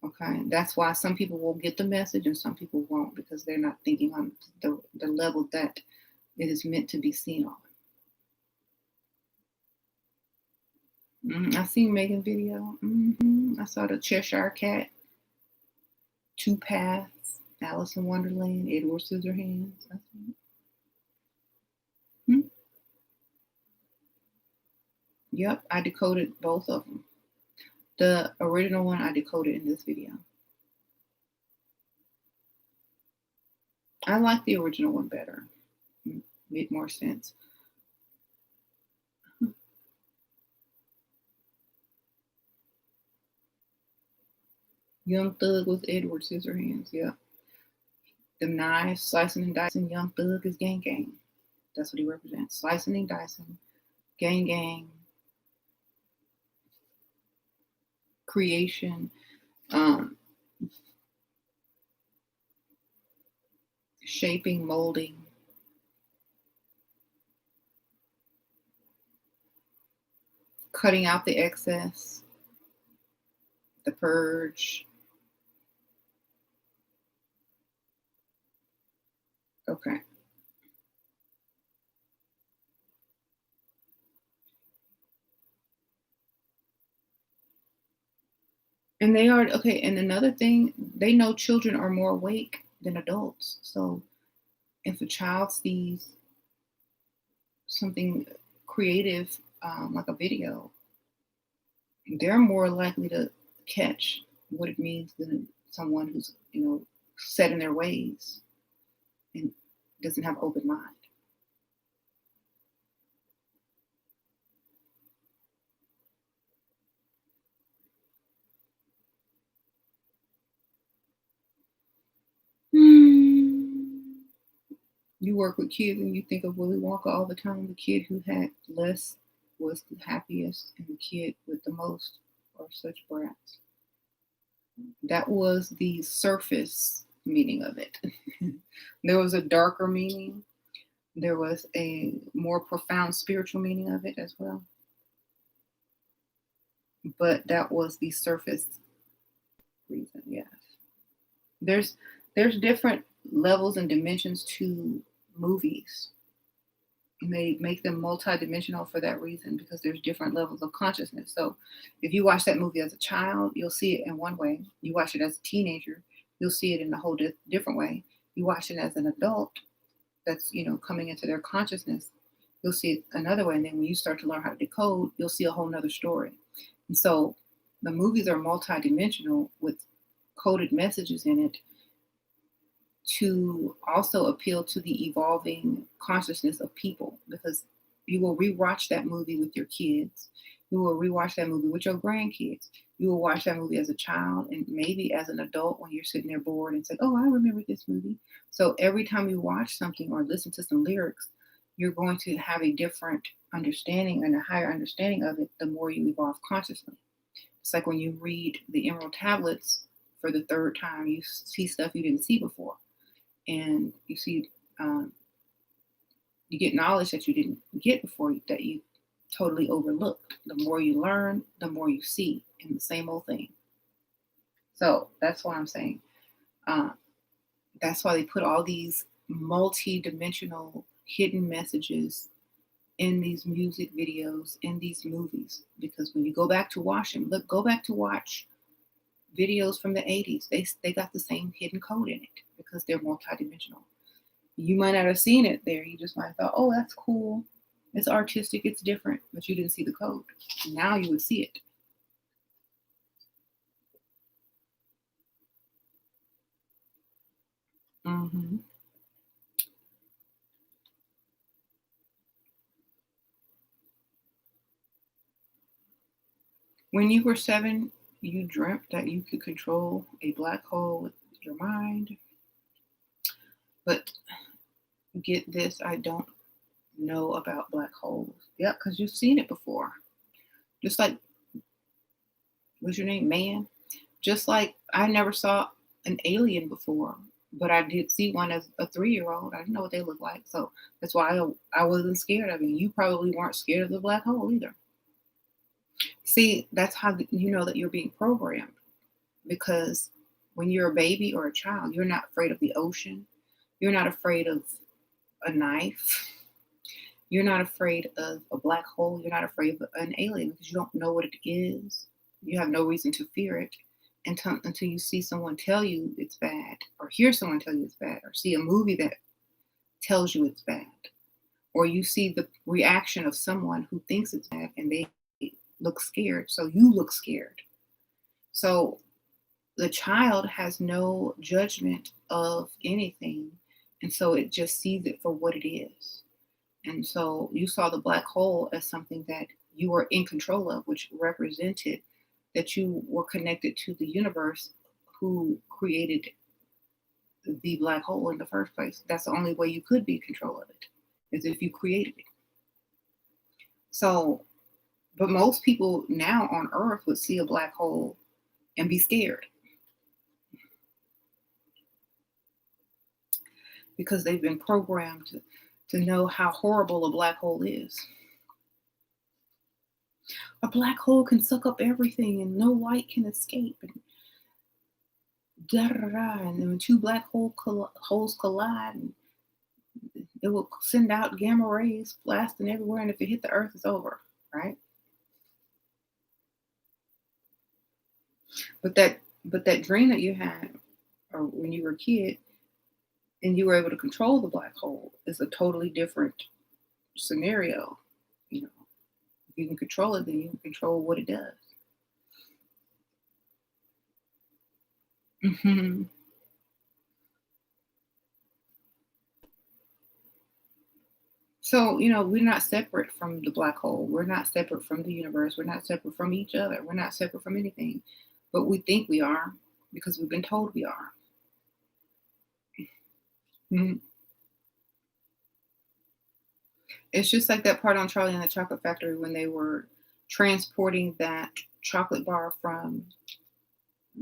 Okay, that's why some people will get the message and some people won't, because they're not thinking on the level that it is meant to be seen on. I seen Megan video. I saw the Cheshire Cat, Two Paths, Alice in Wonderland, Edward Scissorhands. Hmm. Yep, I decoded both of them. The original one I decoded in this video. I like the original one better. Made more sense. Young Thug was Edward Scissorhands. Yep. The knives, slicing and dicing. Young Thug is gang gang. That's what he represents. Slicing and dicing, gang gang, creation, um, shaping, molding, cutting out the excess, the purge. Okay. And they are okay. And another thing, they know children are more awake than adults. So if a child sees something creative, like a video, they're more likely to catch what it means than someone who's, set in their ways and doesn't have open mind. You work with kids and you think of Willy Wonka all the time. The kid who had less was the happiest, and the kid with the most are such brats. That was the surface meaning of it. There was a darker meaning. There was a more profound spiritual meaning of it as well. But that was the surface reason, yes. There's different levels and dimensions to movies. And they make them multidimensional for that reason, because there's different levels of consciousness. So if you watch that movie as a child, you'll see it in one way. You watch it as a teenager, you'll see it in a whole different way. You watch it as an adult that's, coming into their consciousness, you'll see it another way. And then when you start to learn how to decode, you'll see a whole nother story. And so the movies are multidimensional with coded messages in it to also appeal to the evolving consciousness of people, because you will rewatch that movie with your kids. You will rewatch that movie with your grandkids. You will watch that movie as a child and maybe as an adult when you're sitting there bored and say, oh, I remember this movie. So every time you watch something or listen to some lyrics, you're going to have a different understanding and a higher understanding of it the more you evolve consciously. It's like when you read the Emerald Tablets for the third time, you see stuff you didn't see before. And you see, you get knowledge that you didn't get before, that you totally overlooked. The more you learn, the more you see in the same old thing. So that's why I'm saying, that's why they put all these multi-dimensional hidden messages in these music videos, in these movies. Because when you go back to watch them, go back to watch videos from the 80s. They got the same hidden code in it because they're multidimensional. You might not have seen it there. You just might have thought, oh, that's cool. It's artistic. It's different. But you didn't see the code. Now you would see it. Mm-hmm. When you were 7, you dreamt that you could control a black hole with your mind. But get this, I don't know about black holes. Yeah, because you've seen it before. Just like, what's your name? Man. Just like I never saw an alien before, but I did see one as a 3-year-old. I didn't know what they looked like. So that's why I wasn't scared of it. You probably weren't scared of the black hole either. See, that's how you know that you're being programmed. Because when you're a baby or a child, you're not afraid of the ocean. You're not afraid of a knife. You're not afraid of a black hole. You're not afraid of an alien because you don't know what it is. You have no reason to fear it until you see someone tell you it's bad, or hear someone tell you it's bad, or see a movie that tells you it's bad, or you see the reaction of someone who thinks it's bad and they look scared, so you look scared. So the child has no judgment of anything, and so it just sees it for what it is. And so you saw the black hole as something that you were in control of, which represented that you were connected to the universe who created the black hole in the first place. That's the only way you could be in control of it, is if you created it. So, but most people now on Earth would see a black hole and be scared because they've been programmed to know how horrible a black hole is. A black hole can suck up everything and no light can escape. And and when two black holes collide, and it will send out gamma rays blasting everywhere, and if it hit the earth, it's over, right? But that dream that you had, or when you were a kid, and you were able to control the black hole, is a totally different scenario. If you can control it, then you can control what it does. Mhm. So, we're not separate from the black hole. We're not separate from the universe. We're not separate from each other. We're not separate from anything. But we think we are because we've been told we are. Mhm. It's just like that part on Charlie and the Chocolate Factory when they were transporting that chocolate bar from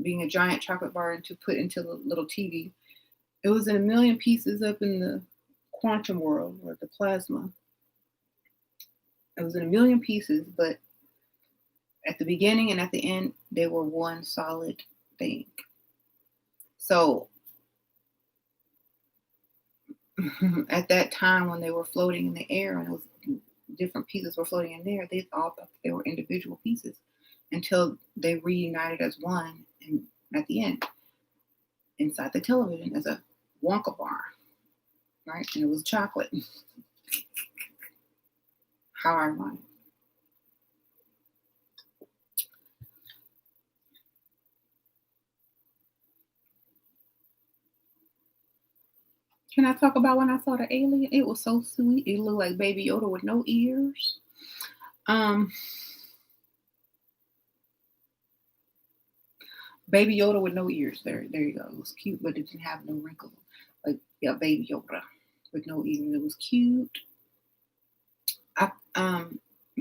being a giant chocolate bar and to put into the little TV. It was in a million pieces up in the quantum world or the plasma. It was in a million pieces, but at the beginning and at the end, they were one solid thing. So at that time when they were floating in the air and those different pieces were floating in there, they all thought they were individual pieces until they reunited as one and at the end inside the television as a Wonka bar, right? And it was chocolate. How ironic. Can I talk about when I saw the alien? It was so sweet. It looked like Baby Yoda with no ears. Um, Baby Yoda with no ears. There you go. It was cute, but it didn't have no wrinkles. Like yeah, Baby Yoda with no ears. It was cute. I,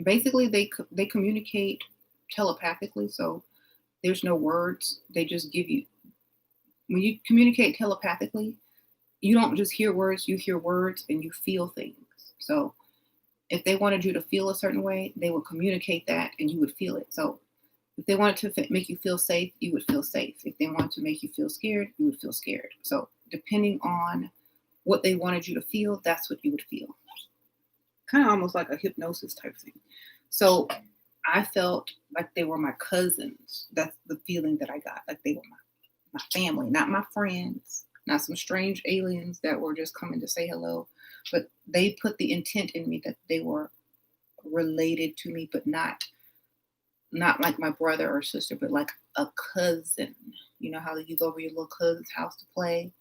basically they communicate telepathically, so there's no words. They just give you when you communicate telepathically, you don't just hear words. You hear words and you feel things. So if they wanted you to feel a certain way, they would communicate that and you would feel it. So if they wanted to make you feel safe, you would feel safe. If they wanted to make you feel scared, you would feel scared. So depending on what they wanted you to feel, that's what you would feel. Kind of almost like a hypnosis type thing. So I felt like they were my cousins. That's the feeling that I got. Like they were my family, not my friends, not some strange aliens that were just coming to say hello. But they put the intent in me that they were related to me, but not like my brother or sister, but like a cousin. You know how you go over your little cousin's house to play?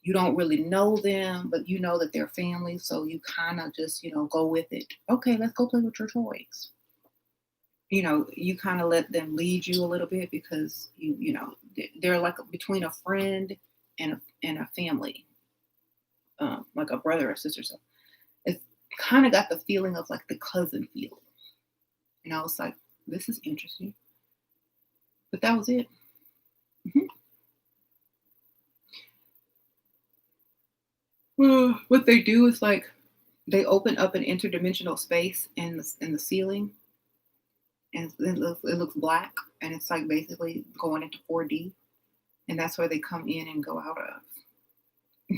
You don't really know them, but you know that they're family. So you kind of just, go with it. Okay, let's go play with your toys. You kind of let them lead you a little bit because they're like between a friend and a family, like a brother or sister. So it's kind of got the feeling of like the cousin feel. And I was like, this is interesting. But that was it. Mhm. Well, what they do is like they open up an interdimensional space in the ceiling, and it looks black, and it's like basically going into 4D, and that's where they come in and go out of.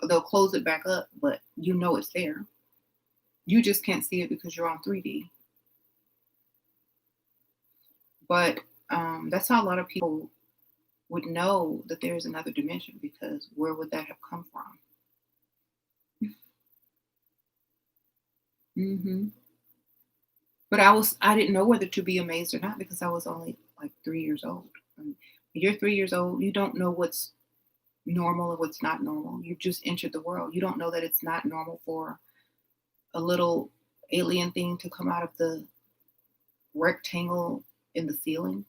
They'll close it back up, but you know it's there. You just can't see it because you're on 3D. But that's how a lot of people would know that there's another dimension because where would that have come from? Hmm. But I didn't know whether to be amazed or not because I was only like 3 years old. When you're 3 years old, you don't know what's normal or what's not normal. You just entered the world. You don't know that it's not normal for a little alien thing to come out of the rectangle in the ceiling.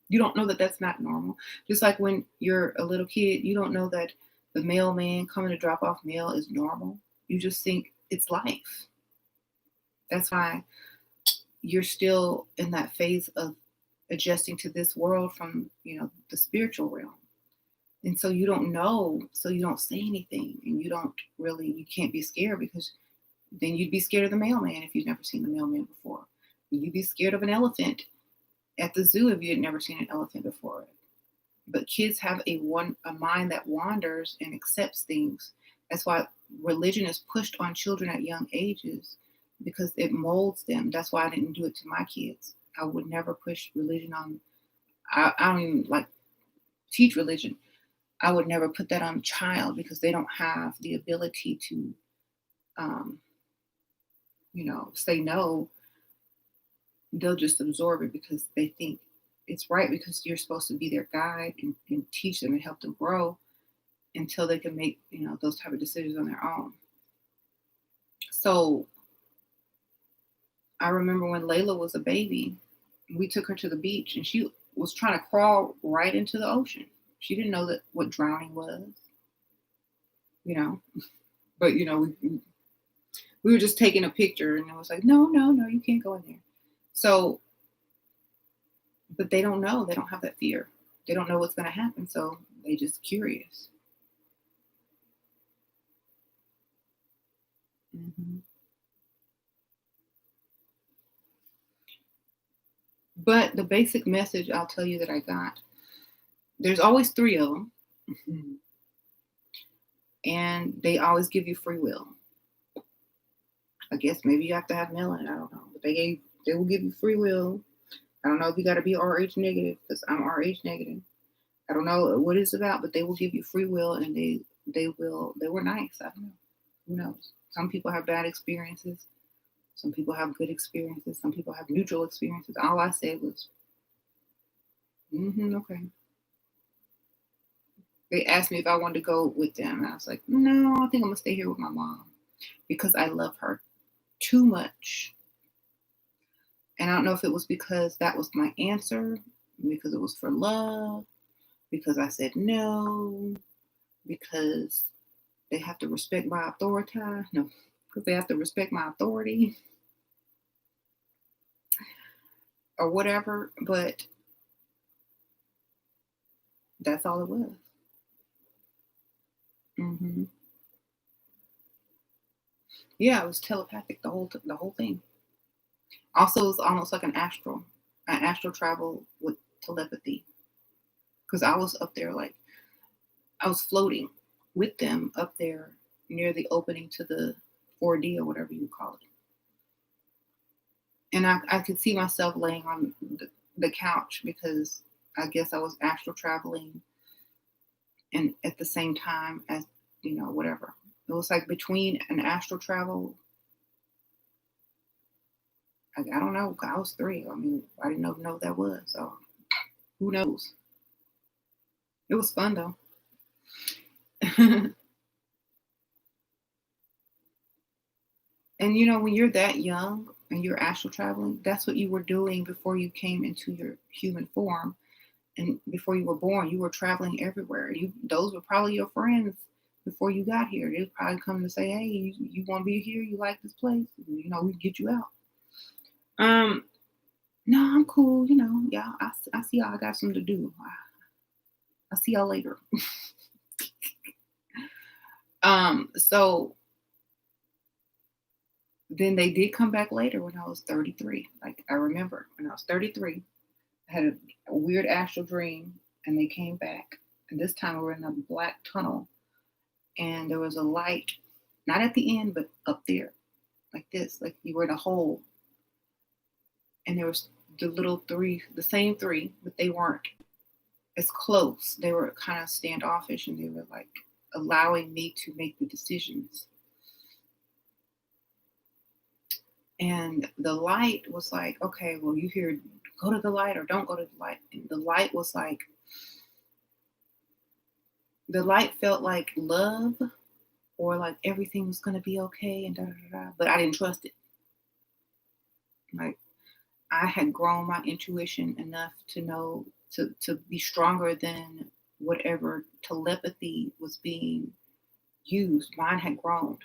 You don't know that that's not normal. Just like when you're a little kid, you don't know that the mailman coming to drop off mail is normal. You just think it's life. That's why you're still in that phase of adjusting to this world from, the spiritual realm. And so you don't know, so you don't say anything and you can't be scared because then you'd be scared of the mailman if you've never seen the mailman before. You'd be scared of an elephant at the zoo if you had never seen an elephant before. But kids have a mind that wanders and accepts things. That's why religion is pushed on children at young ages because it molds them. That's why I didn't do it to my kids. I would never push religion on. I don't even like teach religion. I would never put that on a child because they don't have the ability to, um, say no. They'll just absorb it because they think it's right because you're supposed to be their guide and teach them and help them grow until they can make, those type of decisions on their own. So I remember when Layla was a baby, we took her to the beach and she was trying to crawl right into the ocean. She didn't know what drowning was, you know. But we were just taking a picture and it was like, no, you can't go in there. So, but they don't know. They don't have that fear. They don't know what's going to happen. So they just curious. Mm-hmm. But the basic message I'll tell you that I got, there's always 3 of them. Mm-hmm. And they always give you free will. I guess maybe you have to have melanin. I don't know. But they will give you free will. I don't know if you got to be RH negative because I'm RH negative. I don't know what it's about, but they will give you free will and they were nice. I don't know. Who knows? Some people have bad experiences. Some people have good experiences. Some people have neutral experiences. All I said was, okay. They asked me if I wanted to go with them. And I was like, no, I think I'm going to stay here with my mom because I love her too much. And I don't know if it was because that was my answer, because it was for love, because I said no, because they have to respect my authority. No, because they have to respect my authority or whatever. But that's all it was. Mm-hmm. Yeah, it was telepathic, the whole thing. Also, it was almost like an astral travel with telepathy. Because I was up there, like, I was floating with them up there near the opening to the 4D or whatever you call it. And I could see myself laying on the couch because I guess I was astral traveling and at the same time as, whatever. It was like between an astral travel. I don't know. I was 3. I mean, I didn't know what that was. So who knows? It was fun though. And when you're that young and you're astral traveling, that's what you were doing before you came into your human form. And before you were born, you were traveling everywhere. Those were probably your friends before you got here. They'd probably come to say, hey, you want to be here? You like this place? We get you out. No, I'm cool. Yeah, I see y'all. I got something to do. I'll see y'all later. So then they did come back later when I was 33. Like I remember when I was 33, I had a weird astral dream and they came back. And this time we were in a black tunnel and there was a light, not at the end, but up there, like this, like you were in a hole. And there was the same 3, but they weren't as close. They were kind of standoffish and they were like allowing me to make the decisions. And the light was like, okay, well, you here, go to the light or don't go to the light. And the light was like, the light felt like love or like everything was going to be okay and da da da. But I didn't trust it. Like I had grown my intuition enough to know to be stronger than whatever telepathy was being used. Mine had grown.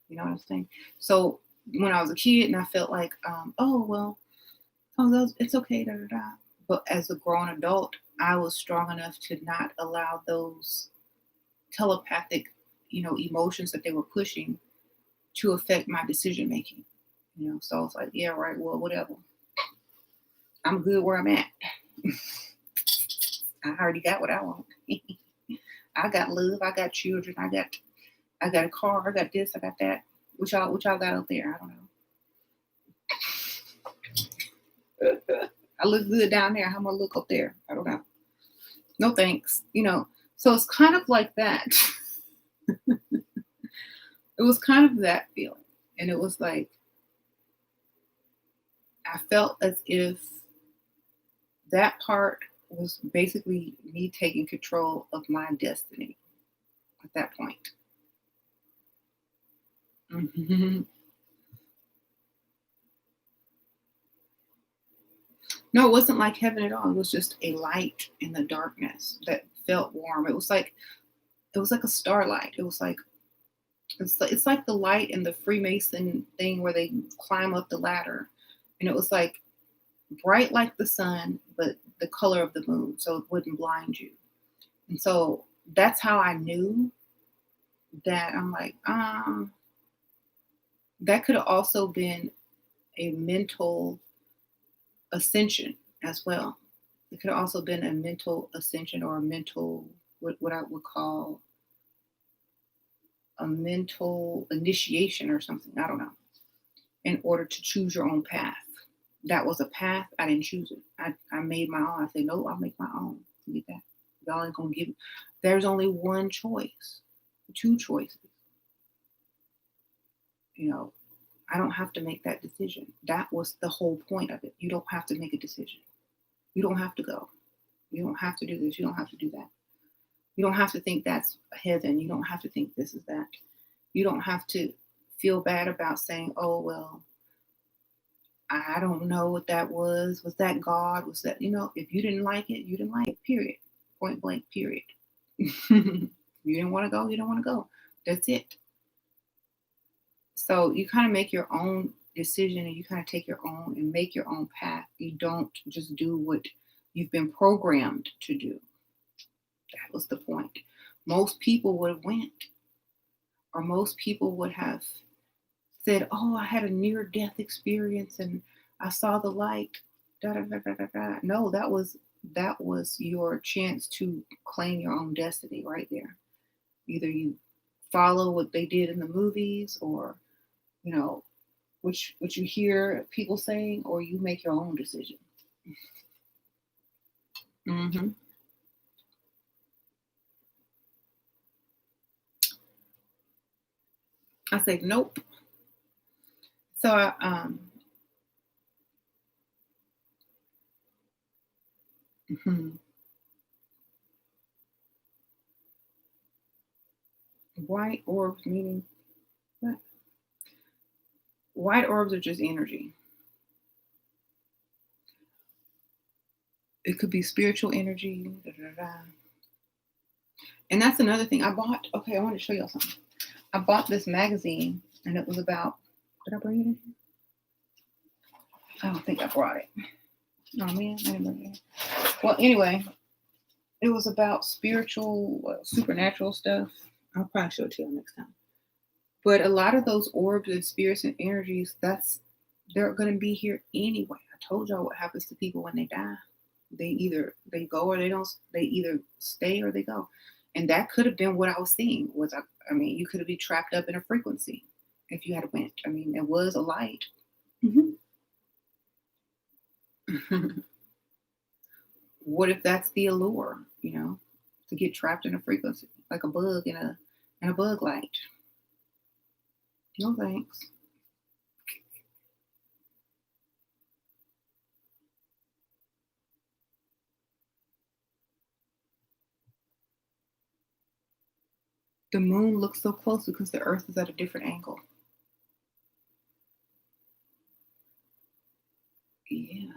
You know what I'm saying? So when I was a kid and I felt like, it's okay, da da da. But as a grown adult, I was strong enough to not allow those telepathic, emotions that they were pushing to affect my decision making. So I was like, yeah, right, well, whatever. I'm good where I'm at. I already got what I want. I got love, I got children, I got a car, I got this, I got that. What y'all got out there? I don't know. I look good down there. How am I look up there? I don't know. No thanks. So it's kind of like that. It was kind of that feeling. And it was like, I felt as if that part was basically me taking control of my destiny at that point. Mhm. No, it wasn't like heaven at all. It was just a light in the darkness that felt warm. It was like a starlight. It's like the light in the Freemason thing where they climb up the ladder, and it was like bright like the sun, but the color of the moon, so it wouldn't blind you. And so that's how I knew that. I'm like, that could have also been a mental ascension as well. It could have also been a mental ascension or a mental, what I would call a mental initiation or something. I don't know. In order to choose your own path. That was a path. I didn't choose it. I made my own. I said, no, I'll make my own. Look at that. Y'all ain't gonna give me. There's only one choice, two choices. You know, I don't have to make that decision. That was the whole point of it. You don't have to make a decision. You don't have to go. You don't have to do this. You don't have to do that. You don't have to think that's heaven. You don't have to think this is that. You don't have to feel bad about saying, oh, well, I don't know what that was. Was that God? Was that, if you didn't like it, you didn't like it, period. Point blank, period. You didn't want to go, you don't want to go. That's it. So you kind of make your own decision and you kind of take your own and make your own path. You don't just do what you've been programmed to do. That was the point. Most people would have went, or most people would have said, oh, I had a near death experience and I saw the light. Da, da, da, da, da, da. No, that was your chance to claim your own destiny right there. Either you follow what they did in the movies, or which you hear people saying, or you make your own decision. Hmm. I say nope. So mhm. White orbs meaning what? White orbs are just energy. It could be spiritual energy. Da, da, da. And that's another thing I bought. Okay, I want to show y'all something. I bought this magazine, and it was about. Did I bring it in? I don't think I brought it. Oh man, I didn't bring it in. Well, anyway, it was about spiritual, supernatural stuff. I'll probably show it to you next time. But a lot of those orbs and spirits and energies, they're going to be here anyway. I told y'all what happens to people when they die. They go or they don't. They either stay or they go. And that could have been what I was seeing. I mean, you could have been trapped up in a frequency if you had went. I mean, it was a light. Hmm. What if that's the allure? To get trapped in a frequency like a bug in a bug light. No thanks. The moon looks so close because the earth is at a different angle. Yeah.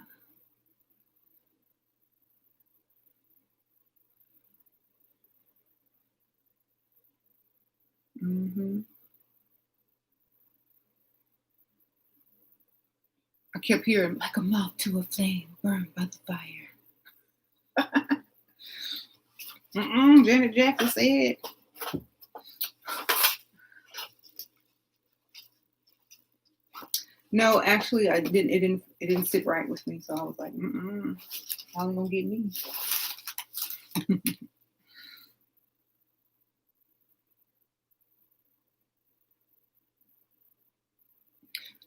Hmm. I kept hearing like a moth to a flame burned by the fire. Janet Jackson said. No, actually, I didn't. It didn't sit right with me. So I was like, how gonna get me?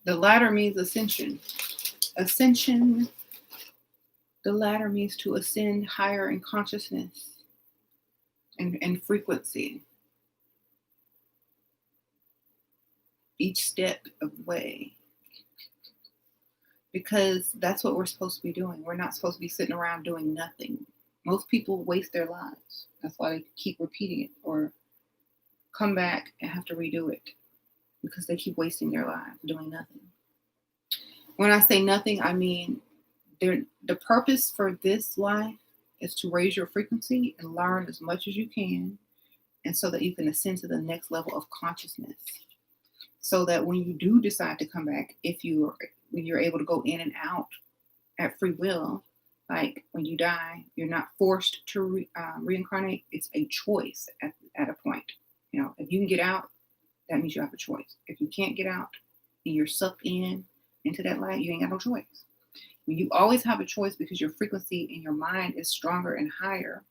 The latter means ascension. Ascension. The latter means to ascend higher in consciousness and frequency. Each step of the way. because that's what we're supposed to be doing. We're not supposed to be sitting around doing nothing. Most people waste their lives. That's why they keep repeating it or come back and have to redo it, because they keep wasting their lives doing nothing. When I say nothing, I mean the purpose for this life is to raise your frequency and learn as much as you can, and so that you can ascend to the next level of consciousness. So that when you do decide to come back, when you're able to go in and out at free will, like when you die, you're not forced to reincarnate. It's a choice at a point. If you can get out, that means you have a choice. If you can't get out and you're sucked into that light, you ain't got no choice. You always have a choice because your frequency in your mind is stronger and higher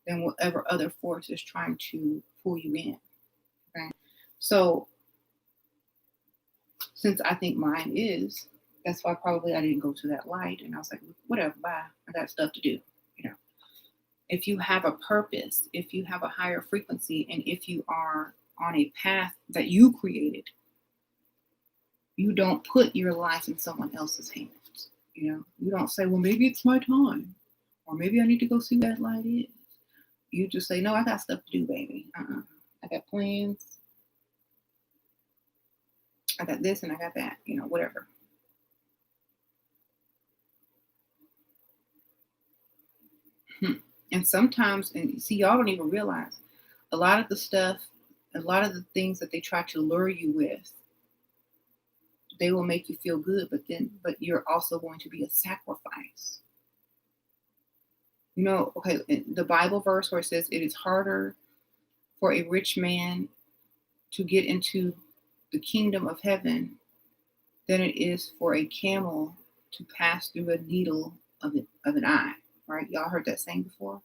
than whatever other force is trying to pull you in. Okay? So since I think mine is, that's why probably I didn't go to that light. And I was like, whatever, bye. I got stuff to do. If you have a purpose, if you have a higher frequency, and if you are on a path that you created, you don't put your life in someone else's hands. You don't say, well, maybe it's my time, or maybe I need to go see what that light is. You just say, no, I got stuff to do, baby. I got plans. I got this and I got that, whatever. And sometimes, and see, y'all don't even realize, a lot of the things that they try to lure you with, they will make you feel good, but you're also going to be a sacrifice. Okay, the Bible verse where it says it is harder for a rich man to get into the kingdom of heaven than it is for a camel to pass through a needle of an eye, right? Y'all heard that saying before?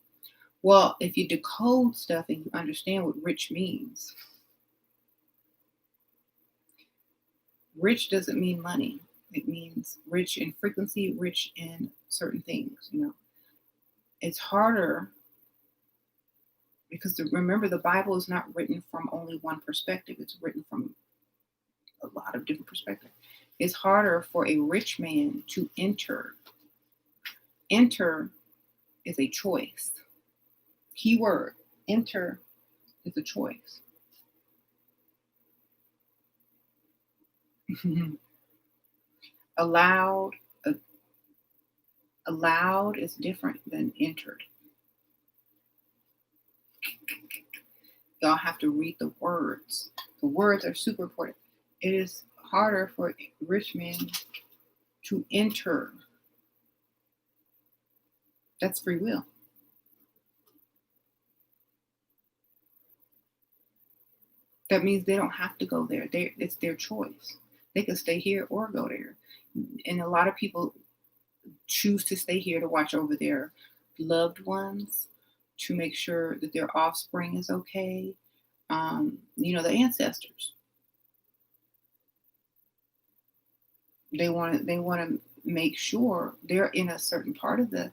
Well, if you decode stuff and you understand what rich means, rich doesn't mean money. It means rich in frequency, rich in certain things, It's harder because remember, the Bible is not written from only one perspective. It's written from a lot of different perspectives. It's harder for a rich man to enter. Enter is a choice. Keyword, enter is a choice. Allowed is different than entered. Y'all have to read the words. The words are super important. It is harder for rich men to enter. That's free will. That means they don't have to go there. It's their choice. They can stay here or go there. And a lot of people choose to stay here to watch over their loved ones, to make sure that their offspring is okay. The ancestors. They want to make sure they're in a certain part of the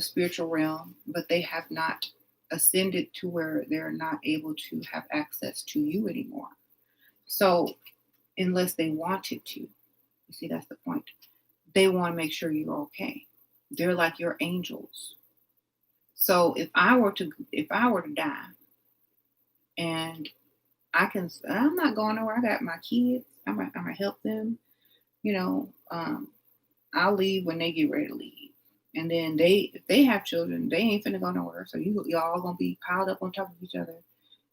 spiritual realm, but they have not ascended to where they're not able to have access to you anymore. So unless they wanted to, you see, that's the point. They want to make sure you're okay. They're like your angels. So if I were to die, and I'm not going nowhere. I got my kids. I'm gonna help them. I'll leave when they get ready to leave. And then if they have children, they ain't finna go nowhere. So y'all gonna be piled up on top of each other,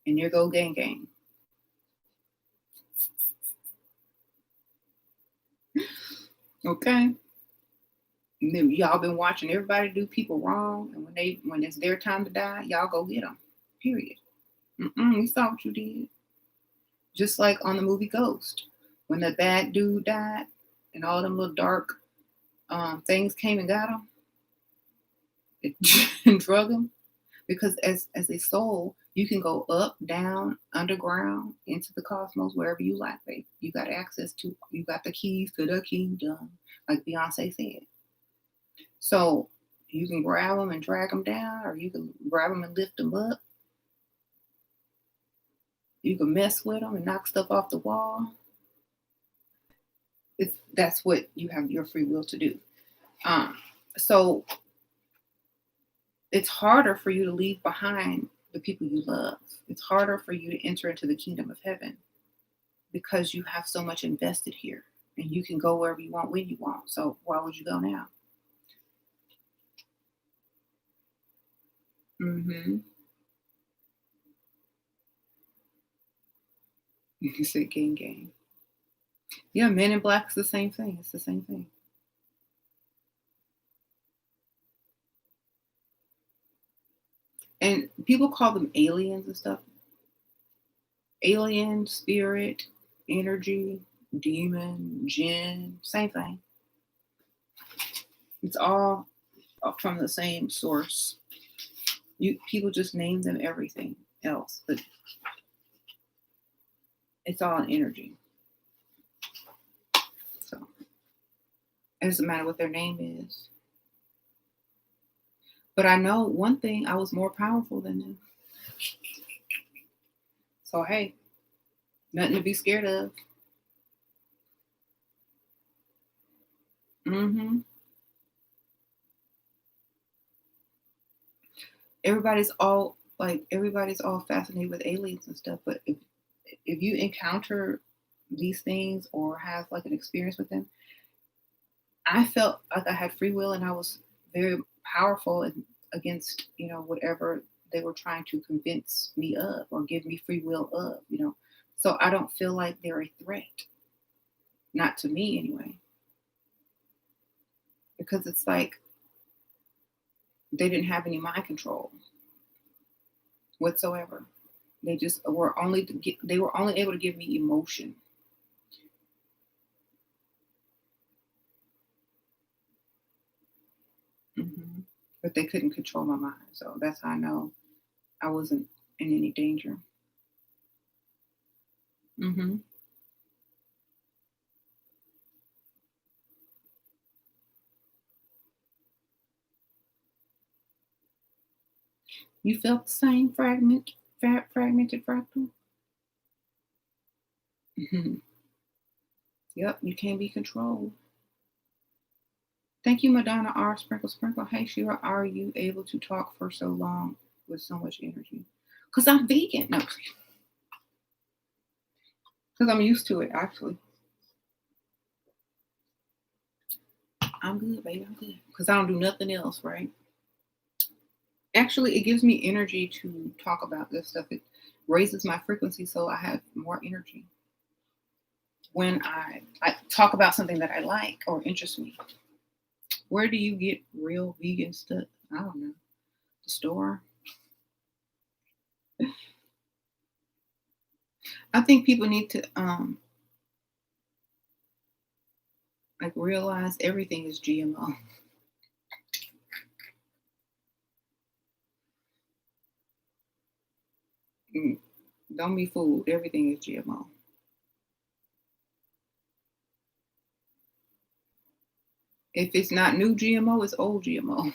and there go gang gang. Okay. And then y'all been watching everybody do people wrong, and when it's their time to die, y'all go get them. Period. You saw what you did. Just like on the movie Ghost, when the bad dude died, and all them little dark things came and got him and drug him. Because as a soul, you can go up, down, underground, into the cosmos, wherever you like, babe. You got the keys to the kingdom, like Beyonce said. So you can grab them and drag them down, or you can grab them and lift them up. You can mess with them and knock stuff off the wall. that's what you have your free will to do. So it's harder for you to leave behind the people you love. It's harder for you to enter into the kingdom of heaven because you have so much invested here and you can go wherever you want when you want. So why would you go now? Mm-hmm. You said gang. Yeah, Men in Black is the same thing. It's the same thing. And people call them aliens and stuff. Alien, spirit, energy, demon, jinn, same thing. It's all from the same source. People just name them everything else, but it's all an energy. So it doesn't matter what their name is. But I know one thing, I was more powerful than them. So hey, nothing to be scared of. Mm-hmm. Everybody's all fascinated with aliens and stuff, but if you encounter these things or have like an experience with them, I felt like I had free will and I was very powerful and against, whatever they were trying to convince me of or give me free will of. So I don't feel like they're a threat. Not to me anyway. Because it's like they didn't have any mind control whatsoever. They just were only able to give me emotion. Hmm. But they couldn't control my mind. So that's how I know I wasn't in any danger. Hmm. You felt the same fragmented fractal? Hmm. Yep, you can't be controlled. Thank you, Madonna R. Sprinkle Sprinkle. Hey, Shira, are you able to talk for so long with so much energy? Because I'm vegan. No, because I'm used to it, actually. I'm good, baby. I'm good. Because I don't do nothing else, right? Actually, it gives me energy to talk about this stuff. It raises my frequency so I have more energy when I talk about something that I like or interests me. Where do you get real vegan stuff? I don't know. The store. I think people need to like realize everything is GMO. Mm, don't be fooled. Everything is GMO. If it's not new GMO, it's old GMO.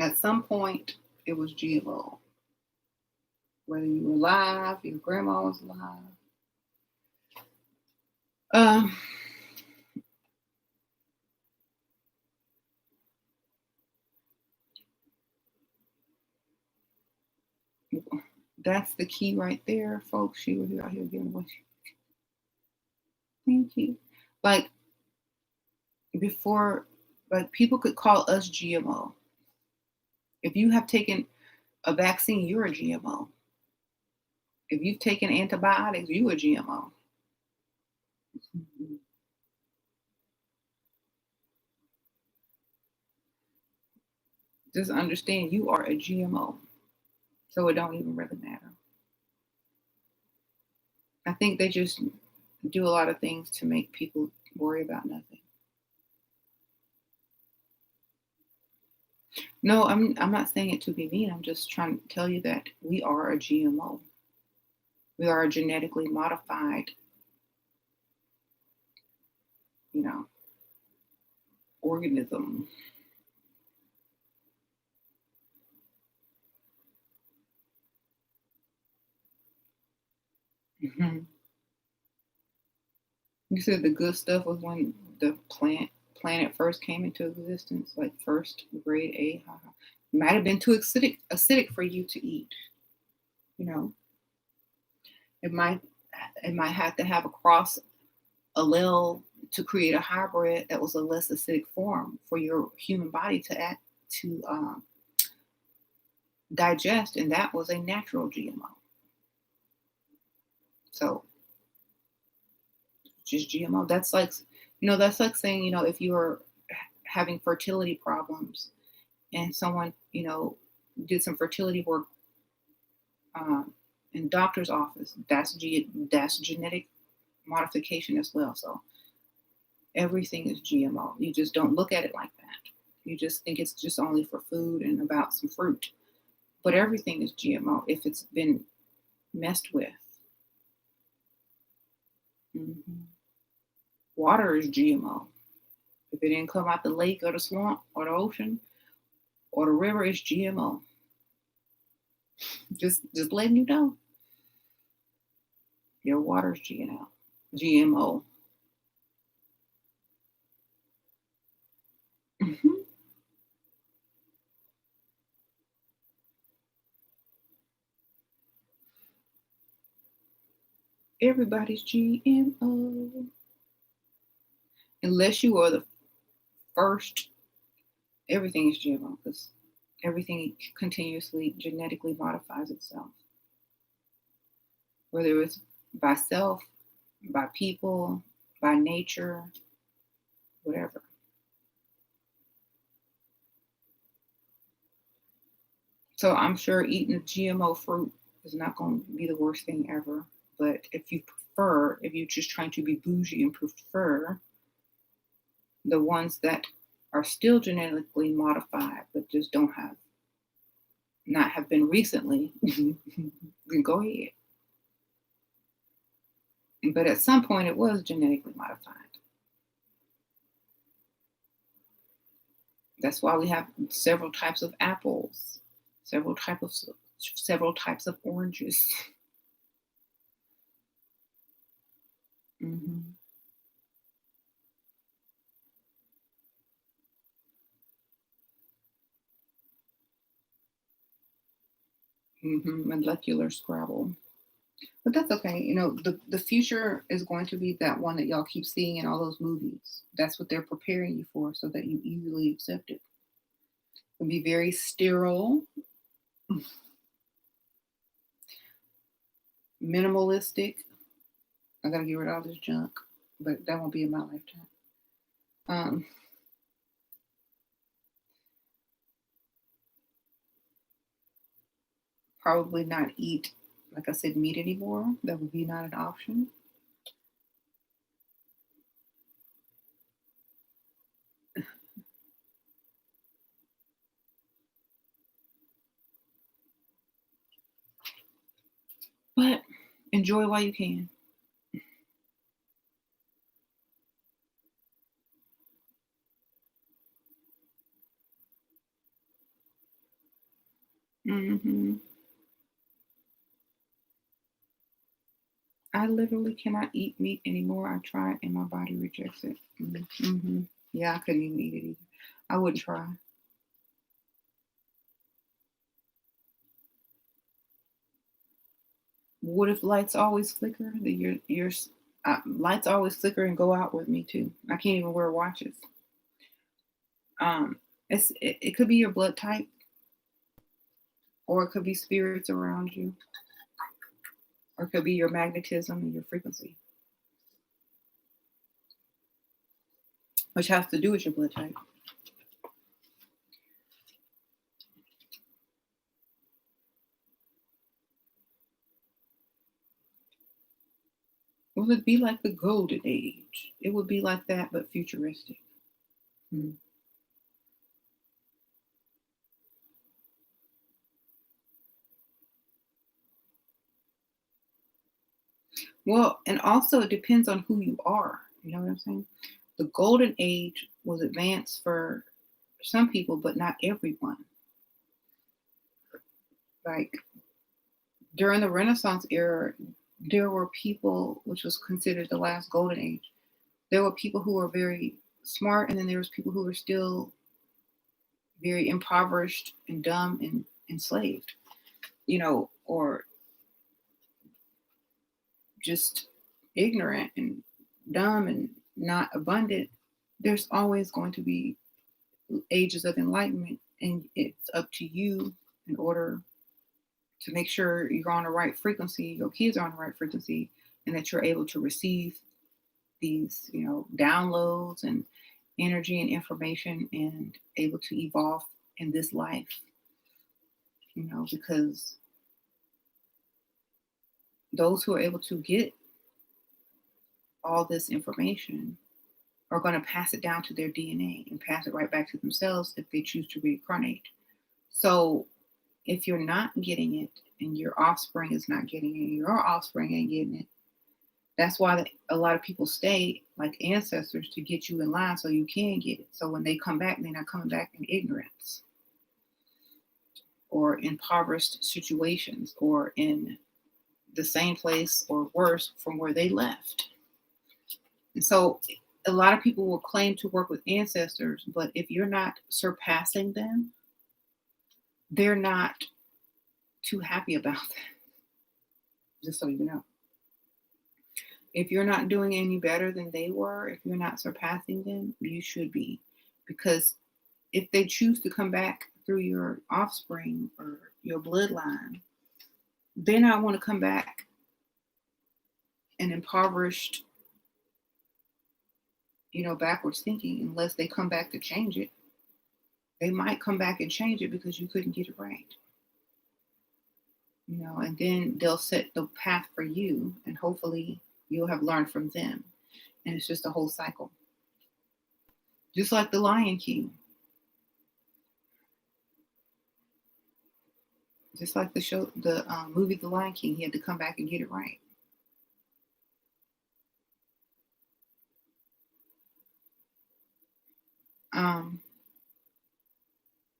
At some point, it was GMO. Whether you were alive, your grandma was alive. Um, that's the key right there, folks. She was out here giving away. Thank you. Like before, like people could call us GMO. If you have taken a vaccine, you're a GMO. If you've taken antibiotics, you a GMO. Just understand you are a GMO. So it don't even really matter. I think they just do a lot of things to make people worry about nothing. No, I'm not saying it to be mean. I'm just trying to tell you that we are a GMO. We are a genetically modified, you know, organism. Mhm. You said the good stuff was when the planet first came into existence, like first grade A. Haha. Might have been too acidic for you to eat. You know, it might have to have a cross allele to create a hybrid that was a less acidic form for your human body to digest, and that was a natural GMO. So just GMO. That's like saying, if you were having fertility problems and someone, did some fertility work in doctor's office, that's genetic modification as well. So everything is GMO. You just don't look at it like that. You just think it's just only for food and about some fruit. But everything is GMO if it's been messed with. Hmm. Water is GMO. If it didn't come out the lake or the swamp or the ocean or the river, it's GMO. Just letting you know. Your water is GMO. GMO. Hmm. Everybody's GMO. Unless you are the first, everything is GMO because everything continuously genetically modifies itself. Whether it's by self, by people, by nature, whatever. So I'm sure eating a GMO fruit is not going to be the worst thing ever. But if you're just trying to be bougie and prefer the ones that are still genetically modified, but just not have been recently, then go ahead. But at some point, it was genetically modified. That's why we have several types of apples, several types of oranges. Hmm. Molecular Scrabble. But that's okay. The future is going to be that one that y'all keep seeing in all those movies. That's what they're preparing you for so that you easily accept it. It'll be very sterile, minimalistic. I gotta get rid of all this junk, but that won't be in my lifetime. Um, Probably not eat, like I said, meat anymore. That would be not an option. But enjoy while you can. Hmm. I literally cannot eat meat anymore. I tried and my body rejects it. Hmm. Yeah, I couldn't even eat it either. I wouldn't try. What if lights always flicker? Lights always flicker and go out with me too. I can't even wear watches. Um, it could be your blood type, or it could be spirits around you, or it could be your magnetism and your frequency, which has to do with your blood type. It would be like the golden age. It would be like that, but futuristic. Mhm. Well, and also it depends on who you are. You know what I'm saying? The golden age was advanced for some people, but not everyone. Like during the Renaissance era, there were people, which was considered the last golden age. There were people who were very smart, and then there was people who were still very impoverished and dumb and enslaved, or just ignorant and dumb and not abundant. There's always going to be ages of enlightenment, and it's up to you in order to make sure you're on the right frequency, your kids are on the right frequency, and that you're able to receive these, downloads and energy and information and able to evolve in this life, because those who are able to get all this information are going to pass it down to their DNA and pass it right back to themselves if they choose to reincarnate. So if you're not getting it and your offspring is not getting it, your offspring ain't getting it. That's why a lot of people stay like ancestors, to get you in line so you can get it. So when they come back, they're not coming back in ignorance or impoverished situations or in the same place or worse from where they left. And so a lot of people will claim to work with ancestors, but if you're not surpassing them, they're not too happy about that. Just so you know. If you're not doing any better than they were, if you're not surpassing them, you should be. Because if they choose to come back through your offspring or your bloodline, they not want to come back and impoverished, backwards thinking, unless they come back to change it. They might come back and change it because you couldn't get it right. And then they'll set the path for you, and hopefully you'll have learned from them. And it's just a whole cycle. Just like the Lion King. Just like the movie The Lion King, he had to come back and get it right.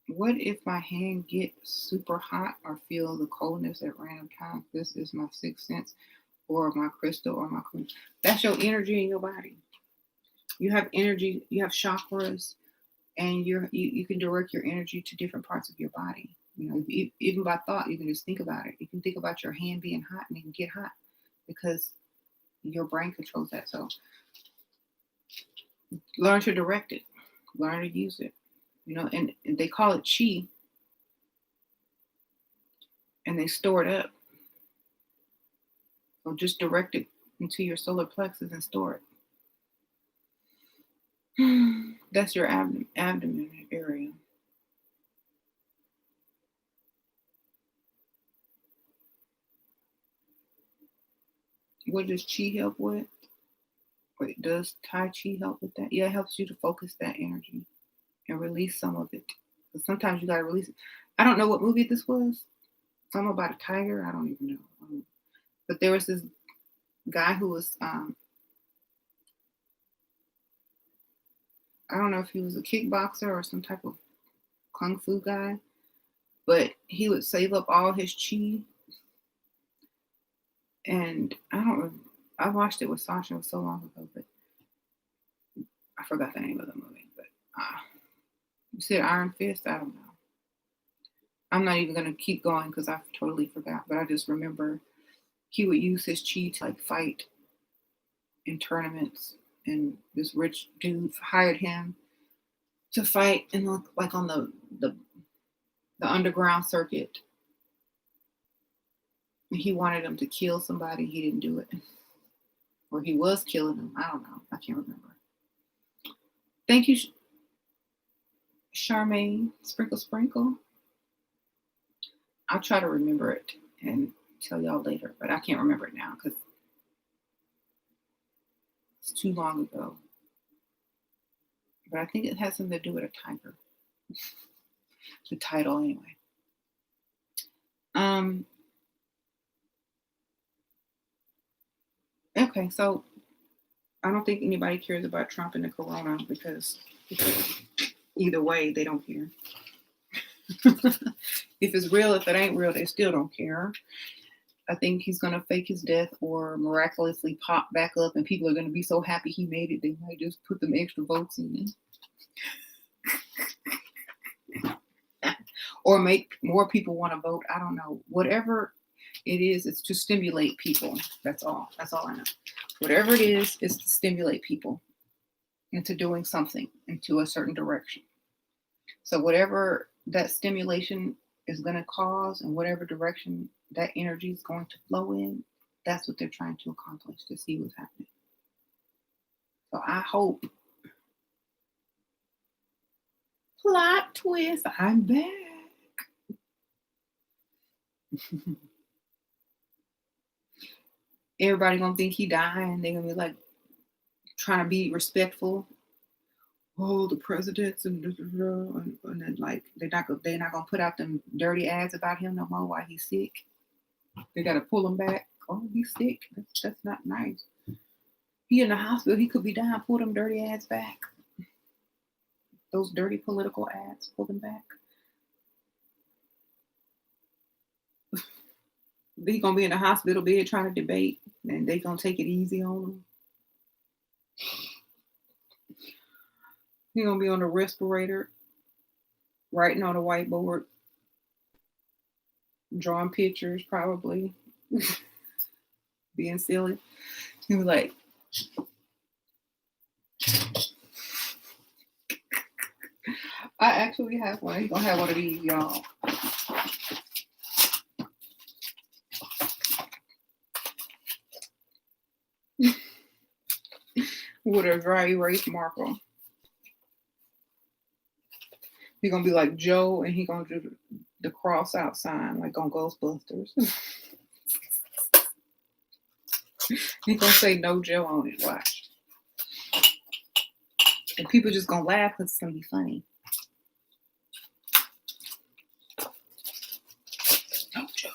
What if my hand gets super hot or feel the coldness at random times? This is my sixth sense, or my crystal, or my queen. That's your energy in your body. You have energy, you have chakras, and you can direct your energy to different parts of your body. Even by thought, you can just think about it. You can think about your hand being hot, and it can get hot because your brain controls that. So learn to direct it, learn to use it. And they call it chi, and they store it up. So just direct it into your solar plexus and store it. That's your abdomen area. What does chi help with? Wait, does Tai Chi help with that? Yeah, it helps you to focus that energy and release some of it. Because sometimes you got to release it. I don't know what movie this was. Something about a tiger. I don't even know. But there was this guy who was, I don't know if he was a kickboxer or some type of kung fu guy, but he would save up all his chi. And I watched it with Sasha so long ago, but I forgot the name of the movie. But you said Iron Fist? I don't know. I'm not even going to keep going because I totally forgot. But I just remember he would use his chi to like fight in tournaments. And this rich dude hired him to fight and like on the underground circuit. And he wanted him to kill somebody. He didn't do it. Or he was killing them. I don't know. I can't remember. Thank you, Charmaine. Sprinkle, sprinkle. I'll try to remember it and tell y'all later, but I can't remember it now because it's too long ago. But I think it has something to do with a tiger. The title, anyway. Okay, so I don't think anybody cares about Trump and the corona because either way, they don't care. If it's real, if it ain't real, they still don't care. I think he's going to fake his death or miraculously pop back up, and people are going to be so happy he made it, they might just put them extra votes in. Or make more people want to vote. I don't know. Whatever it is, it's to stimulate people. That's all. That's all I know. Whatever it is to stimulate people into doing something into a certain direction. So whatever that stimulation is going to cause and whatever direction that energy is going to flow in, that's what they're trying to accomplish, to see what's happening. So I hope. Plot twist, I'm back. Everybody gonna think he dying. They're gonna be like trying to be respectful. Oh, the presidents and then like they're not gonna put out them dirty ads about him no more while he's sick. They gotta pull him back. Oh, he's sick. That's not nice. He in the hospital. He could be dying. Pull them dirty ads back. Those dirty political ads. Pull them back. He's gonna be in the hospital bed trying to debate, and they gonna take it easy on him. He's gonna be on the respirator, writing on a whiteboard, drawing pictures, probably being silly. He was like, I actually have one. He's gonna have one of these, y'all. With a dry erase marker. He's gonna be like Joe, and he's gonna do the cross out sign like on Ghostbusters. He's gonna say no Joe on it. Watch. And people just gonna laugh because it's gonna be funny. No Joe.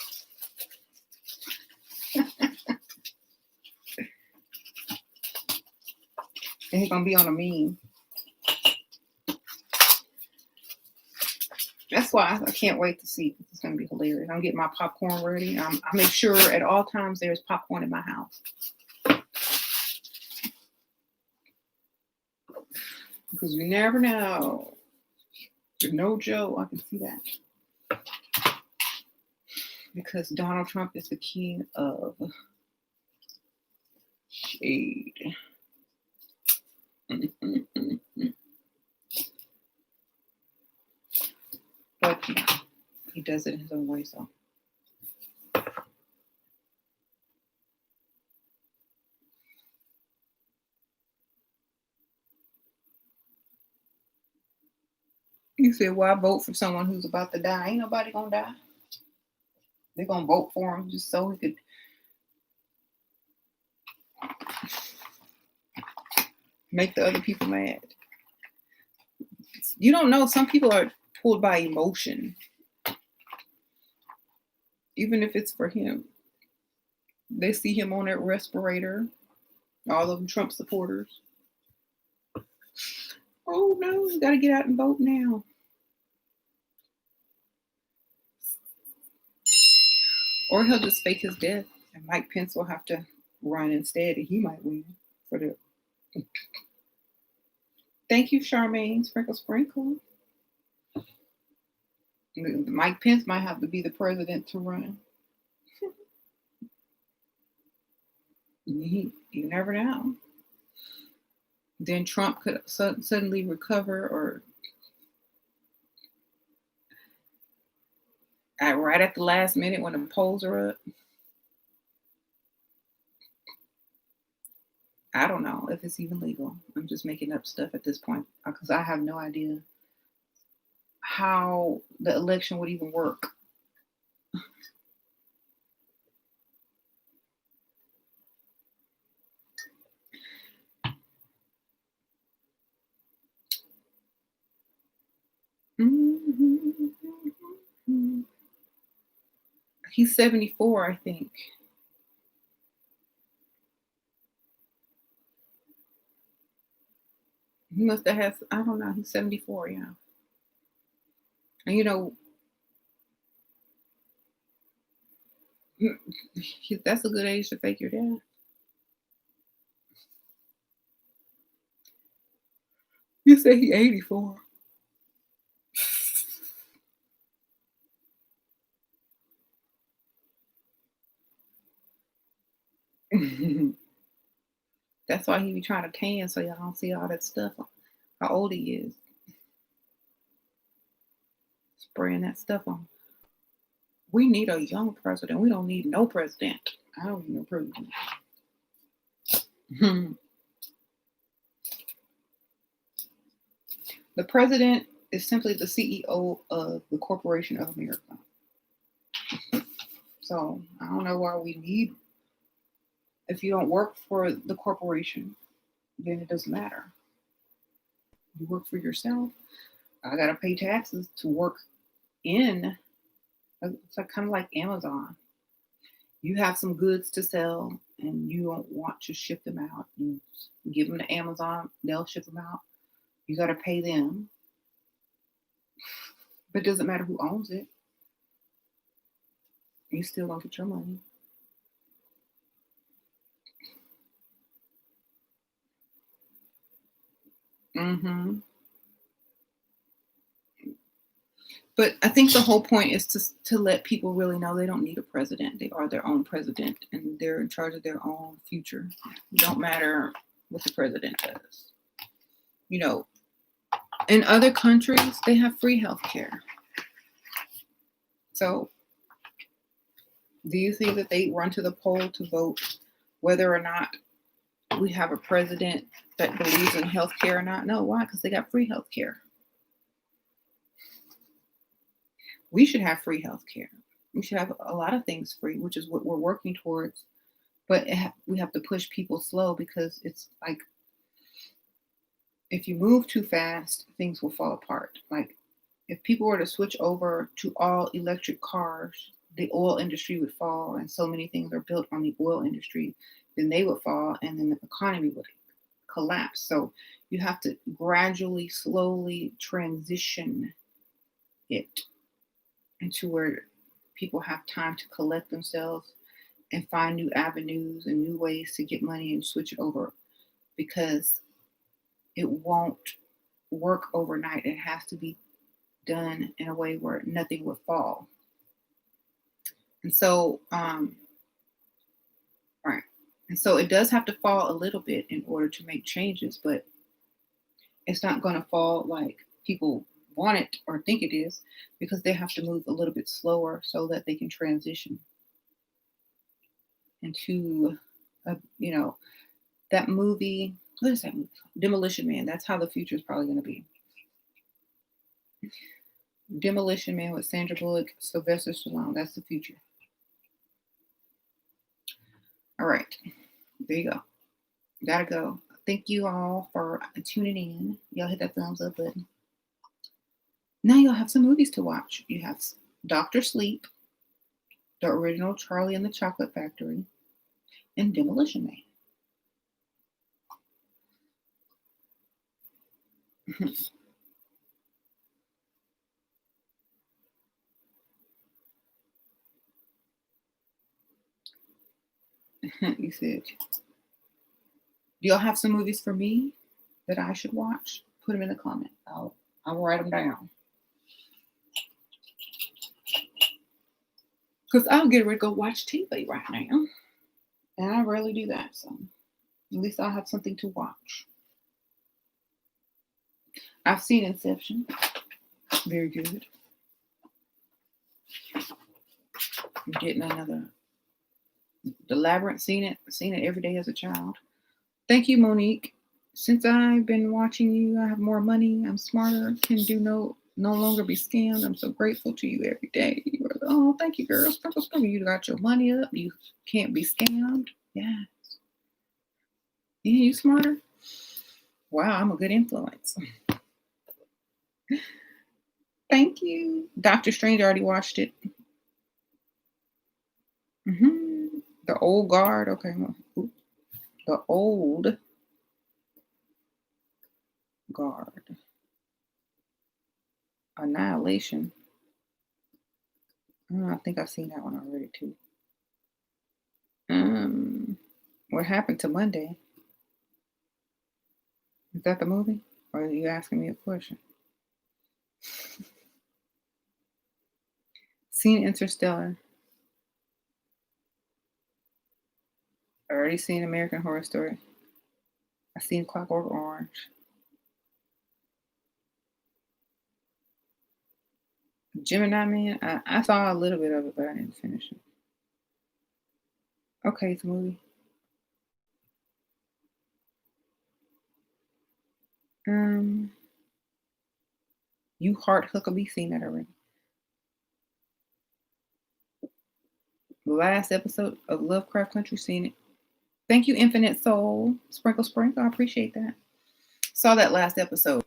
And he's gonna be on a meme. That's why I can't wait to see. It's gonna be hilarious. I'm getting my popcorn ready. I make sure at all times there's popcorn in my house. Because we never know. No Joe, I can see that. Because Donald Trump is the king of shade. But he does it in his own way, so. You said, why vote for someone who's about to die? Ain't nobody gonna die. They're gonna vote for him just so he could make the other people mad. You don't know. Some people are pulled by emotion. Even if it's for him. They see him on that respirator. All of them Trump supporters. Oh no, you gotta get out and vote now. Or he'll just fake his death, and Mike Pence will have to run instead, and he might win for the. Thank you, Charmaine. Sprinkle, sprinkle. Mike Pence might have to be the president to run. You never know. Then Trump could suddenly recover, or right at the last minute when the polls are up. I don't know if it's even legal. I'm just making up stuff at this point because I have no idea how the election would even work. Mm-hmm. He's 74, I think. He must have had, I don't know, he's 74, yeah. And you know, That's a good age to fake your death. You say he 84. That's why he be trying to tan so y'all don't see all that stuff. How old he is. Spraying that stuff on. We need a young president. We don't need no president. I don't need no president. The president is simply the CEO of the Corporation of America. So I don't know why we need. If you don't work for the corporation, then it doesn't matter. You work for yourself. I gotta pay taxes to work in. It's like kind of like Amazon. You have some goods to sell, and you don't want to ship them out. You give them to Amazon; they'll ship them out. You gotta pay them, but it doesn't matter who owns it. You still don't get your money. Hmm. But I think the whole point is to let people really know they don't need a president. They are their own president, and they're in charge of their own future. It don't matter what the president does. You know, in other countries, they have free health care. So, do you think that they run to the poll to vote whether or not we have a president that believes in health care or not? No, why? Because they got free health care. We should have free health care. We should have a lot of things free, which is what we're working towards. But we have to push people slow because it's like if you move too fast, things will fall apart. Like if people were to switch over to all electric cars, the oil industry would fall, and so many things are built on the oil industry, then they would fall, and then the economy would collapse. So you have to gradually, slowly transition it into where people have time to collect themselves and find new avenues and new ways to get money and switch it over because it won't work overnight. It has to be done in a way where nothing would fall. And so, right. And so it does have to fall a little bit in order to make changes, but it's not going to fall like people want it or think it is because they have to move a little bit slower so that they can transition into, that movie. What is that movie? Demolition Man. That's how the future is probably going to be. Demolition Man with Sandra Bullock, Sylvester Stallone. That's the future. All right. There you go. Gotta go. Thank you all for tuning in. Y'all hit that thumbs up button. Now you'll have some movies to watch. You have Dr. Sleep, the original Charlie and the Chocolate Factory, and Demolition Man. You said, do y'all have some movies for me that I should watch? Put them in the comment. I'll write them down. Because I'll get ready to go watch TV right now. And I rarely do that. So at least I'll have something to watch. I've seen Inception. Very good. I'm getting another. The Labyrinth, seen it every day as a child. Thank you, Monique. Since I've been watching you, I have more money. I'm smarter. Can do no longer be scammed. I'm so grateful to you every day. Oh, thank you, girl. Sprinkle, sprinkle. You got your money up. You can't be scammed. Yes. Yeah, you smarter. Wow, I'm a good influence. Thank you. Doctor Strange already watched it. The Old Guard. Okay. The Old Guard. Annihilation. I think I've seen that one already too. What happened to Monday? Is that the movie? Or are you asking me a question? Seen Interstellar. Already seen American Horror Story. I seen Clockwork Orange. Gemini Man. I saw a little bit of it, but I didn't finish it. Okay, it's a movie. You Heart Huckabee. Seen that already. The last episode of Lovecraft Country. Seen it. Thank you, Infinite Soul. Sprinkle, sprinkle. I appreciate that. Saw that last episode.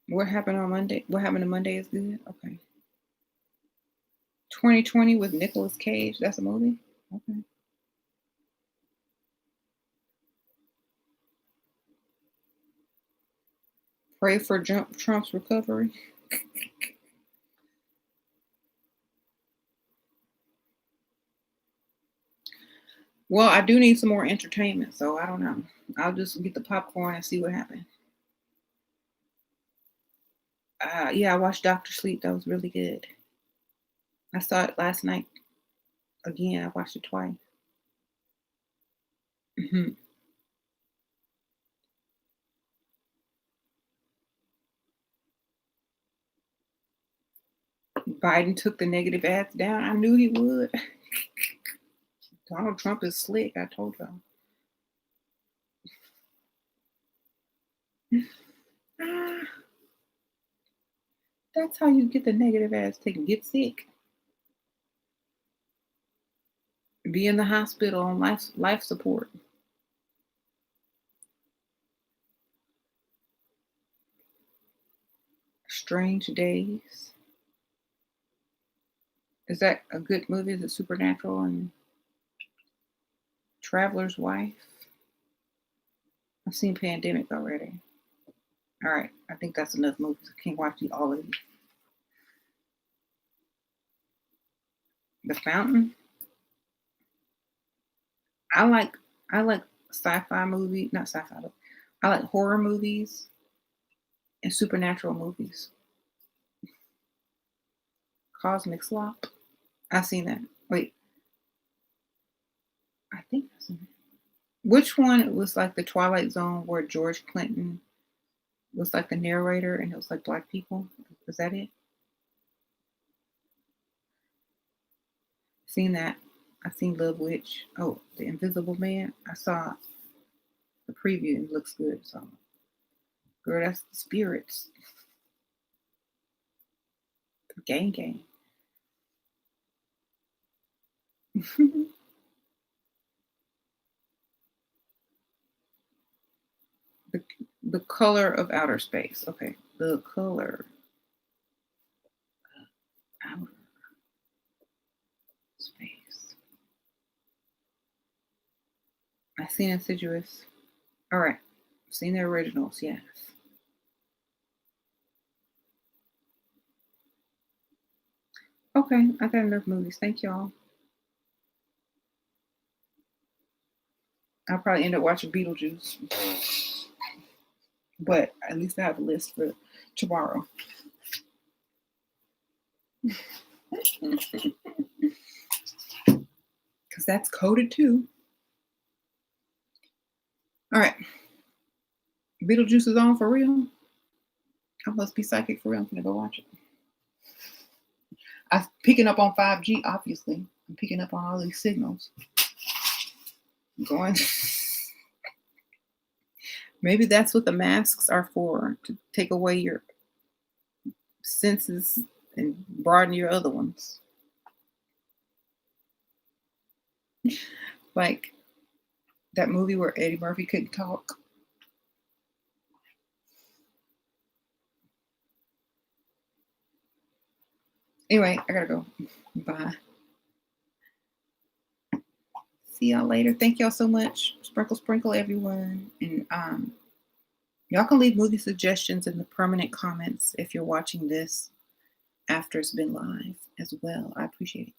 What happened on Monday? What happened on Monday is good? Okay. 2020 with Nicolas Cage. That's a movie? Okay. Pray for Trump's recovery. Well, I do need some more entertainment, so I don't know. I'll just get the popcorn and see what happens. Yeah, I watched Doctor Sleep. That was really good. I saw it last night again. I watched it twice. hmm Biden took the negative ads down. I knew he would. Donald Trump is slick. I told y'all. That's how you get the negative ads taken. Get sick. Be in the hospital on life support. Strange Days. Is that a good movie? Is it supernatural? And Traveler's Wife? I've seen Pandemic already. All right, I think that's enough movies. I can't watch all of these. The Fountain. I like sci-fi movies, not sci-fi. But I like horror movies and supernatural movies. Cosmic Slop. I've seen that. Wait, I think I've seen it. Which one was like the Twilight Zone where George Clinton was like the narrator and it was like black people? Was that it? Seen that. I've seen Love Witch. Oh, The Invisible Man. I saw the preview and it looks good. So, girl, that's the spirits. Gang gang. the, the color of outer space. Okay. The color of outer space. I've seen Insidious. All right. Seen the originals, yes. Okay, I got enough movies. Thank y'all. I'll probably end up watching Beetlejuice. But at least I have a list for tomorrow. Because that's coded too. All right. Beetlejuice is on for real. I must be psychic for real. I'm going to go watch it. I'm picking up on 5G, obviously. I'm picking up on all these signals. I'm going. Maybe that's what the masks are for, to take away your senses and broaden your other ones. Like that movie where Eddie Murphy couldn't talk. Anyway, I gotta go. Bye. See y'all later. Thank y'all so much. Sprinkle, sprinkle, everyone. And Y'all can leave movie suggestions in the permanent comments if you're watching this after it's been live as well. I appreciate it.